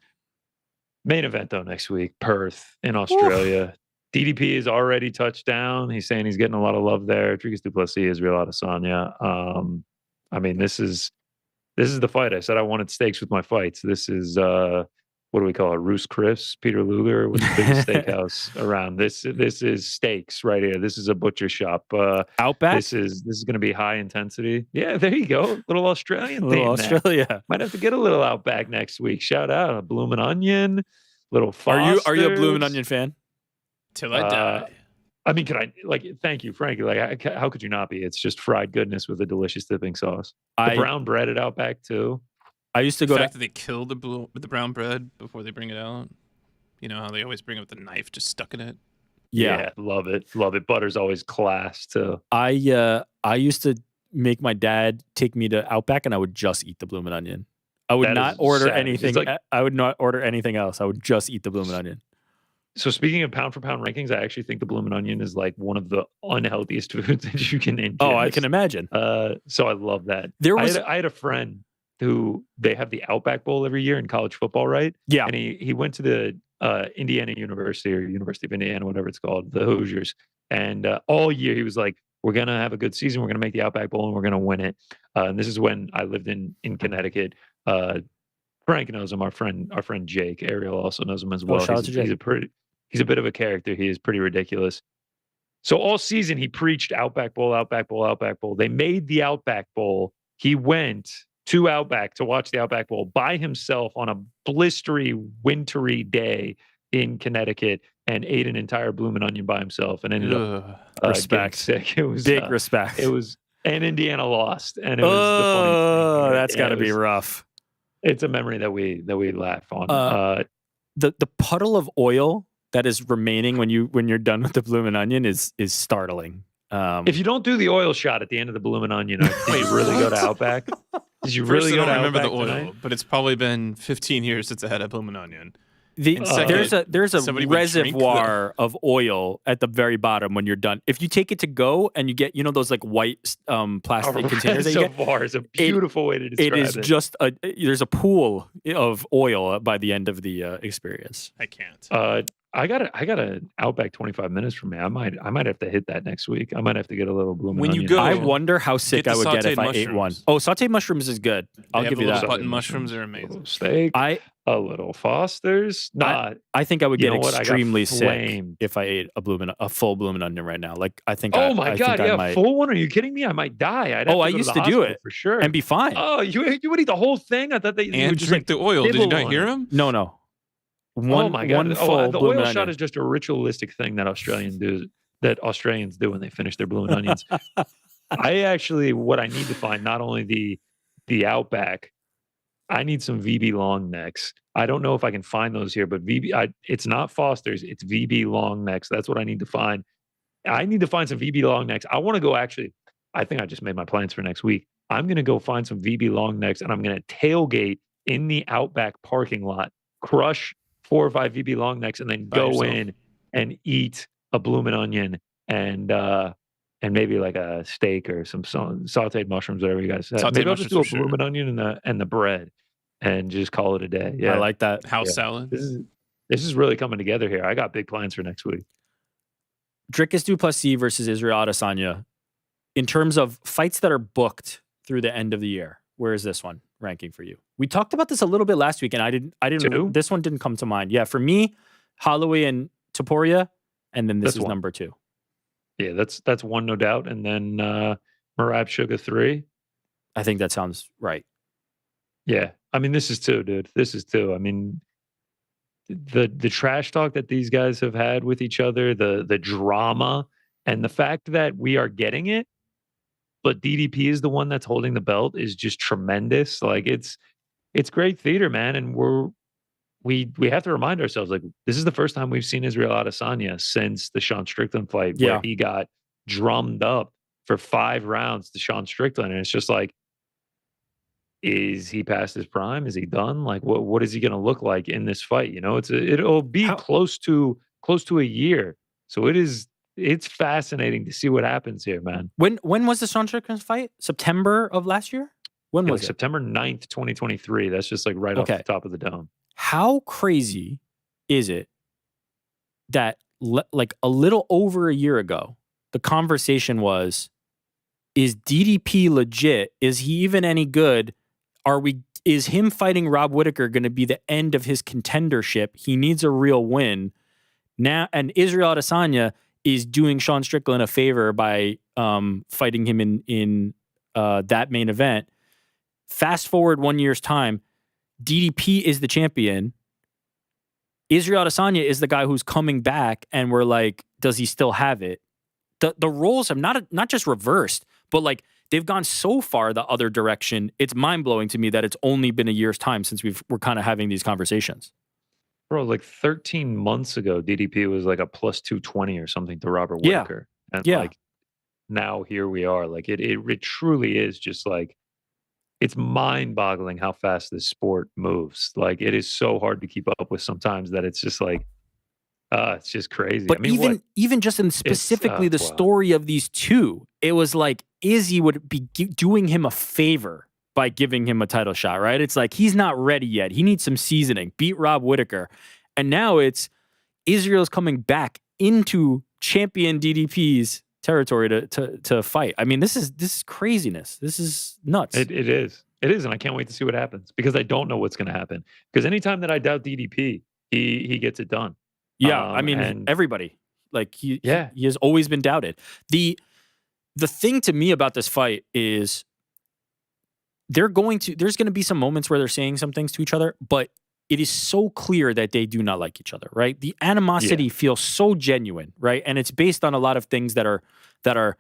Main event though next week, Perth in Australia. DDP is already touched down. He's saying he's getting a lot of love there. Dricus du Plessis, Israel Adesanya. I mean, this is the fight. I said I wanted stakes with my fights. This is what do we call it? Roos Chris, Peter Luger with the biggest steakhouse around. This is steaks right here. This is a butcher shop. Outback. This is going to be high intensity. Yeah, there you go. Little Australian theme. Australia. Might have to get a little Outback next week. Shout out a Bloomin' Onion. Little Foster's. Are you a Bloomin' Onion fan? Till I die. I mean, thank you, Frankie. Like, how could you not be? It's just fried goodness with a delicious dipping sauce. The brown bread at Outback too. I used to go. The fact that they kill the brown bread before they bring it out. You know how they always bring it with the knife just stuck in it. Yeah, love it. Butter's always class too. I used to make my dad take me to Outback, and I would just eat the Bloomin' Onion. I would not order anything. I would not order anything else. I would just eat the Bloomin' Onion. So speaking of pound for pound rankings, I actually think the Bloomin' Onion is like one of the unhealthiest foods that you can ingest. Oh, I can imagine. So I love that. I had a friend who they have the Outback Bowl every year in college football, right? Yeah. And he went to the Indiana University or University of Indiana, whatever it's called, the Hoosiers. And all year he was like, we're going to have a good season. We're going to make the Outback Bowl and we're going to win it. And this is when I lived in Connecticut. Frank knows him. Our friend Jake. Ariel also knows him as well. Shout out to Jake. He's a bit of a character. He is pretty ridiculous. So all season he preached Outback Bowl, Outback Bowl, Outback Bowl. They made the Outback Bowl. He went to Outback to watch the Outback Bowl by himself on a blistery, wintry day in Connecticut and ate an entire Bloomin' Onion by himself and ended up getting sick. It was big respect. It was, and Indiana lost. And it was the funny thing. That's got to be rough. It's a memory that we laugh on. The puddle of oil that is remaining when you're done with the Bloomin' Onion is startling. If you don't do the oil shot at the end of the Bloomin' Onion, did you really go to Outback? Did you really go to Outback? I don't remember the oil, tonight? but it's probably been 15 years since I had a Bloomin' Onion. There's a reservoir of oil at the very bottom when you're done. If you take it to go and you get, those like white plastic containers that you get. Reservoir is a beautiful way to describe it. It is just there's a pool of oil by the end of the experience. I can't. I got an Outback 25 minutes from me. I might have to hit that next week. I might have to get a little blooming when you onion. go. I wonder how sick I would get if I ate one. Oh, sauteed mushrooms is good. I'll give you that. Button mushrooms are amazing. Steak. A little Foster's. I think I would get extremely sick if I ate a full blooming onion right now. Like I think. Oh my god! Yeah, full one. Are you kidding me? I might die. I used to do it for sure and be fine. Oh, you would eat the whole thing? I thought that you would just drink the oil. Did you not hear him? No. Oh my god! The oil shot onion. is just a ritualistic thing that Australians do when they finish their blooming onions. What I need to find, not only the Outback, I need some VB long necks. I don't know if I can find those here, but it's not Foster's, it's VB long necks. That's what I need to find. I need to find some VB long necks. I want to go I think I just made my plans for next week. I'm going to go find some VB long necks and I'm going to tailgate in the Outback parking lot, crush 4 or 5 VB long necks, and then go in and eat a bloomin' onion and maybe like a steak or some sauteed mushrooms, whatever you guys said. Maybe I'll just do a bloomin' onion and the bread and just call it a day. Yeah, I like that. House salad. This is really coming together here. I got big plans for next week. Dricus du Plessis versus Israel Adesanya. In terms of fights that are booked through the end of the year, where is this one ranking for you? We talked about this a little bit last week, and I didn't. This one didn't come to mind. Yeah, for me, Holloway and Topuria, and then this is number 2. Yeah, that's one, no doubt. And then Merab Sugar 3. I think that sounds right. Yeah, I mean, this is 2, dude. This is 2. I mean, the trash talk that these guys have had with each other, the drama, and the fact that we are getting it, but DDP is the one that's holding the belt is just tremendous. Like it's great theater, man. And we have to remind ourselves, like, this is the first time we've seen Israel Adesanya since the Sean Strickland fight, where he got drummed up for 5 rounds to Sean Strickland. And it's just like, is he past his prime? Is he done? Like, what is he going to look like in this fight? It'll be close to a year. So it's fascinating to see what happens here, man. When was the Sean Strickland fight? September of last year? When was it? September 9th, 2023. That's just like right off the top of the dome. How crazy is it that like a little over a year ago, the conversation was, is DDP legit? Is he even any good? Is him fighting Rob Whittaker going to be the end of his contendership? He needs a real win. Now, and Israel Adesanya is doing Sean Strickland a favor by fighting him in that main event. Fast forward 1 year's time, DDP is the champion. Israel Adesanya is the guy who's coming back, and we're like, does he still have it? The roles have not just reversed, but like they've gone so far the other direction. It's mind blowing to me that it's only been a year's time since we're kind of having these conversations. Bro, like 13 months ago, DDP was like a plus 220 or something to Robert Whittaker. And like now here we are. Like it truly is just like, it's mind boggling how fast this sport moves. Like it is so hard to keep up with sometimes that it's just like, it's just crazy. But I mean, even just in specifically the story of these two, it was like Izzy would be doing him a favor by giving him a title shot, right? It's like, he's not ready yet. He needs some seasoning. Beat Rob Whittaker. And now it's Israel's coming back into champion DDP's territory to fight. I mean, this is craziness. This is nuts. It is. It is. And I can't wait to see what happens because I don't know what's going to happen. Because anytime that I doubt DDP, he gets it done. Yeah. I mean, everybody, like he has always been doubted. The thing to me about this fight is there's going to be some moments where they're saying some things to each other, but it is so clear that they do not like each other, right? The animosity feels so genuine, right? And it's based on a lot of things that are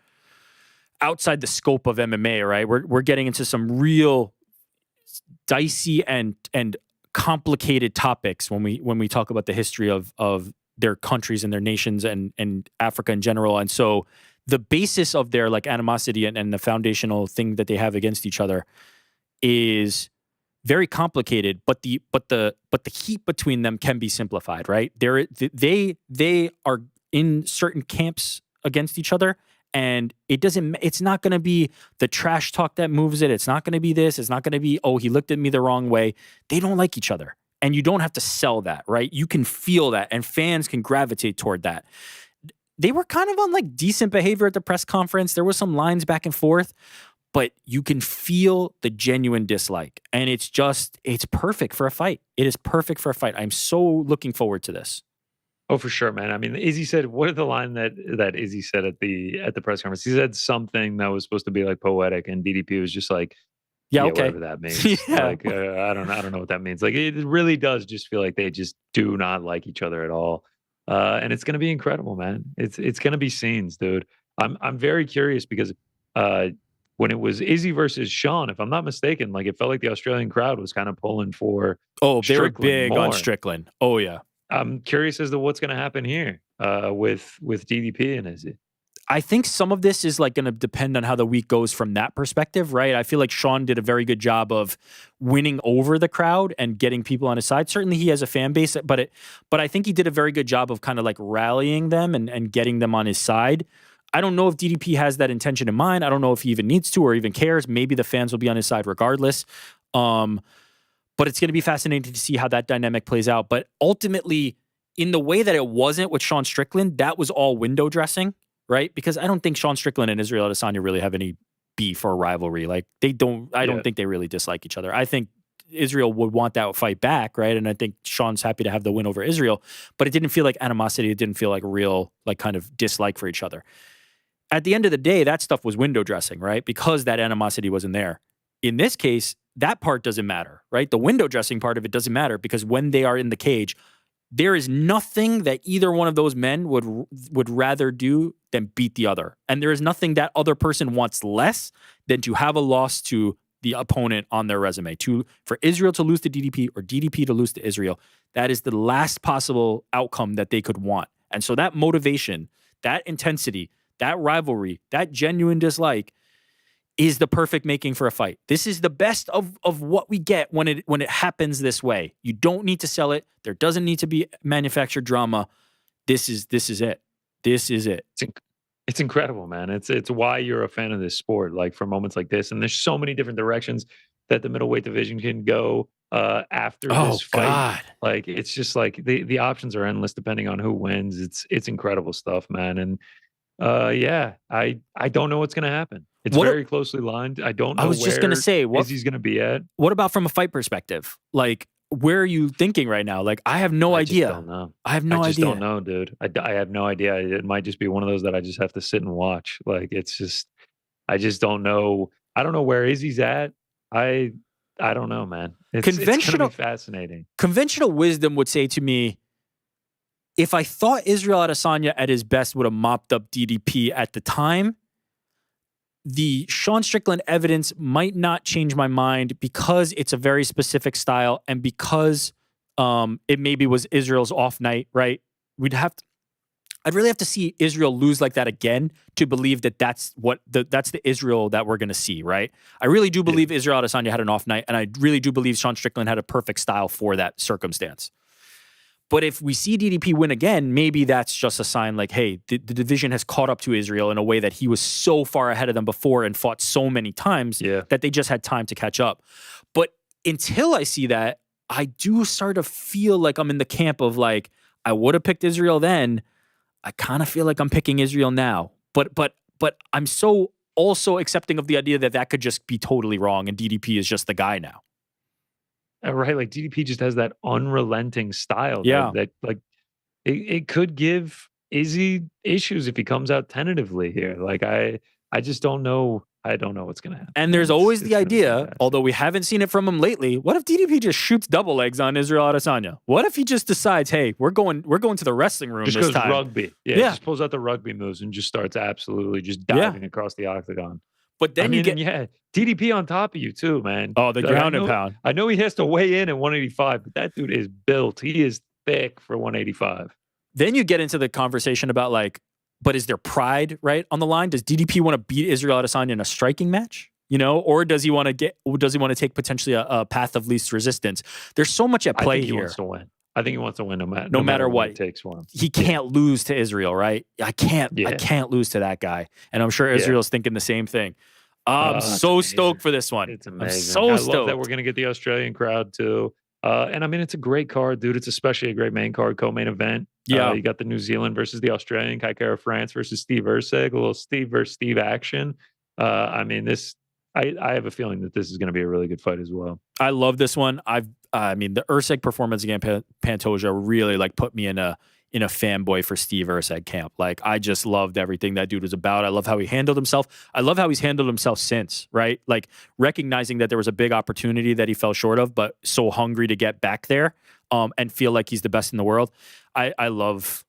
outside the scope of MMA, right? We're getting into some real dicey and complicated topics when we talk about the history of their countries and their nations and Africa in general. And so the basis of their like animosity and the foundational thing that they have against each other is very complicated, but the heat between them can be simplified, right? They are in certain camps against each other, and it's not going to be the trash talk that moves it. It's not going to be this. It's not going to be, oh, he looked at me the wrong way. They don't like each other, and you don't have to sell that, right? You can feel that, and fans can gravitate toward that. They were kind of on like decent behavior at the press conference. There was some lines back and forth, but you can feel the genuine dislike, and it's perfect for a fight. It is perfect for a fight. I'm so looking forward to this. Oh, for sure, man. I mean, Izzy said, what is the line that Izzy said at the press conference? He said something that was supposed to be like poetic, and DDP was just like, yeah, okay, whatever that means. Yeah. Like, I don't know what that means. Like, it really does just feel like they just do not like each other at all. And it's going to be incredible, man. It's going to be scenes, dude. I'm very curious because when it was Izzy versus Sean, if I'm not mistaken, like it felt like the Australian crowd was kind of pulling for. Oh, they were big on Strickland. Oh yeah. I'm curious as to what's going to happen here with DDP and Izzy. I think some of this is like going to depend on how the week goes from that perspective, right? I feel like Sean did a very good job of winning over the crowd and getting people on his side. Certainly he has a fan base, but I think he did a very good job of kind of like rallying them and getting them on his side. I don't know if DDP has that intention in mind. I don't know if he even needs to or even cares. Maybe the fans will be on his side regardless. But it's going to be fascinating to see how that dynamic plays out. But ultimately, in the way that it wasn't with Sean Strickland, that was all window dressing, right? Because I don't think Sean Strickland and Israel Adesanya really have any beef or rivalry. Like I don't think they really dislike each other. I think Israel would want that fight back, right? And I think Sean's happy to have the win over Israel, but it didn't feel like animosity. It didn't feel like real, like kind of dislike for each other. At the end of the day, that stuff was window dressing, right? Because that animosity wasn't there. In this case, that part doesn't matter, right? The window dressing part of it doesn't matter because when they are in the cage, there is nothing that either one of those men would rather do than beat the other. And there is nothing that other person wants less than to have a loss to the opponent on their resume. For Israel to lose to DDP or DDP to lose to Israel, that is the last possible outcome that they could want. And so that motivation, that intensity, that rivalry, that genuine dislike is the perfect making for a fight. This is the best of what we get when it happens this way. You don't need to sell it. There doesn't need to be manufactured drama. This is it. This is it. It's incredible, man. It's why you're a fan of this sport. Like for moments like this, and there's so many different directions that the middleweight division can go after this fight. God. Like it's just like the options are endless depending on who wins. It's incredible stuff, man. And yeah, I don't know what's going to happen. It's very closely lined. I don't know. I was just going to say, what he's going to be at. What about from a fight perspective? Like, where are you thinking right now? Like, I have no idea. I just don't know. I just don't know, dude. I have no idea. It might just be one of those that I just have to sit and watch. Like, I just don't know. I don't know where Izzy's at. I don't know, man. It's going to be fascinating. Conventional wisdom would say to me, if I thought Israel Adesanya at his best would have mopped up DDP at the time, the Sean Strickland evidence might not change my mind because it's a very specific style and because it maybe was Israel's off night, right? I'd really have to see Israel lose like that again to believe that that's the Israel that we're going to see, right? I really do believe Israel Adesanya had an off night, and I really do believe Sean Strickland had a perfect style for that circumstance. But if we see DDP win again, maybe that's just a sign like, hey, the division has caught up to Israel in a way that he was so far ahead of them before and fought so many times that they just had time to catch up. But until I see that, I do start to feel like I'm in the camp of like, I would have picked Israel then. I kind of feel like I'm picking Israel now. But I'm so also accepting of the idea that could just be totally wrong and DDP is just the guy now. Right, like DDP just has that unrelenting style. Yeah, that like it could give Izzy issues if he comes out tentatively here. Like I just don't know. I don't know what's gonna happen. And there's always the idea, although we haven't seen it from him lately. What if DDP just shoots double legs on Israel Adesanya? What if he just decides, hey, we're going to the wrestling room just this goes time? Rugby, just pulls out the rugby moves and just starts absolutely just diving across the octagon. But then DDP on top of you too, man. Oh, the ground and pound. I know he has to weigh in at 185, but that dude is built. He is thick for 185. Then you get into the conversation about like, but is there pride right on the line? Does DDP want to beat Israel Adesanya in a striking match? or does he want to take potentially a path of least resistance? There's so much at play here. He wants to win. I think he wants to win no matter what it takes for him. He can't lose to Israel, right? I can't lose to that guy. And I'm sure Israel's thinking the same thing. I'm so stoked for this one. It's amazing. I'm so stoked. Love that we're going to get the Australian crowd too. And I mean, it's a great card, dude. It's especially a great main card, co-main event. Yeah. You got the New Zealand versus the Australian, Kai Kara France versus Steve Erceg, a little Steve versus Steve action. I mean, I have a feeling that this is going to be a really good fight as well. I love this one. I mean, the Erceg performance against Pantoja really like put me in a fanboy for Steve Erceg camp. Like, I just loved everything that dude was about. I love how he handled himself. I love how he's handled himself since, right? Like, recognizing that there was a big opportunity that he fell short of, but so hungry to get back there and feel like he's the best in the world. I love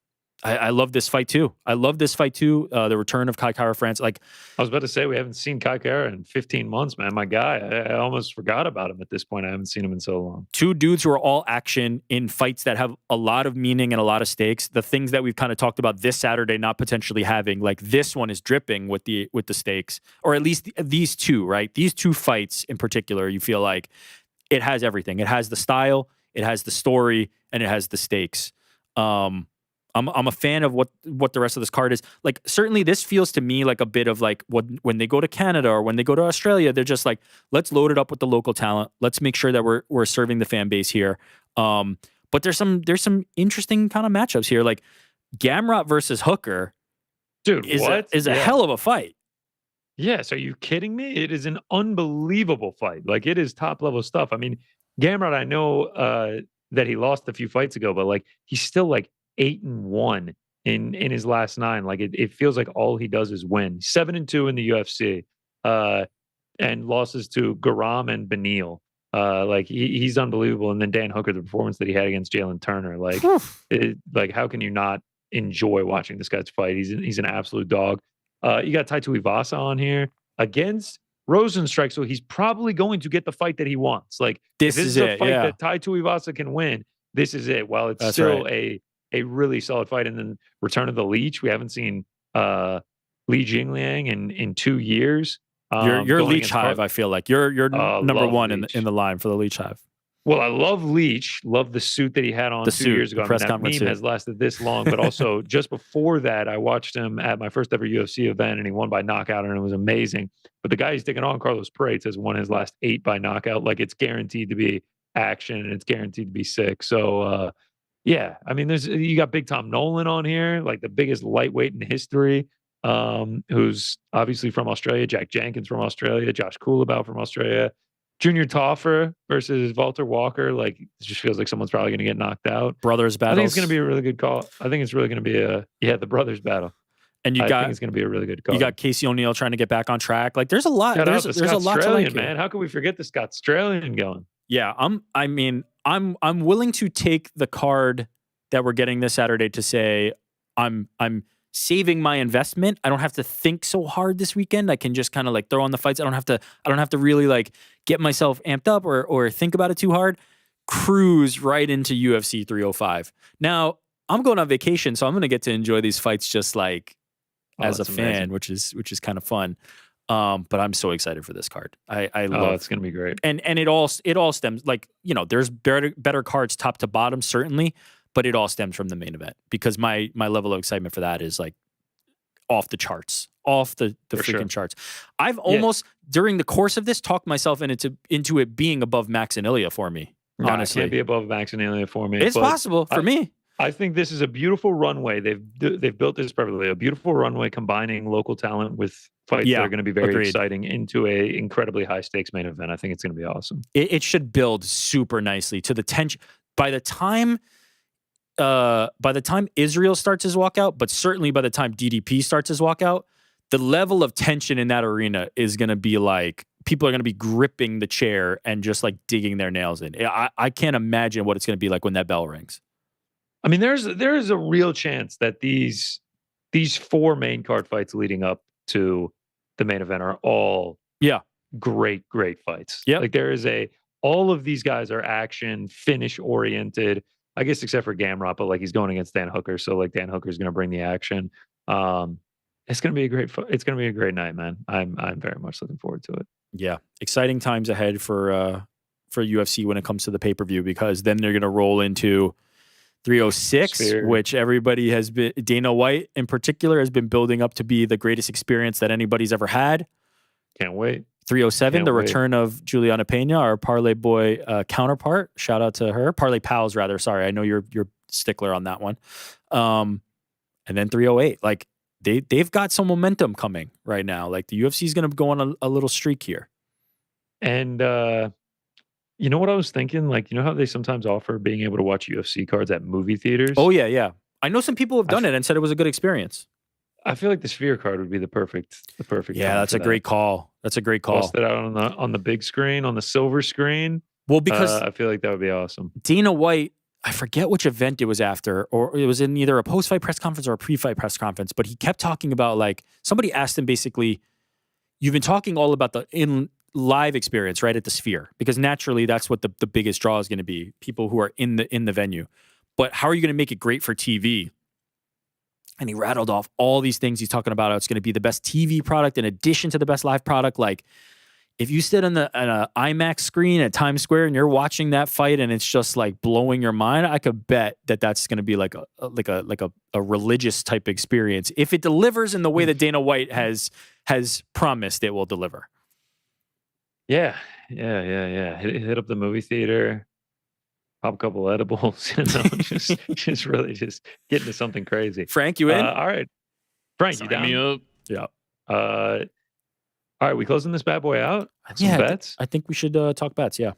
this fight too. The return of Kai Kara France. Like, I was about to say, we haven't seen Kai Kara in 15 months, man. My guy, I almost forgot about him at this point. I haven't seen him in so long. Two dudes who are all action in fights that have a lot of meaning and a lot of stakes. The things that we've kind of talked about this Saturday not potentially having, like this one is dripping with the stakes, or at least these two, right? These two fights in particular, you feel like it has everything. It has the style, it has the story, and it has the stakes. I'm a fan of what the rest of this card is. Like, certainly this feels to me like a bit of like when they go to Canada or when they go to Australia, they're just like, let's load it up with the local talent. Let's make sure that we're serving the fan base here. But there's some interesting kind of matchups here. Like Gamrot versus Hooker, dude, is a hell of a fight. Yes, are you kidding me? It is an unbelievable fight. Like, it is top level stuff. I mean, Gamrot, I know that he lost a few fights ago, but like he's still like 8-1 in his last 9. Like, it feels like all he does is win. 7-2 in the UFC, and losses to Garam and Beneil. Like, he's unbelievable. And then Dan Hooker, the performance that he had against Jalen Turner, like, like how can you not enjoy watching this guy's fight? He's an absolute dog. You got Taito Ivasa on here against Rosenstrike, so he's probably going to get the fight that he wants. Like, this is a fight that Taito Ivasa can win. This is it. While it's still a really solid fight. And then return of the Leech. We haven't seen Li Jingliang in 2 years. You're Leech Hive, I feel like. You're number one in the line for the Leech Hive. Well, I love Leech. Love the suit that he had on 2 years ago. Press that meme suit has lasted this long. But also, just before that, I watched him at my first ever UFC event, and he won by knockout, and it was amazing. But the guy he's taking on, Carlos Prates, has won his last 8 by knockout. Like, it's guaranteed to be action, and it's guaranteed to be sick. So, yeah, I mean, you got Big Tom Nolan on here, like the biggest lightweight in history, who's obviously from Australia. Jack Jenkins from Australia. Josh Coolabau from Australia. Junior Toffer versus Walter Walker. Like, it just feels like someone's probably going to get knocked out. Brothers battle. I think it's going to be a really good call. I think it's really going to be the brothers battle. And I think it's going to be a really good call. You got Casey O'Neill trying to get back on track. Like, there's a lot. There's a lot to like, man. How can we forget the Scott Australian going? Yeah, I'm willing to take the card that we're getting this Saturday to say I'm saving my investment. I don't have to think so hard this weekend. I can just kind of like throw on the fights. I don't have to really like get myself amped up or think about it too hard. Cruise right into UFC 305. Now, I'm going on vacation, so I'm going to get to enjoy these fights just like as a fan, which is kind of fun. But I'm so excited for this card. I love it's going to be great. And it all stems, like, there's better cards top to bottom, certainly, but it all stems from the main event, because my level of excitement for that is like off the charts, off the freaking charts. I've almost during the course of this talked myself into it being above Max and Ilya for me. Honestly, it can't be above Max and Ilya for me. It's possible for me. I think this is a beautiful runway. They've built this perfectly. A beautiful runway combining local talent with fights that are going to be very exciting into a incredibly high stakes main event. I think it's going to be awesome. It should build super nicely to the tension by the time Israel starts his walkout, but certainly by the time DDP starts his walkout, the level of tension in that arena is going to be like, people are going to be gripping the chair and just like digging their nails in. I can't imagine what it's going to be like when that bell rings. I mean, there is a real chance that these 4 main card fights leading up to the main event are all great fights. Yeah, like all of these guys are action, finish oriented. I guess except for Gamrot, but like he's going against Dan Hooker, so like Dan Hooker's going to bring the action. It's going to be a great night, man. I'm very much looking forward to it. Yeah, exciting times ahead for UFC when it comes to the pay-per-view, because then they're going to roll into 306, Sphere. which everybody has been, Dana White in particular, has been building up to be the greatest experience that anybody's ever had. Can't wait. 307, the wait. return of Juliana Pena, our Parlay boy counterpart. Shout out to her. Parlay pals, rather. Sorry, I know you're stickler on that one. And then 308. Like, they've got some momentum coming right now. Like, the UFC is going to go on a little streak here. And you know what I was thinking? Like, you know how they sometimes offer being able to watch UFC cards at movie theaters? Oh, yeah. I know some people have done it and said it was a good experience. I feel like the Sphere card would be the perfect. Yeah, that's a great call. That's a great call. Post it out on the big screen, on the silver screen. Well, because I feel like that would be awesome. Dana White, I forget which event it was after, or it was in either a post-fight press conference or a pre-fight press conference, but he kept talking about, like, somebody asked him basically, you've been talking all about the in live experience, right, at the Sphere, because naturally that's what the biggest draw is going to be, people who are in the venue. But how are you going to make it great for TV? And he rattled off all these things. He's talking about how it's going to be the best TV product in addition to the best live product. Like, if you sit on an IMAX screen at Times Square and you're watching that fight and it's just like blowing your mind, I could bet that that's going to be like a religious type experience. If it delivers in the way that Dana White has promised it will deliver. Yeah. Hit up the movie theater, pop a couple edibles, just really just get into something crazy. Frank, you in? All right, Frank, Sign you down? me up. Yeah. All right, we closing this bad boy out? Yeah, bets? I think we should talk bets, yeah.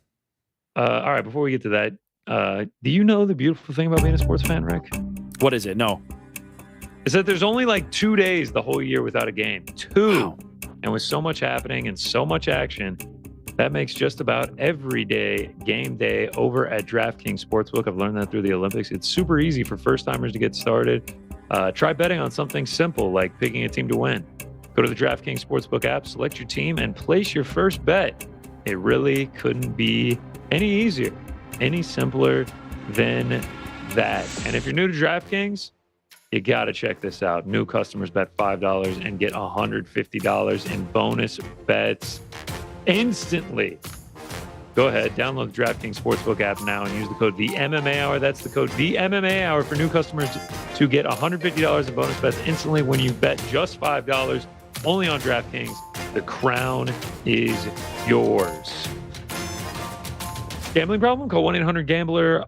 All right, before we get to that, do you know the beautiful thing about being a sports fan, Rick? What is it? No. Is that there's only like 2 days the whole year without a game. 2. Wow. And with so much happening and so much action, that makes just about every day game day over at DraftKings Sportsbook. I've learned that through the Olympics. It's super easy for first-timers to get started. Try betting on something simple like picking a team to win. Go to the DraftKings Sportsbook app, select your team, and place your first bet. It really couldn't be any easier, any simpler than that. And if you're new to DraftKings, you got to check this out. New customers bet $5 and get $150 in bonus bets instantly. Go ahead, download the DraftKings Sportsbook app now and use the code VMMAHour. That's the code VMMAHour for new customers to get $150 in bonus bets instantly when you bet just $5 only on DraftKings. The crown is yours. Gambling problem? Call 1-800-GAMBLER.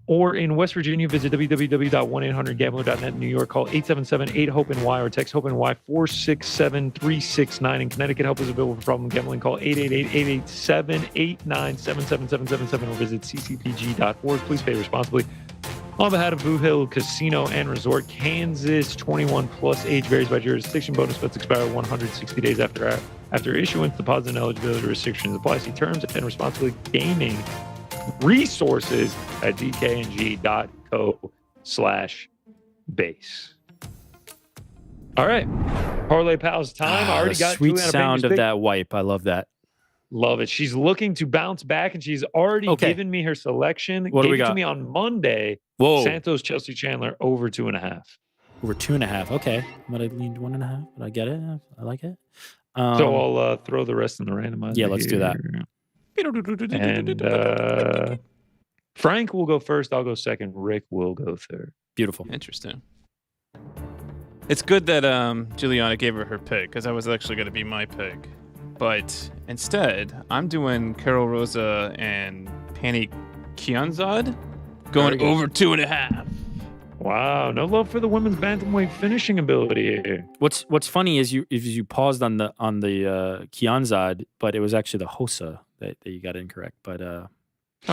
Or in West Virginia, visit www.1800gambler.net. In New York, call 877-8-HOPE-NY or text HOPE-NY 467-369. In Connecticut, help is available for problem gambling. Call 888-887-8977-777 or visit ccpg.org. Please pay responsibly. On behalf of Blue Hill Casino and Resort, Kansas, 21 plus, age varies by jurisdiction. Bonus bets expire 160 days after issuance. Deposit and eligibility restrictions apply. See terms and responsibility gaming resources at dkng.co/base. All right, Parlay Pals time. I already got sweet sound of that wipe. I love that. Love it. She's looking to bounce back, and she's already given me her selection. What do we Gave it got? to me on Monday. Whoa. Santos, Chelsea Chandler over 2.5. Over 2.5. Okay. But I leaned 1.5. But I get it. I like it. So I'll throw the rest in the randomizer. Yeah, let's do that. And Frank will go first. I'll go second. Rick will go third. Beautiful. Interesting. It's good that Juliana gave her pick, because that was actually going to be my pick. But instead, I'm doing Carol Rosa and Pani Kianzad going over 2.5. Wow, no love for the women's bantamweight finishing ability here. What's funny is you paused on the Kianzad, but it was actually the Hosa that you got incorrect. But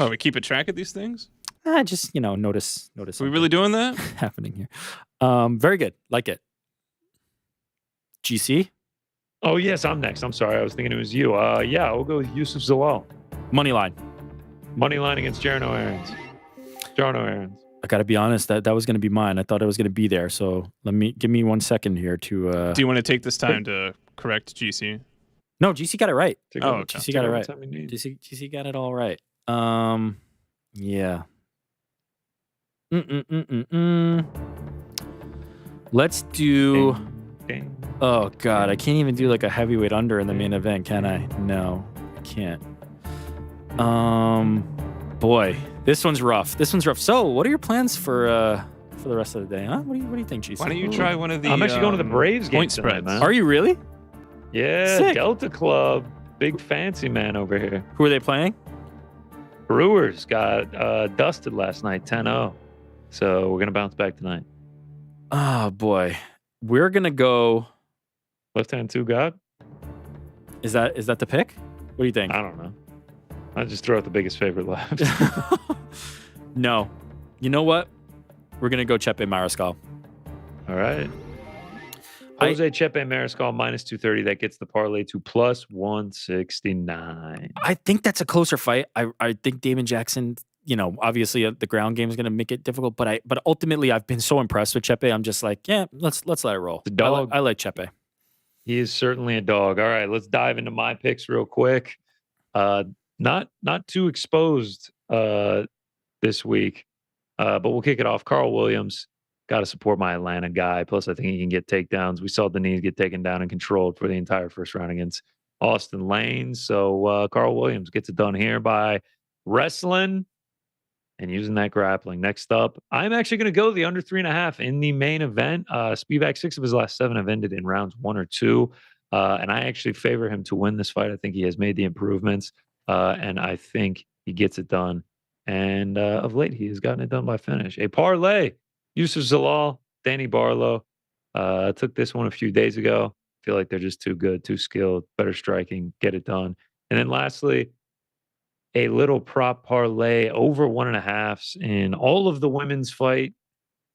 we keep a track of these things? Just notice. Are we really doing that? Happening here. Very good. Like it. GC? Oh, yes, I'm next. I'm sorry. I was thinking it was you. Yeah, we'll go with Yusuf Zalal. Money line. Money line against Jarno Aarons. I got to be honest, that was going to be mine. I thought I was going to be there. So give me 1 second here to... Do you want to take this time to correct GC? No, GC got it right. Okay. GC got it right. GC got it all right. Yeah. Let's do... Oh God, I can't even do like a heavyweight under in the main event, can I? No, I can't. Boy, this one's rough. So, what are your plans for the rest of the day? Huh? What do you think, GC? Why don't you try one of the? I'm actually going to the Braves game point tonight, spreads. man. Are you really? Yeah, Sick. Delta Club, big fancy man over here. Who are they playing? Brewers got dusted last night, 10-0. So we're gonna bounce back tonight. Oh boy, we're gonna go. Left hand 2 God. Is that the pick? What do you think? I don't know. I just throw out the biggest favorite left. No. You know what? We're going to go Chepe Mariscal. All right. Jose Chepe Mariscal minus 230. That gets the parlay to plus 169. I think that's a closer fight. I think Damon Jackson, obviously the ground game is going to make it difficult, but ultimately I've been so impressed with Chepe. I'm just like, yeah, let's let it roll. The dog. I like Chepe. He is certainly a dog. All right, let's dive into my picks real quick. Not too exposed this week, but we'll kick it off. Carl Williams, got to support my Atlanta guy. Plus, I think he can get takedowns. We saw Denise get taken down and controlled for the entire first round against Austin Lane. So Carl Williams gets it done here by wrestling and using that grappling. Next up, I'm actually going to go the under 3.5 in the main event. Spivak, 6 of his last 7 have ended in rounds 1 or 2. And I actually favor him to win this fight. I think he has made the improvements, and I think he gets it done. And of late, he has gotten it done by finish. A parlay, Yusuf Zalal, Danny Barlow. Took this one a few days ago. Feel like they're just too good, too skilled, better striking, get it done. And then lastly, a little prop parlay over 1.5s in all of the women's fight.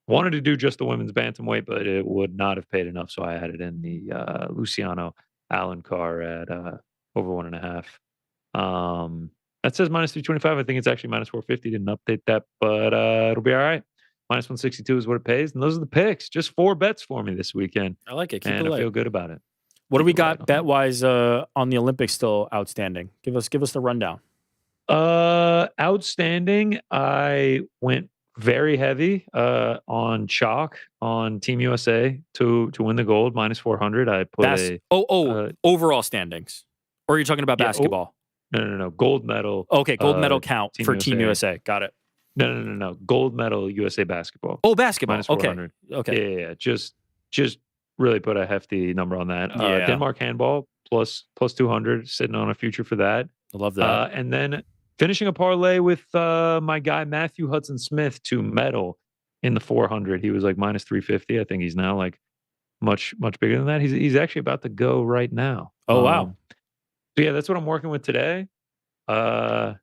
Wanted to do just the women's bantamweight, but it would not have paid enough, so I had it in the Luciano Alencar at over 1.5. That says minus 325. I think it's actually minus 450. Didn't update that, but it'll be all right. Minus 162 is what it pays, and those are the picks. Just 4 bets for me this weekend. I like it. Keep and it light. I feel good about it. What do we got bet wise on the Olympics still outstanding? Give us the rundown. Outstanding. I went very heavy on chalk on Team USA to win the gold, minus 400. I put overall standings. Or are you talking about basketball? No. Gold medal. Okay, gold medal count for USA. Team USA. Got it. No. Gold medal USA basketball. Oh, basketball. Minus 400. Okay. Yeah. Just really put a hefty number on that. Yeah. Denmark handball plus 200, sitting on a future for that. I love that. And then finishing a parlay with my guy Matthew Hudson Smith to medal in the 400. He was like minus 350. I think he's now like much bigger than that. He's actually about to go right now. Oh wow. So yeah, that's what I'm working with today. I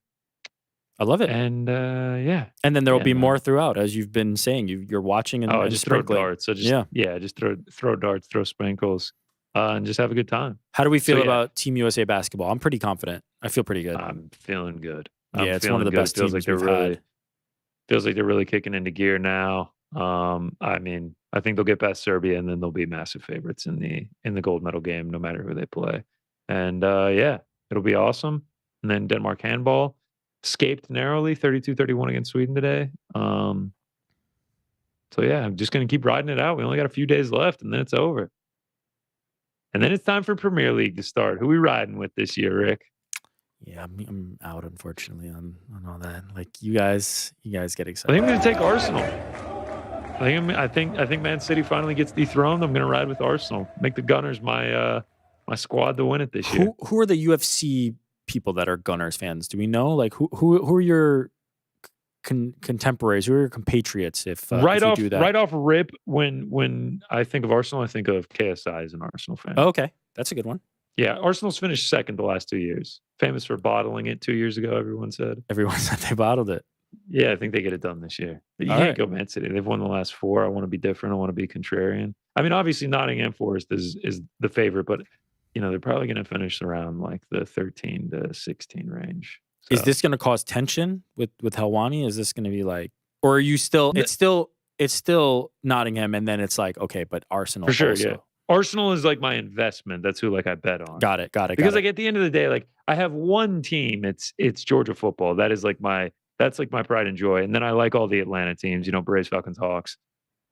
love it. And yeah. And then there will be more throughout, as you've been saying. You're watching and just throw darts. So just throw darts, throw sprinkles, and just have a good time. How do we feel about Team USA basketball? I'm pretty confident. I feel pretty good. I'm feeling good. It's one of the best teams we've had. Feels like they're really kicking into gear now. I mean, I think they'll get past Serbia, and then they'll be massive favorites in the gold medal game, no matter who they play. And it'll be awesome. And then Denmark handball escaped narrowly, 32-31 against Sweden today. So yeah, I'm just going to keep riding it out. We only got a few days left, and then it's over. And then it's time for Premier League to start. Who we riding with this year, Rick? Yeah, I'm out, unfortunately, on all that. Like you guys get excited. I think I'm going to take Arsenal. I think Man City finally gets dethroned. I'm going to ride with Arsenal. Make the Gunners my squad to win it this year. Who are the UFC people that are Gunners fans? Do we know? Like who are your contemporaries? Who are your compatriots? If you do that? Right off rip, when I think of Arsenal, I think of KSI as an Arsenal fan. Oh, okay, that's a good one. Yeah, Arsenal's finished second the last 2 years. Famous for bottling it 2 years ago. Everyone said they bottled it. Yeah, I think they get it done this year. But you can't go Man City. They've won the last 4. I want to be different. I want to be contrarian. I mean, obviously Nottingham Forest is the favorite, but they're probably going to finish around like the 13 to 16 range. So. Is this going to cause tension with Helwani? Is this going to be like, or are you still? It's still Nottingham, and then it's like, okay, but Arsenal for sure. Also. Yeah, Arsenal is like my investment. That's who I bet on. Got it. Because at the end of the day, I have one team. It's Georgia football. That is my pride and joy. And then I like all the Atlanta teams. Braves, Falcons, Hawks,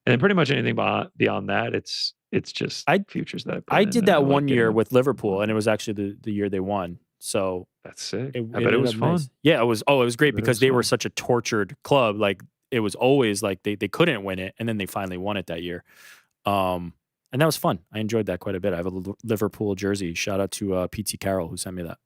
and then pretty much anything beyond that. It's it's just futures that I did that one year with Liverpool, and it was actually the year they won. So that's sick. I bet it was fun. Nice. Yeah, it was. Oh, it was great because they were such a tortured club. Like it was always like they couldn't win it, and then they finally won it that year. And that was fun. I enjoyed that quite a bit. I have a Liverpool jersey. Shout out to PT Carroll who sent me that.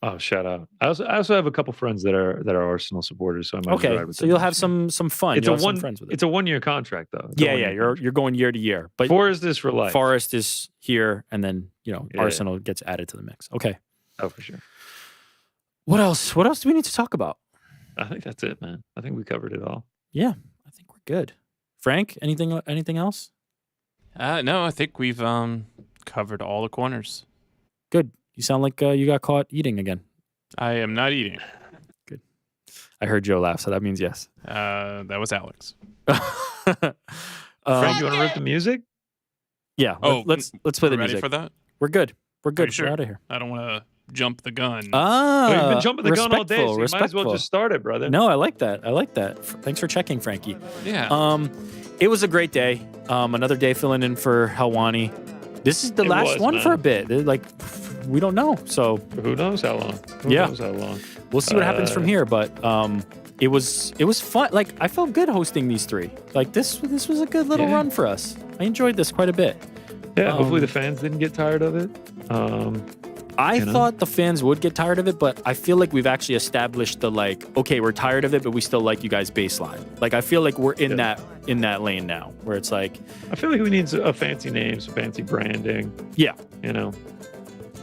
Oh, shout out! I also have a couple friends that are Arsenal supporters, so I might okay. So you'll have some fun. It's some friends with it. It's a 1 year contract though. You're going year to year. But Forest is for life. Forest is here, and then Arsenal gets added to the mix. Okay. Oh, for sure. What else? What else do we need to talk about? I think that's it, man. I think we covered it all. Yeah, I think we're good. Frank, anything else? No, I think we've covered all the corners. Good. You sound like you got caught eating again. I am not eating. Good. I heard Joe laugh, so that means yes. That was Alex. Frank, you want to rip the music? Yeah. Let's play the music. Ready for that? We're good. We're good. Sure? We're out of here. I don't want to jump the gun. You've been jumping the gun all day, so you might as well just start it, brother. No, I like that. Thanks for checking, Frankie. Yeah. It was a great day. Another day filling in for Helwani. This is the last one, man, for a bit. We don't know. So who knows how long? Who knows how long? We'll see what happens from here. But it was fun. Like I felt good hosting these three. Like this was a good little run for us. I enjoyed this quite a bit. Yeah. Hopefully the fans didn't get tired of it. I thought the fans would get tired of it, but I feel like we've actually established the okay, we're tired of it, but we still like you guys baseline. Like I feel like we're in that lane now, where it's like I feel like we need a fancy name, some fancy branding. Yeah,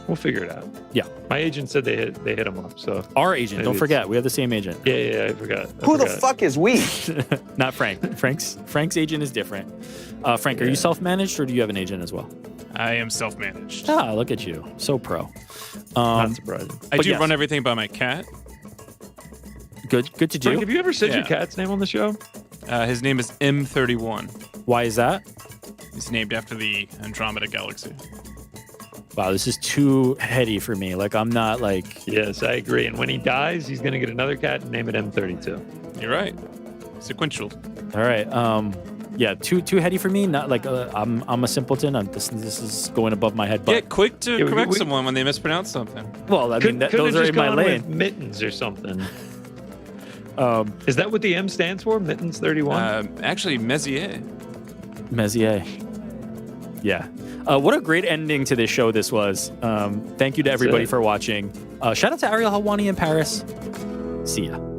we'll figure it out. Yeah, my agent said they hit him up. So our agent, don't forget, we have the same agent. Yeah, I forgot. Who the fuck is we? Not Frank. Frank's agent is different. Frank, are you self-managed or do you have an agent as well? I am self-managed. Ah, look at you. So pro. Not surprising. I do run everything by my cat. Good to do. Frank, have you ever said your cat's name on the show? His name is M31. Why is that? He's named after the Andromeda Galaxy. Wow, this is too heady for me. Like, I'm not like... Yes, I agree. And when he dies, he's going to get another cat and name it M32. You're right. Sequential. All right. Yeah, too heady for me. Not like I'm a simpleton. This is going above my head. But get quick to correct someone when they mispronounce something. Well, I mean, those are in my lane. With mittens or something. Is that what the M stands for? Mittens 31? Actually, Messier. Yeah. What a great ending to this show this was. Thank you to everybody for watching. Shout out to Ariel Helwani in Paris. See ya.